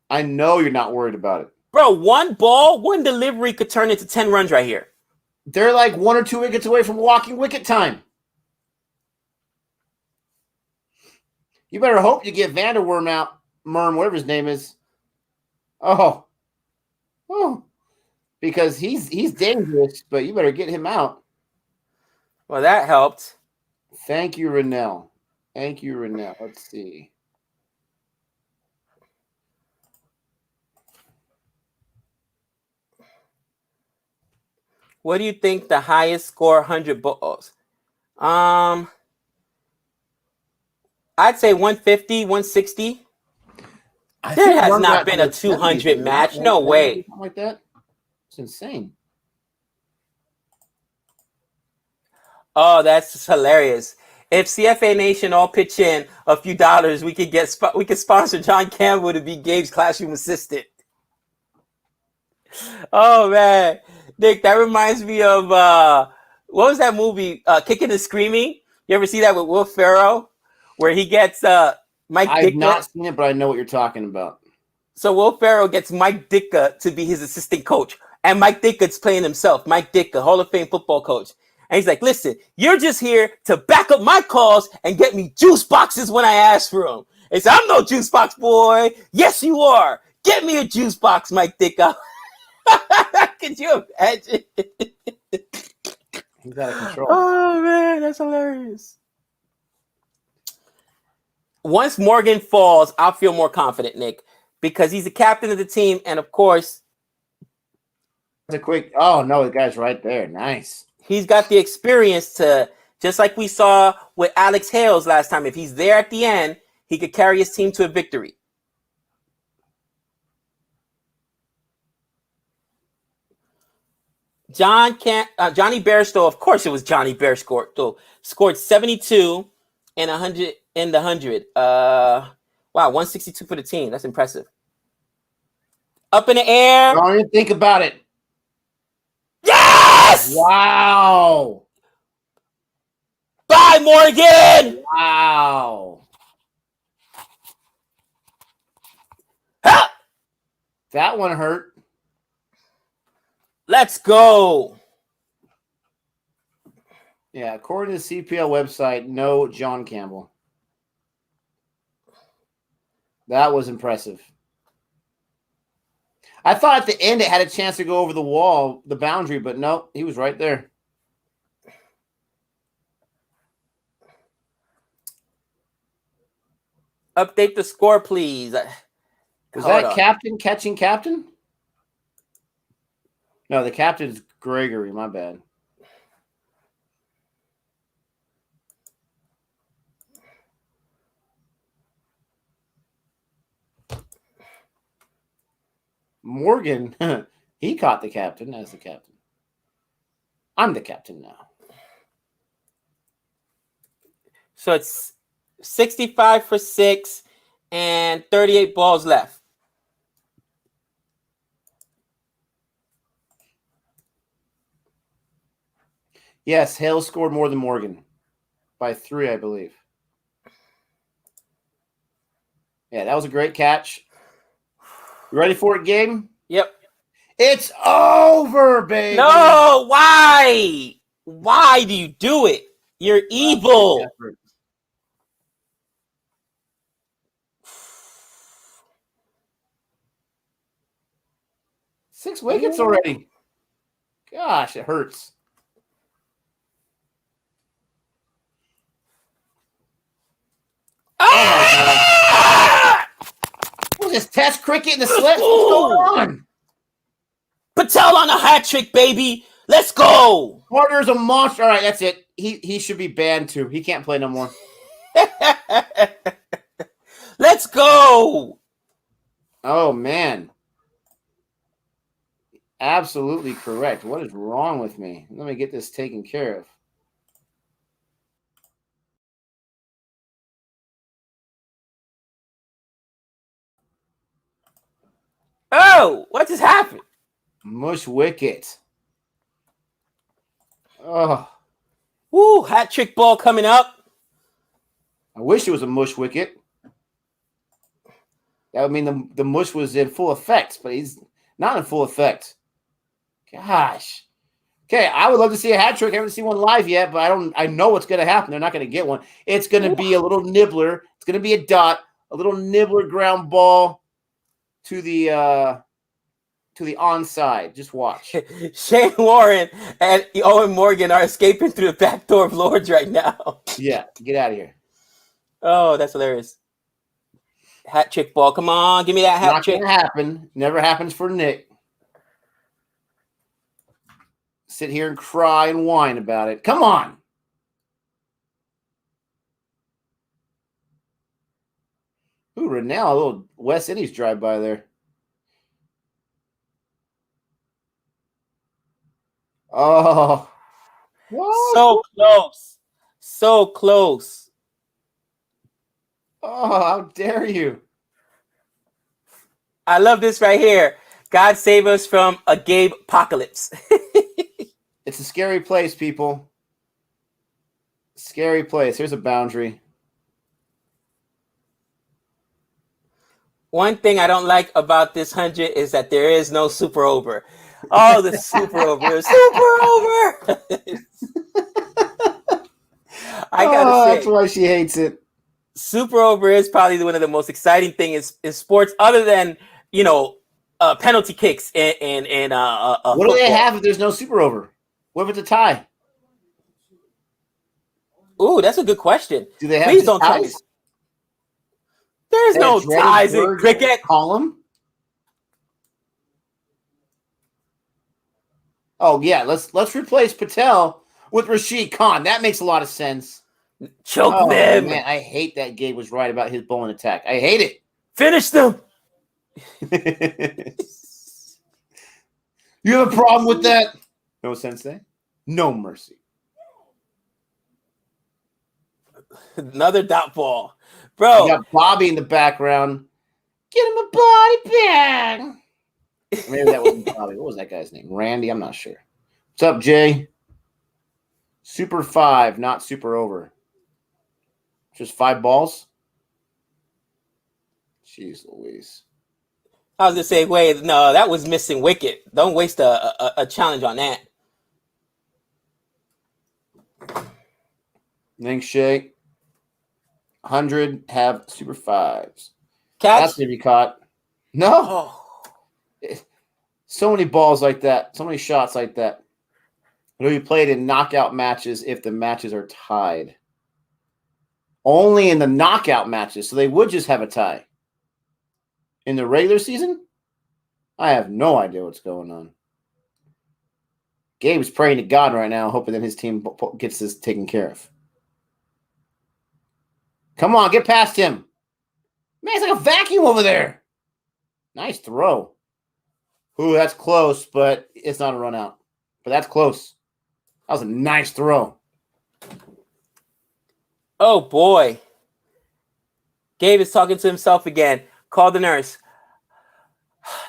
I know you're not worried about it. Bro, one ball, one delivery could turn into 10 runs right here. They're like 1 or 2 wickets away from walking wicket time. You better hope you get Vanderworm out. Merm, whatever his name is. Oh. Because he's dangerous, but you better get him out. Well, that helped. Thank you, Rennell. Let's see. What do you think the highest score 100 balls? I'd say 150, 160. There has not been a 200 match. No way. Something like that. It's insane. Oh, that's hilarious. If CFA Nation all pitch in a few dollars, we could sponsor John Campbell to be Gabe's classroom assistant. Oh man, Nick, that reminds me of what was that movie? Kicking and Screaming. You ever see that with Will Ferrell, where he gets Mike Ditka? I've not seen it, but I know what you're talking about. So Will Ferrell gets Mike Ditka to be his assistant coach, and Mike Ditka's playing himself. Mike Ditka, Hall of Fame football coach. And he's like, listen, you're just here to back up my calls and get me juice boxes when I ask for them. He said, I'm no juice box boy. Yes, you are. Get me a juice box, Mike Ditka. Could you imagine? He's out of control. Oh, man, that's hilarious. Once Morgan falls, I'll feel more confident, Nick, because he's the captain of the team. And, of course, oh, no, the guy's right there. Nice. He's got the experience to, just like we saw with Alex Hales last time, if he's there at the end, he could carry his team to a victory. Johnny Bairstow, of course it was Johnny Bairstow, scored 72 and 100 in the 100. Wow, 162 for the team. That's impressive. Up in the air. Don't even think about it. Yes! Wow. Bye, Morgan! Wow. Ha! That one hurt. Let's go. Yeah, according to the CPL website, no John Campbell. That was impressive. I thought at the end it had a chance to go over the wall, the boundary, but no, he was right there. Update the score, please. Was that captain catching captain? No, the captain's Gregory. My bad. Morgan, he caught the captain as the captain. I'm the captain now. So it's 65 for 6 and 38 balls left. Yes, Hale scored more than Morgan by 3, I believe. Yeah, that was a great catch. You ready for it, Gabe? Yep. It's over, baby. No, why? Why do you do it? You're evil. 6 wickets already. Gosh, it hurts. Ah! What's this, test cricket in the slips? What's going on? Patel on a hat trick, baby. Let's go. Carter's a monster. All right, that's it. He should be banned too. He can't play no more. Let's go. Oh, man. Absolutely correct. What is wrong with me? Let me get this taken care of. Oh, what just happened? Mush wicket. Oh. Woo, hat trick ball coming up. I wish it was a mush wicket. That would mean the mush was in full effect, but he's not in full effect. Gosh. Okay, I would love to see a hat trick. I haven't seen one live yet, but I know what's going to happen. They're not going to get one. It's going to be a little nibbler. It's going to be a dot, a little nibbler ground ball to the onside. Just watch. Shane Warren and Owen Morgan are escaping through the back door of Lords right now. Yeah, get out of here. Oh, that's hilarious. Hat trick ball. Come on, give me that hat trick. Not going to happen. Never happens for Nick. Sit here and cry and whine about it. Come on. Ooh, Renell, a little West Indies drive by there. Oh. What? So close. So close. Oh, how dare you. I love this right here. God save us from a Gabe apocalypse. It's a scary place, people. Scary place. Here's a boundary. One thing I don't like about this 100 is that there is no super over. Oh, the super over. Super over. I gotta say, that's why she hates it. super over is probably one of the most exciting things in sports, other than, you know, penalty kicks and what do they have if there's no super over? What if it's a tie? Ooh, that's a good question. Do they have Please don't tell me. ties? There's no ties in cricket. Column? Oh yeah, let's replace Patel with Rashid Khan. That makes a lot of sense. Choke them. Man, I hate that Gabe was right about his bowling attack. I hate it. Finish them. You have a problem with that? No sensei. No mercy. Another dot ball. Bro. You got Bobby in the background. Get him a body bag. Maybe that wasn't Bobby. What was that guy's name? Randy? I'm not sure. What's up, Jay? Super 5, not super over. Just 5 balls? Jeez Louise. I was going to say, wait, no, that was missing wicket. Don't waste a challenge on that. Thanks, Shay. 100 have super 5s. Catch? That's going to be caught. No. Oh. So many balls like that. So many shots like that. It'll be played in knockout matches if the matches are tied. Only in the knockout matches. So they would just have a tie. In the regular season, I have no idea what's going on. Gabe's praying to God right now, hoping that his team gets this taken care of. Come on, get past him. Man, it's like a vacuum over there. Nice throw. Ooh, that's close, but it's not a run out. But that's close. That was a nice throw. Oh, boy. Gabe is talking to himself again. Call the nurse.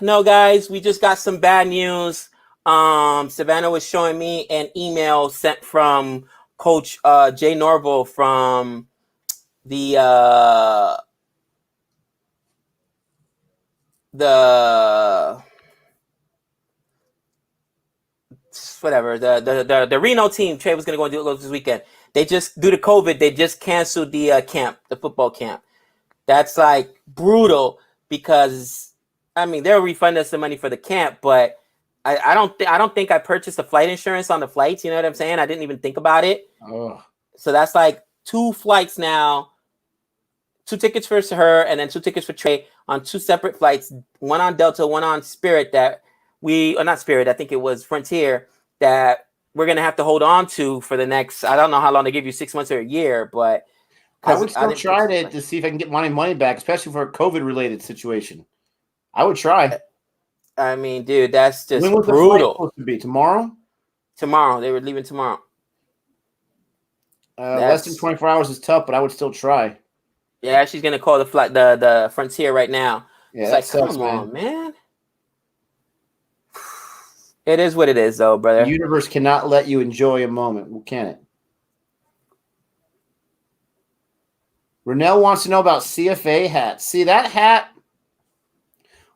No, guys, we just got some bad news. Savannah was showing me an email sent from Coach Jay Norville from the the whatever the Reno team. Trey was going to go and do it this weekend. They just, due to COVID, they just canceled the camp, the football camp. That's like brutal because I mean they'll refund us the money for the camp, but I don't think I purchased the flight insurance on the flights. You know what I'm saying? I didn't even think about it. Oh. So that's like 2 flights now, 2 tickets for her, and then 2 tickets for Trey on 2 separate flights. One on Delta, one on Spirit. Not Spirit. I think it was Frontier that we're gonna have to hold on to for the next. I don't know how long they give you, 6 months or a year, but I would still try to see if I can get my money back, especially for a COVID-related situation. I would try. I mean, dude, that's just when was brutal. The flight supposed to be tomorrow? Tomorrow. They were leaving tomorrow. Less than 24 hours is tough, but I would still try. Yeah, she's gonna call the Frontier right now. Yeah, it's like, sucks, come on, man. It is what it is, though, brother. The universe cannot let you enjoy a moment, can it? Renell wants to know about CFA hats. See, that hat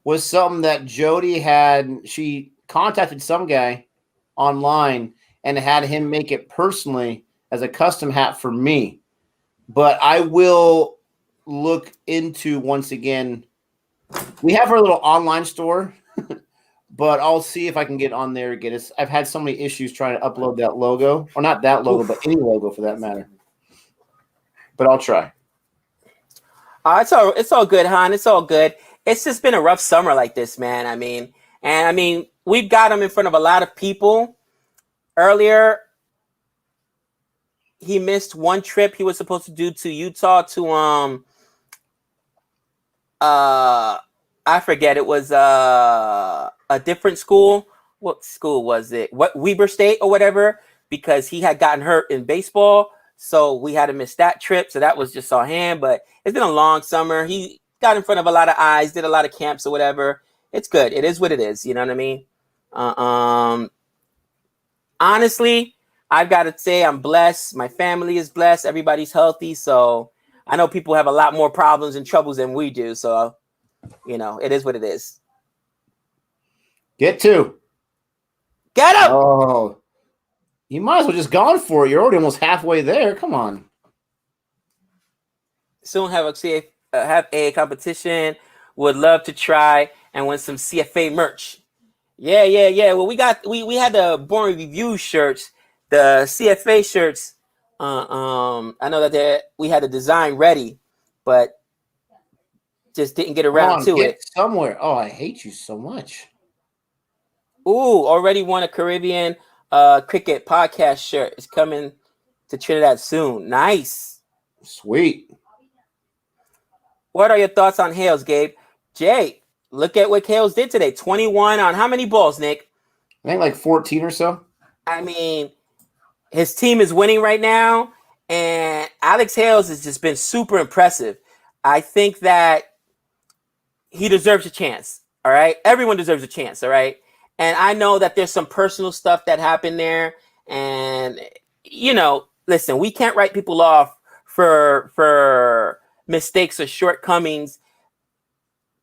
was something that Jody had. She contacted some guy online and had him make it personally as a custom hat for me. But I will look into, once again, we have our little online store, but I'll see if I can get on there and get it. I've had so many issues trying to upload that logo, or not that logo, but any logo for that matter. But I'll try. It's all good, hon. It's all good. It's just been a rough summer like this, man. I mean, we've got him in front of a lot of people. Earlier, he missed one trip he was supposed to do to Utah to I forget, it was a different school. What school was it? What, Weber State or whatever, because he had gotten hurt in baseball. So we had to miss that trip. So that was just on him. But it's been a long summer. He got in front of a lot of eyes, did a lot of camps or whatever. It's good. It is what it is. You know what I mean? Honestly, I've got to say I'm blessed. My family is blessed. Everybody's healthy. So I know people have a lot more problems and troubles than we do. So, you know, it is what it is. Get to. Get up! Oh. You might as well just gone for it. You're already almost halfway there. Come on. Soon have a competition. Would love to try and win some CFA merch. Yeah. Well, we had the Boring Review shirts, the CFA shirts. I know that we had the design ready, but just didn't get around to it. Somewhere. Oh, I hate you so much. Ooh, already won a Caribbean cricket podcast shirt. It's coming to Trinidad soon. Nice. Sweet. What are your thoughts on Hales, Gabe? Jay, look at what Hales did today. 21 on how many balls, Nick? I think like 14 or so. I mean, his team is winning right now, and Alex Hales has just been super impressive. I think that he deserves a chance, all right? Everyone deserves a chance, all right? And I know that there's some personal stuff that happened there. And, you know, listen, we can't write people off for mistakes or shortcomings,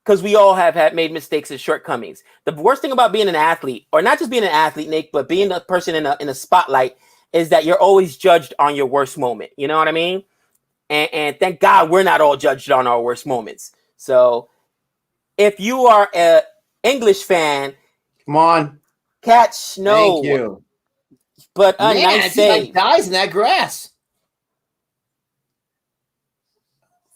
because we all have made mistakes and shortcomings. The worst thing about being an athlete, or not just being an athlete, Nick, but being a person in a spotlight, is that you're always judged on your worst moment. You know what I mean? And thank God we're not all judged on our worst moments. So if you are an English fan, come on, catch no. Thank you. But a nice save. Like guys in that grass.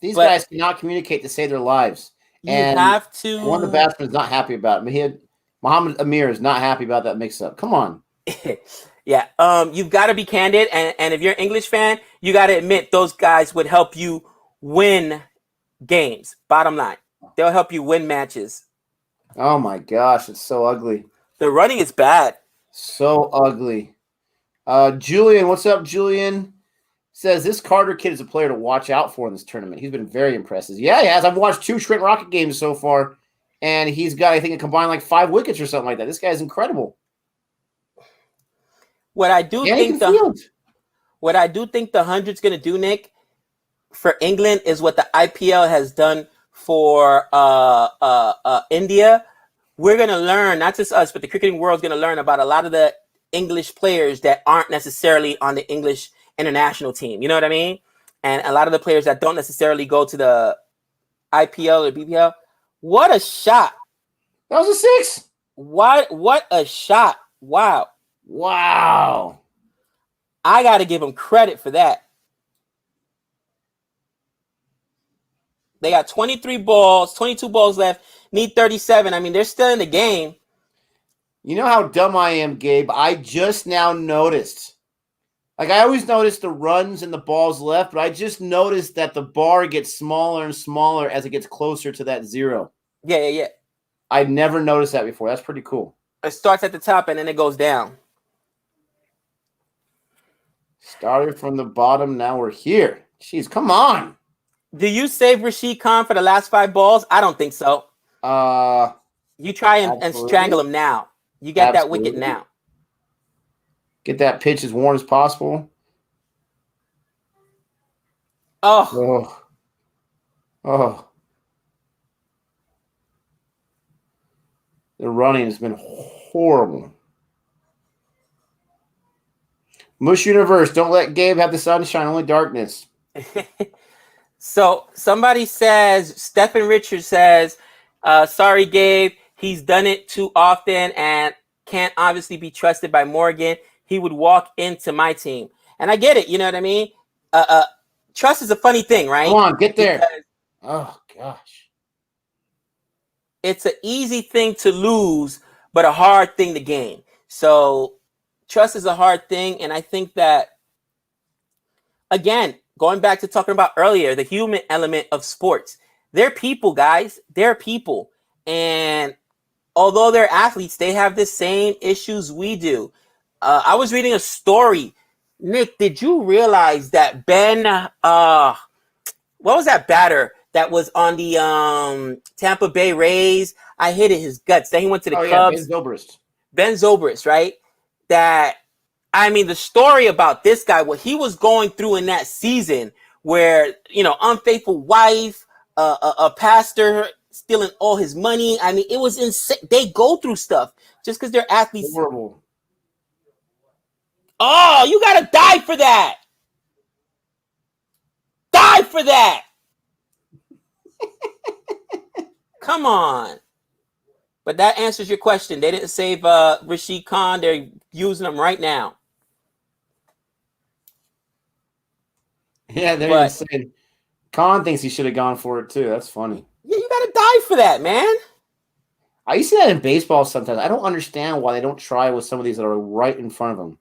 These guys cannot communicate to save their lives. You have to. One of the batsmen is not happy about it. Muhammad Amir is not happy about that mix-up. Come on. Yeah. You've got to be candid, and if you're an English fan, you got to admit those guys would help you win games. Bottom line, they'll help you win matches. Oh my gosh, it's so ugly. The running is bad. So ugly. Julian, what's up, Julian? Says this Carter kid is a player to watch out for in this tournament. He's been very impressive. Yeah, he has. I've watched 2 Trent Rocket games so far, and he's got, I think, a combined like 5 wickets or something like that. This guy is incredible. What I do think the 100's going to do, Nick, for England is what the IPL has done for India, we're going to learn, not just us, but the cricketing world is going to learn about a lot of the English players that aren't necessarily on the English international team. You know what I mean? And a lot of the players that don't necessarily go to the IPL or BPL. What a shot. That was a 6. What a shot. Wow. Wow. I got to give them credit for that. They got 23 balls, 22 balls left, need 37. I mean, they're still in the game. You know how dumb I am, Gabe? I just now noticed. Like, I always notice the runs and the balls left, but I just noticed that the bar gets smaller and smaller as it gets closer to that 0. Yeah. I'd never noticed that before. That's pretty cool. It starts at the top and then it goes down. Started from the bottom, now we're here. Jeez, come on. Do you save Rashid Khan for the last 5 balls? I don't think so. You try and strangle him now. You get that wicket now. Get that pitch as worn as possible. Oh. The running has been horrible. Mush Universe, don't let Gabe have the sunshine, only darkness. So somebody says, Stephen Richards says, sorry, Gabe, he's done it too often and can't obviously be trusted by Morgan. He would walk into my team. And I get it, you know what I mean? Trust is a funny thing, right? Come on, get there. Oh, gosh. It's an easy thing to lose, but a hard thing to gain. So trust is a hard thing. And I think that, again, going back to talking about earlier, the human element of sports. They're people, guys. They're people. And although they're athletes, they have the same issues we do. I was reading a story. Nick, did you realize that Ben, what was that batter that was on the Tampa Bay Rays? I hated his guts. Then he went to the Cubs. Ben Zobrist, right? That, I mean, the story about this guy, what he was going through in that season where, you know, unfaithful wife, a pastor stealing all his money. I mean, it was insane. They go through stuff just because they're athletes. Horrible. Oh, you got to die for that. Die for that. Come on. But that answers your question. They didn't save Rashid Khan. They're using him right now. Yeah, they're insane. Khan thinks he should have gone for it too. That's funny. Yeah, you got to die for that, man. I see that in baseball sometimes. I don't understand why they don't try with some of these that are right in front of them.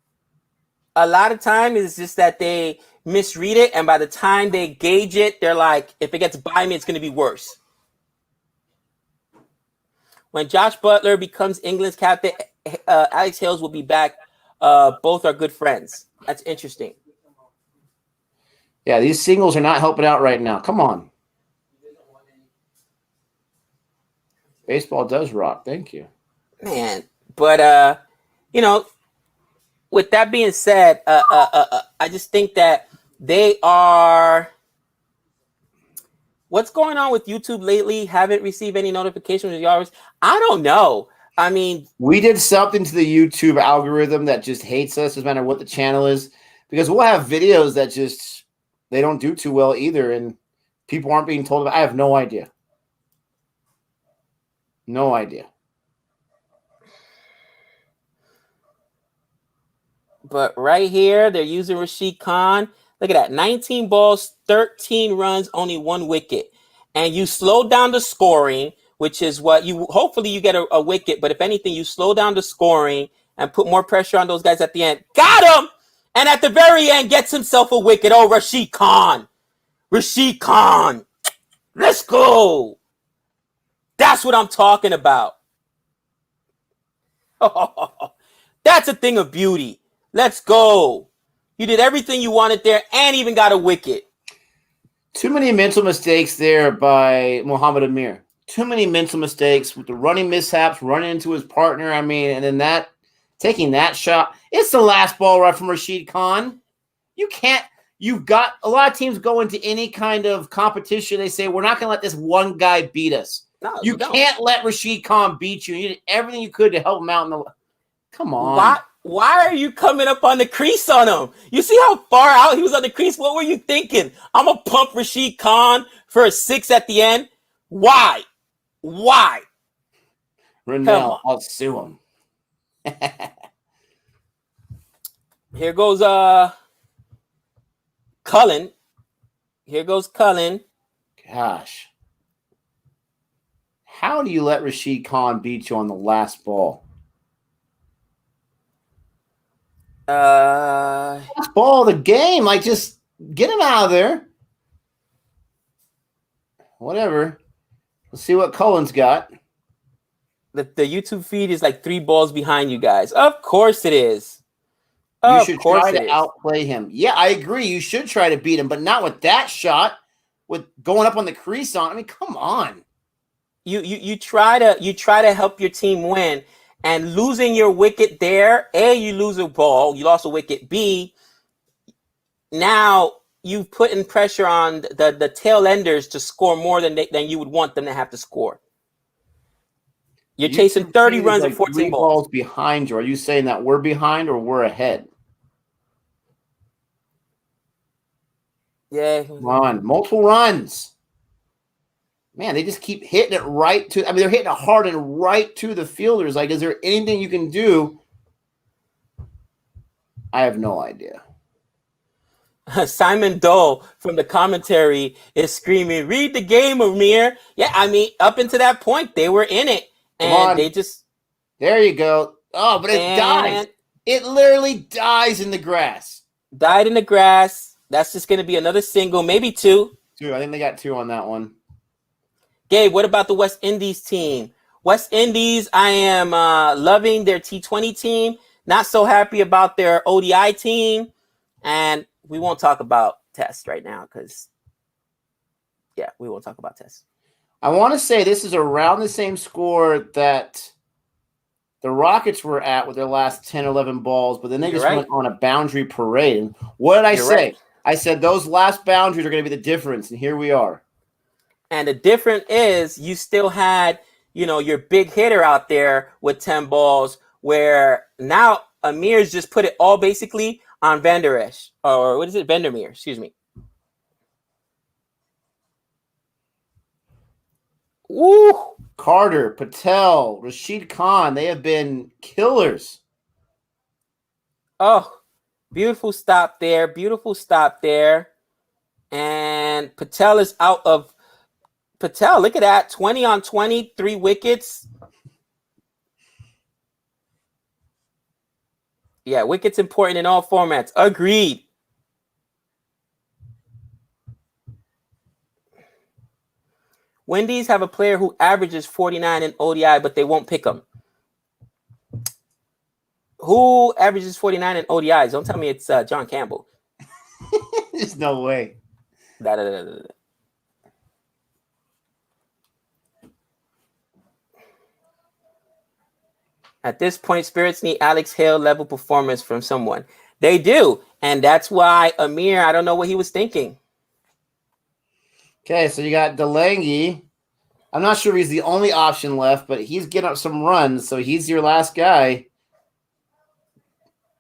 A lot of time it's just that they misread it, and by the time they gauge it, they're like, if it gets by me, it's going to be worse. When Josh Butler becomes England's captain, Alex Hales will be back. Both are good friends. That's interesting. Yeah, these singles are not helping out right now. Come on. Baseball does rock. Thank you. Man, but, you know, with that being said, I just think that they are... What's going on with YouTube lately? Haven't received any notifications. I don't know. I mean... We did something to the YouTube algorithm that just hates us, no matter what the channel is. Because we'll have videos that just... They don't do too well either, and people aren't being told about. I have no idea. No idea. But right here, they're using Rashid Khan. Look at that. 19 balls, 13 runs, only 1 wicket. And you slow down the scoring, which is what you... Hopefully you get a wicket, but if anything, you slow down the scoring and put more pressure on those guys at the end. Got him! And at the very end, gets himself a wicket. Oh, Rashid Khan. Rashid Khan. Let's go. That's what I'm talking about. That's a thing of beauty. Let's go. You did everything you wanted there and even got a wicket. Too many mental mistakes there by Muhammad Amir. Too many mental mistakes with the running mishaps, running into his partner. I mean, and then taking that shot. It's the last ball right from Rashid Khan. You you've got a lot of teams go into any kind of competition. They say, we're not going to let this one guy beat us. No, you can't let Rashid Khan beat you. You did everything you could to help him out. Come on. Why are you coming up on the crease on him? You see how far out he was on the crease? What were you thinking? I'm going to pump Rashid Khan for a 6 at the end? Why? Renell, I'll sue him. Here goes Cullen. Here goes Cullen. Gosh. How do you let Rashid Khan beat you on the last ball? Last ball of the game. Like, just get him out of there. Whatever. Let's see what Cullen's got. The YouTube feed is like 3 balls behind you guys. Of course it is. You should try to outplay him. Yeah, I agree. You should try to beat him, but not with that shot. With going up on the crease on. I mean, come on. You try to help your team win, and losing your wicket there. A, you lose a ball. You lost a wicket. B, now you've put in pressure on the tail enders to score more than you would want them to have to score. You're chasing 30 runs and 14 balls behind you. Are you saying that we're behind or we're ahead? Yeah. Come on. Multiple runs. Man, they just keep hitting it right to – I mean, they're hitting it hard and right to the fielders. Like, is there anything you can do? I have no idea. Simon Dole from the commentary is screaming, read the game, Amir. Yeah, I mean, up until that point, they were in it. And they just – There you go. Oh, but it dies. It literally dies in the grass. Died in the grass. That's just going to be another single, maybe 2. 2. I think they got 2 on that one. Gabe, what about the West Indies team? West Indies, I am loving their T20 team. Not so happy about their ODI team. And we won't talk about Test right now because, yeah, we won't talk about Test. I want to say this is around the same score that the Rockets were at with their last 10, 11 balls, but then they went on a boundary parade. What did I say? Right. I said those last boundaries are going to be the difference, and here we are. And the difference is you still had, your big hitter out there with 10 balls, where now Amir's just put it all basically on Vandermeer, excuse me. Woo! Carter, Patel, Rashid Khan, they have been killers. Oh, beautiful stop there. And Patel is out of Patel, look at that. 20 on 20, 3 wickets. Yeah, wickets important in all formats. Agreed. Wendy's have a player who averages 49 in ODI, but they won't pick him. Who averages 49 in ODIs? Don't tell me it's John Campbell. There's no way. At this point, Spirits need Alex Hale level performance from someone. They do. And that's why Amir, I don't know what he was thinking. Okay, so you got Delaney. I'm not sure if he's the only option left, but he's getting up some runs, so he's your last guy.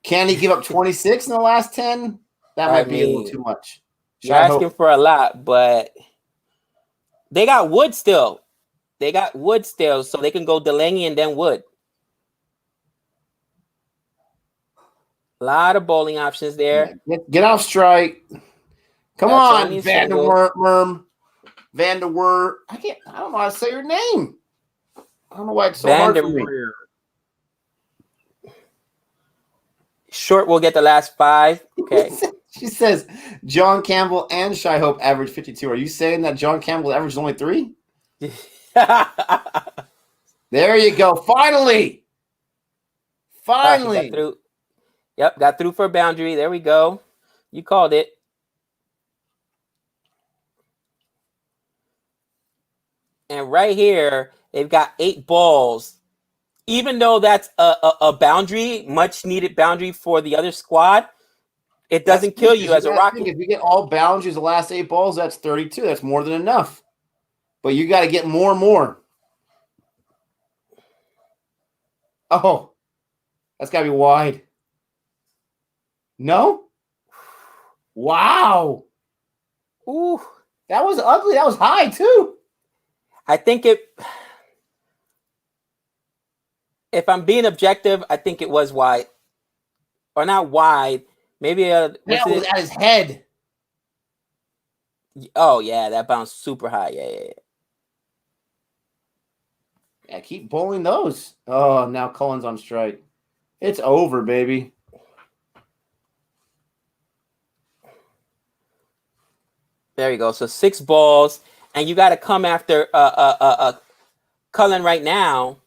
Can he give up 26 in the last 10? That might be a little too much. You're asking for a lot, but they got Wood still. So they can go Delaney and then Wood. A lot of bowling options there. Get off strike. Come on, Van der Werm. I don't know how to say your name. I don't know why it's so hard for me. Short will get the last 5. Okay. She says John Campbell and Shy Hope average 52. Are you saying that John Campbell averaged only 3? There you go. Finally. Got through. Yep, got through for a boundary. There we go. You called it. And right here, they've got 8 balls. Even though that's a boundary, much needed boundary for the other squad, It doesn't kill you as a rocket. rocket. If you get all boundaries the last 8 balls, that's 32. That's more than enough. But you got to get more and more. Oh, that's got to be wide. No? Wow. Ooh. That was ugly. That was high, too. I think if I'm being objective, I think it was wide. Or not wide. Maybe that was at his head. Oh, yeah, that bounced super high. Yeah. Yeah, keep bowling those. Oh, now Cullen's on strike. It's over, baby. There you go. So 6 balls, and you got to come after Cullen right now,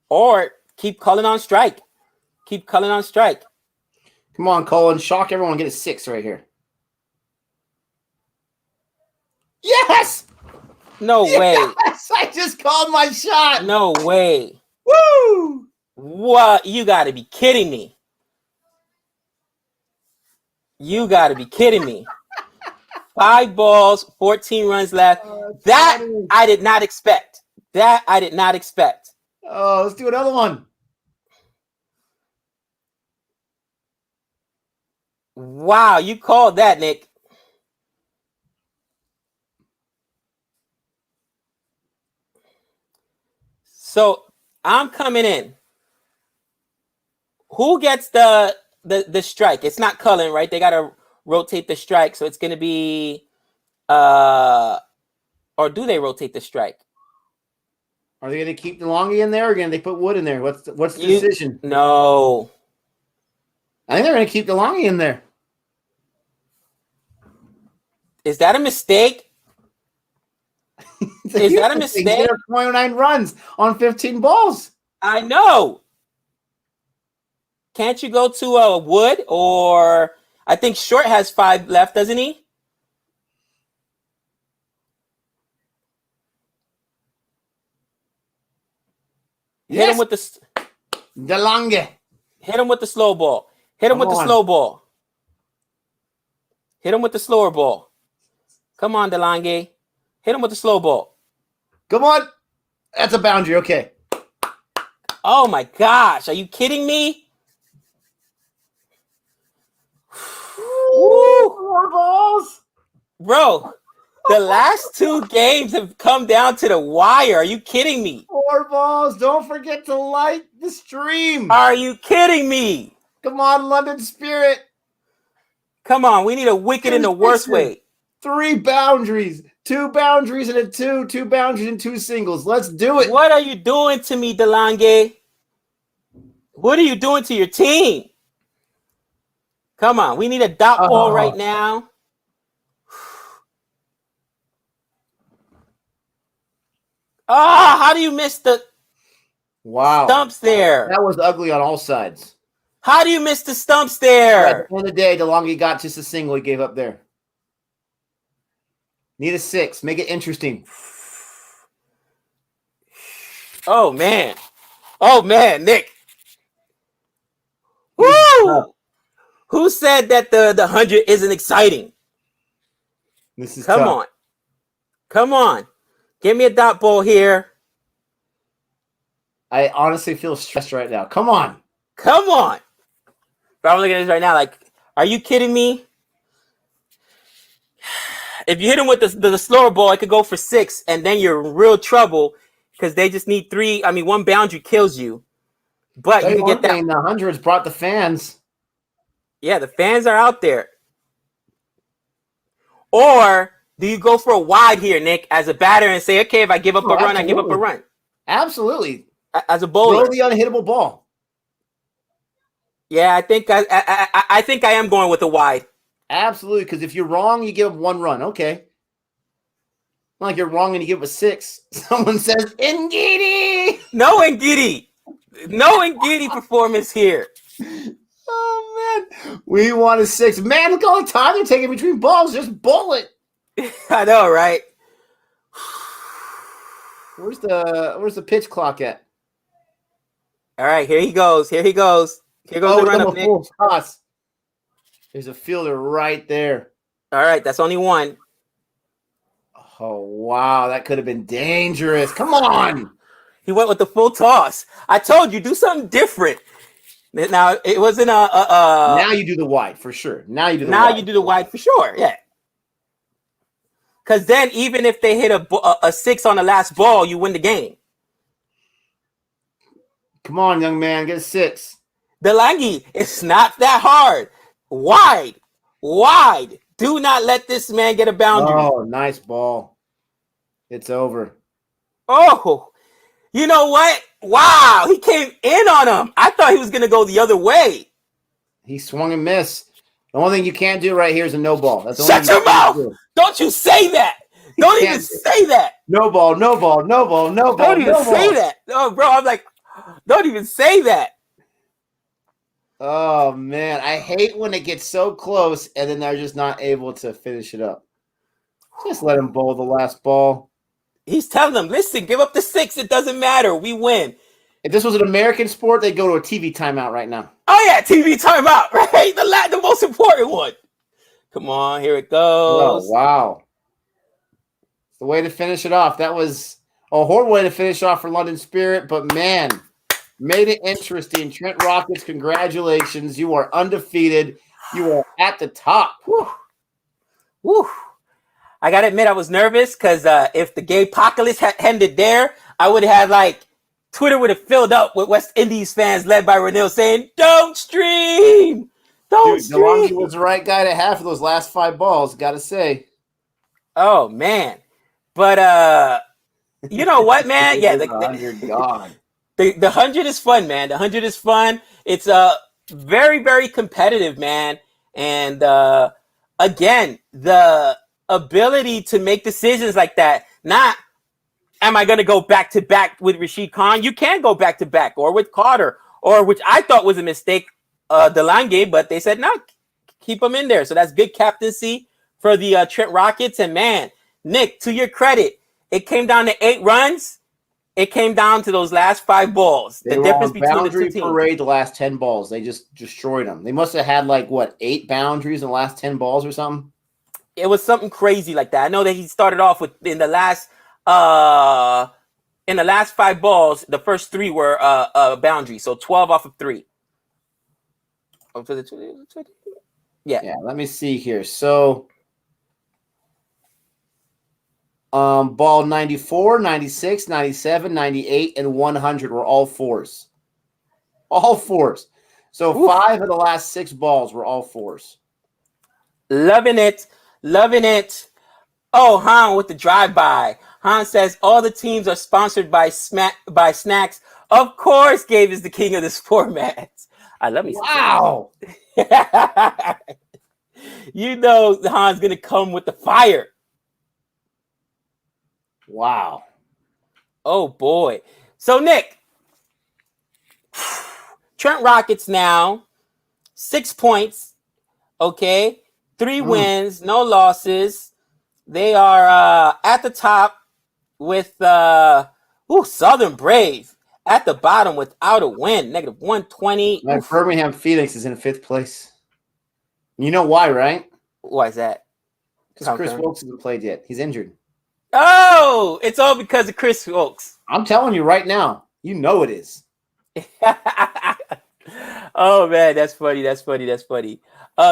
or keep Cullen on strike. Keep Cullen on strike. Come on, Cullen. Shock everyone. Get a 6 right here. Yes! No way. I just called my shot. No way. Woo! What? You got to be kidding me. You got to be kidding me. 5 balls, 14 runs left. That funny. I did not expect. Oh, let's do another one. Wow, you called that, Nick. So I'm coming in. Who gets the strike? It's not Cullen, right? They gotta rotate the strike, so it's gonna be or do they rotate the strike? Are they gonna keep the longy in there, or they put Wood in there? What's the decision? No. I think they're gonna keep the longy in there. Is that a mistake? Is that a mistake? They have 29 runs on 15 balls. I know. Can't you go to a Wood, or I think Short has 5 left, doesn't he? Yes. Hit him with the DeLonge. Hit him with the slow ball. Hit him with the slow ball. Hit him with the slower ball. Come on, DeLonge. Hit him with the slow ball. Come on. That's a boundary. Okay. Oh, my gosh. Are you kidding me? Woo! 4 balls. Bro, the last 2 games have come down to the wire. Are you kidding me? 4 balls. Don't forget to like the stream. Are you kidding me? Come on, London Spirit. Come on. We need a wicket in the worst way. 3 boundaries. 2 boundaries and a 2. 2 boundaries and 2 singles. Let's do it. What are you doing to me, DeLonge? What are you doing to your team? Come on. We need a dot ball right now. Oh, how do you miss the stumps there? That was ugly on all sides. How do you miss the stumps there? At the end of the day, DeLonge got just a single he gave up there. Need a 6. Make it interesting. Oh, man. Oh, man, Nick. Woo! Who said that the 100 isn't exciting? This is Come on. Come on. Give me a dot ball here. I honestly feel stressed right now. Come on. Come on. But I'm looking at this right now like, are you kidding me? If you hit him with the slower ball, it could go for 6, and then you're in real trouble because they just need 3. I mean, 1 boundary kills you. But you can get that. The 100s brought the fans. Yeah, the fans are out there. Or do you go for a wide here, Nick, as a batter and say, okay, if I give up a run, I give up a run? Absolutely. As a bowler. Throw the unhittable ball. Yeah, I think I am going with a wide. Absolutely, because if you're wrong, you give up 1 run. Okay. Not like you're wrong and you give up a 6. Someone says, Ngidi! No Ngidi. No Ngidi performance here. Oh, man. We want a 6. Man, look at all the time they're taking between balls. Just bowl it. I know, right? Where's the pitch clock at? All right, here he goes. Here he goes. Here goes the we run got up, a Nick. full toss. There's a fielder right there. All right, that's only one. Oh, wow. That could have been dangerous. Come on. He went with the full toss. I told you, do something different. Now, it wasn't Now you do the wide for sure. Now you do the wide for sure, yeah. Because then even if they hit a 6 on the last ball, you win the game. Come on, young man. Get a 6. Delaney, it's not that hard. Wide. Do not let this man get a boundary. Oh, nice ball. It's over. Oh, you know what? Wow, he came in on him. I thought he was going to go the other way. He swung and missed. The only thing you can't do right here is a no ball. That's the Shut your mouth. Don't you say that. Don't even say that. No ball. Don't even say that. Oh, bro, I'm like, don't even say that. Oh, man. I hate when it gets so close and then they're just not able to finish it up. Just let him bowl the last ball. He's telling them, listen, give up the 6. It doesn't matter. We win. If this was an American sport, they'd go to a TV timeout right now. Oh, yeah, TV timeout, right? The most important one. Come on, here it goes. Oh, wow. It's the way to finish it off. That was a horrible way to finish off for London Spirit, but man, made it interesting. Trent Rockets, congratulations. You are undefeated. You are at the top. Whew. I got to admit, I was nervous because if the Gabe apocalypse had ended there, I would have had Twitter would have filled up with West Indies fans led by Renil saying, don't stream. Don't stream. DeLonghi was the right guy to have for those last 5 balls, got to say. Oh, man. But you know what, man? Yeah, the 100 is fun, man. The 100 is fun. It's very, very competitive, man. And again, the ability to make decisions like that. Not, am I going to go back to back with Rashid Khan? You can go back to back, or with Carter, or which I thought was a mistake, Delaney, but they said no, keep him in there. So that's good captaincy for the Trent Rockets. And man, Nick, to your credit, it came down to 8 runs. It came down to those last 5 balls. The difference between the two teams. Parade the last 10 balls. They just destroyed them. They must have had 8 boundaries in the last 10 balls or something. It was something crazy like that. I know that he started off with in the last 5 balls, the first 3 were boundaries. So 12 off of 3. Yeah, let me see here. So ball 94, 96, 97, 98, and 100 were all 4s. All 4s. So 5 of the last 6 balls were all 4s. Loving it. Oh, Han with the drive-by. Han says all the teams are sponsored by snacks. Of course, Gabe is the king of this format. I love me. Wow. You know Han's going to come with the fire. Wow. Oh, boy. So, Nick, Trent Rockets now, 6 points, okay? 3 wins, no losses. They are at the top with Southern Brave at the bottom without a win, -120. Birmingham Phoenix is in 5th place. You know why, right? Why is that? Because Chris Wilkes hasn't played yet. He's injured. Oh, it's all because of Chris Wilkes. I'm telling you right now. You know it is. Oh, man, that's funny.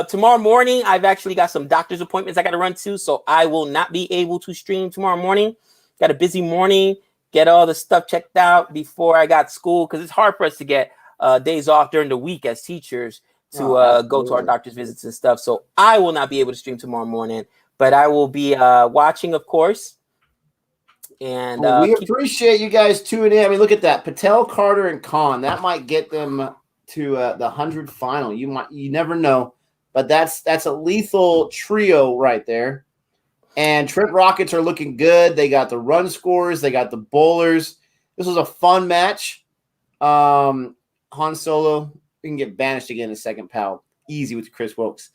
Tomorrow morning, I've actually got some doctor's appointments I got to run to, so I will not be able to stream tomorrow morning. Got a busy morning, get all the stuff checked out before I got school, because it's hard for us to get days off during the week as teachers to go to our doctor's visits and stuff. So I will not be able to stream tomorrow morning, but I will be watching, of course. And we appreciate you guys tuning in. I mean, look at that. Patel, Carter, and Khan. That might get them to the 100 final. You never know. But that's a lethal trio right there. And Trent Rockets are looking good. They got the run scores. They got the bowlers. This was a fun match. Han Solo, we can get banished again in a second, pal. Easy with Chris Wilkes.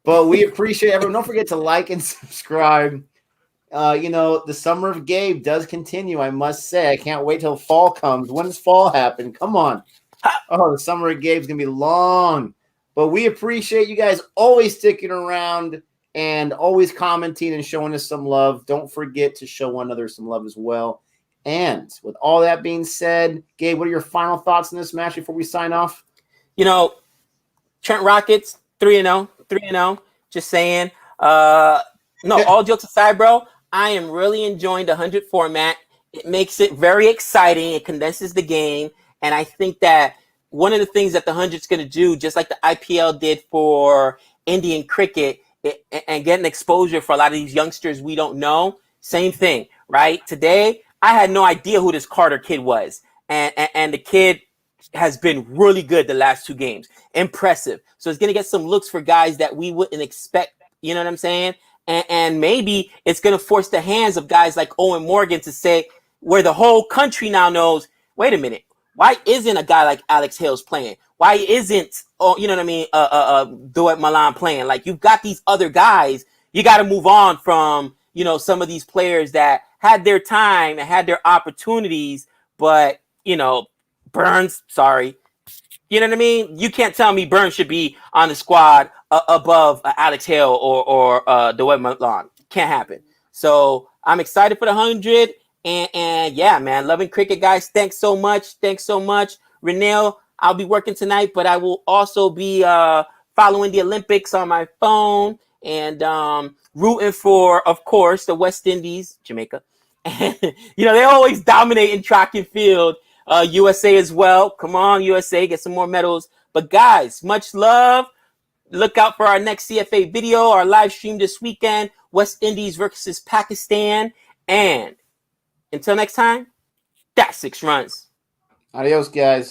But we appreciate everyone. Don't forget to like and subscribe. The summer of Gabe does continue, I must say. I can't wait till fall comes. When does fall happen? Come on. Oh, the summer of Gabe's going to be long. But we appreciate you guys always sticking around and always commenting and showing us some love. Don't forget to show one another some love as well. And with all that being said, Gabe, what are your final thoughts on this match before we sign off? You know, Trent Rockets 3-0, 3-0. Just saying. No, all jokes aside, bro. I am really enjoying the 100 format. It makes it very exciting. It condenses the game, and I think that one of the things that the 100's going to do, just like the IPL did for Indian cricket, and getting exposure for a lot of these youngsters we don't know. Same thing, right? Today, I had no idea who this Carter kid was, and the kid has been really good the last 2 games. Impressive. So it's going to get some looks for guys that we wouldn't expect. You know what I'm saying? And maybe it's going to force the hands of guys like Owen Morgan to say, where the whole country now knows, wait a minute, why isn't a guy like Alex Hales playing? Why isn't, you know what I mean, Doet Milan playing? Like, you've got these other guys. You got to move on from, you know, some of these players that had their time and had their opportunities, but, you know, Burns, sorry. You know what I mean? You can't tell me Burns should be on the squad above Alex Hale or Doet Milan. Can't happen. So I'm excited for the 100. And yeah, man, loving cricket, guys. Thanks so much. Thanks so much. Renelle, I'll be working tonight, but I will also be following the Olympics on my phone and rooting for, of course, the West Indies, Jamaica. And, you know, they always dominate in track and field. USA as well. Come on, USA, get some more medals. But guys, much love. Look out for our next CFA video, our live stream this weekend. West Indies versus Pakistan. And until next time, that's 6 runs. Adios, guys.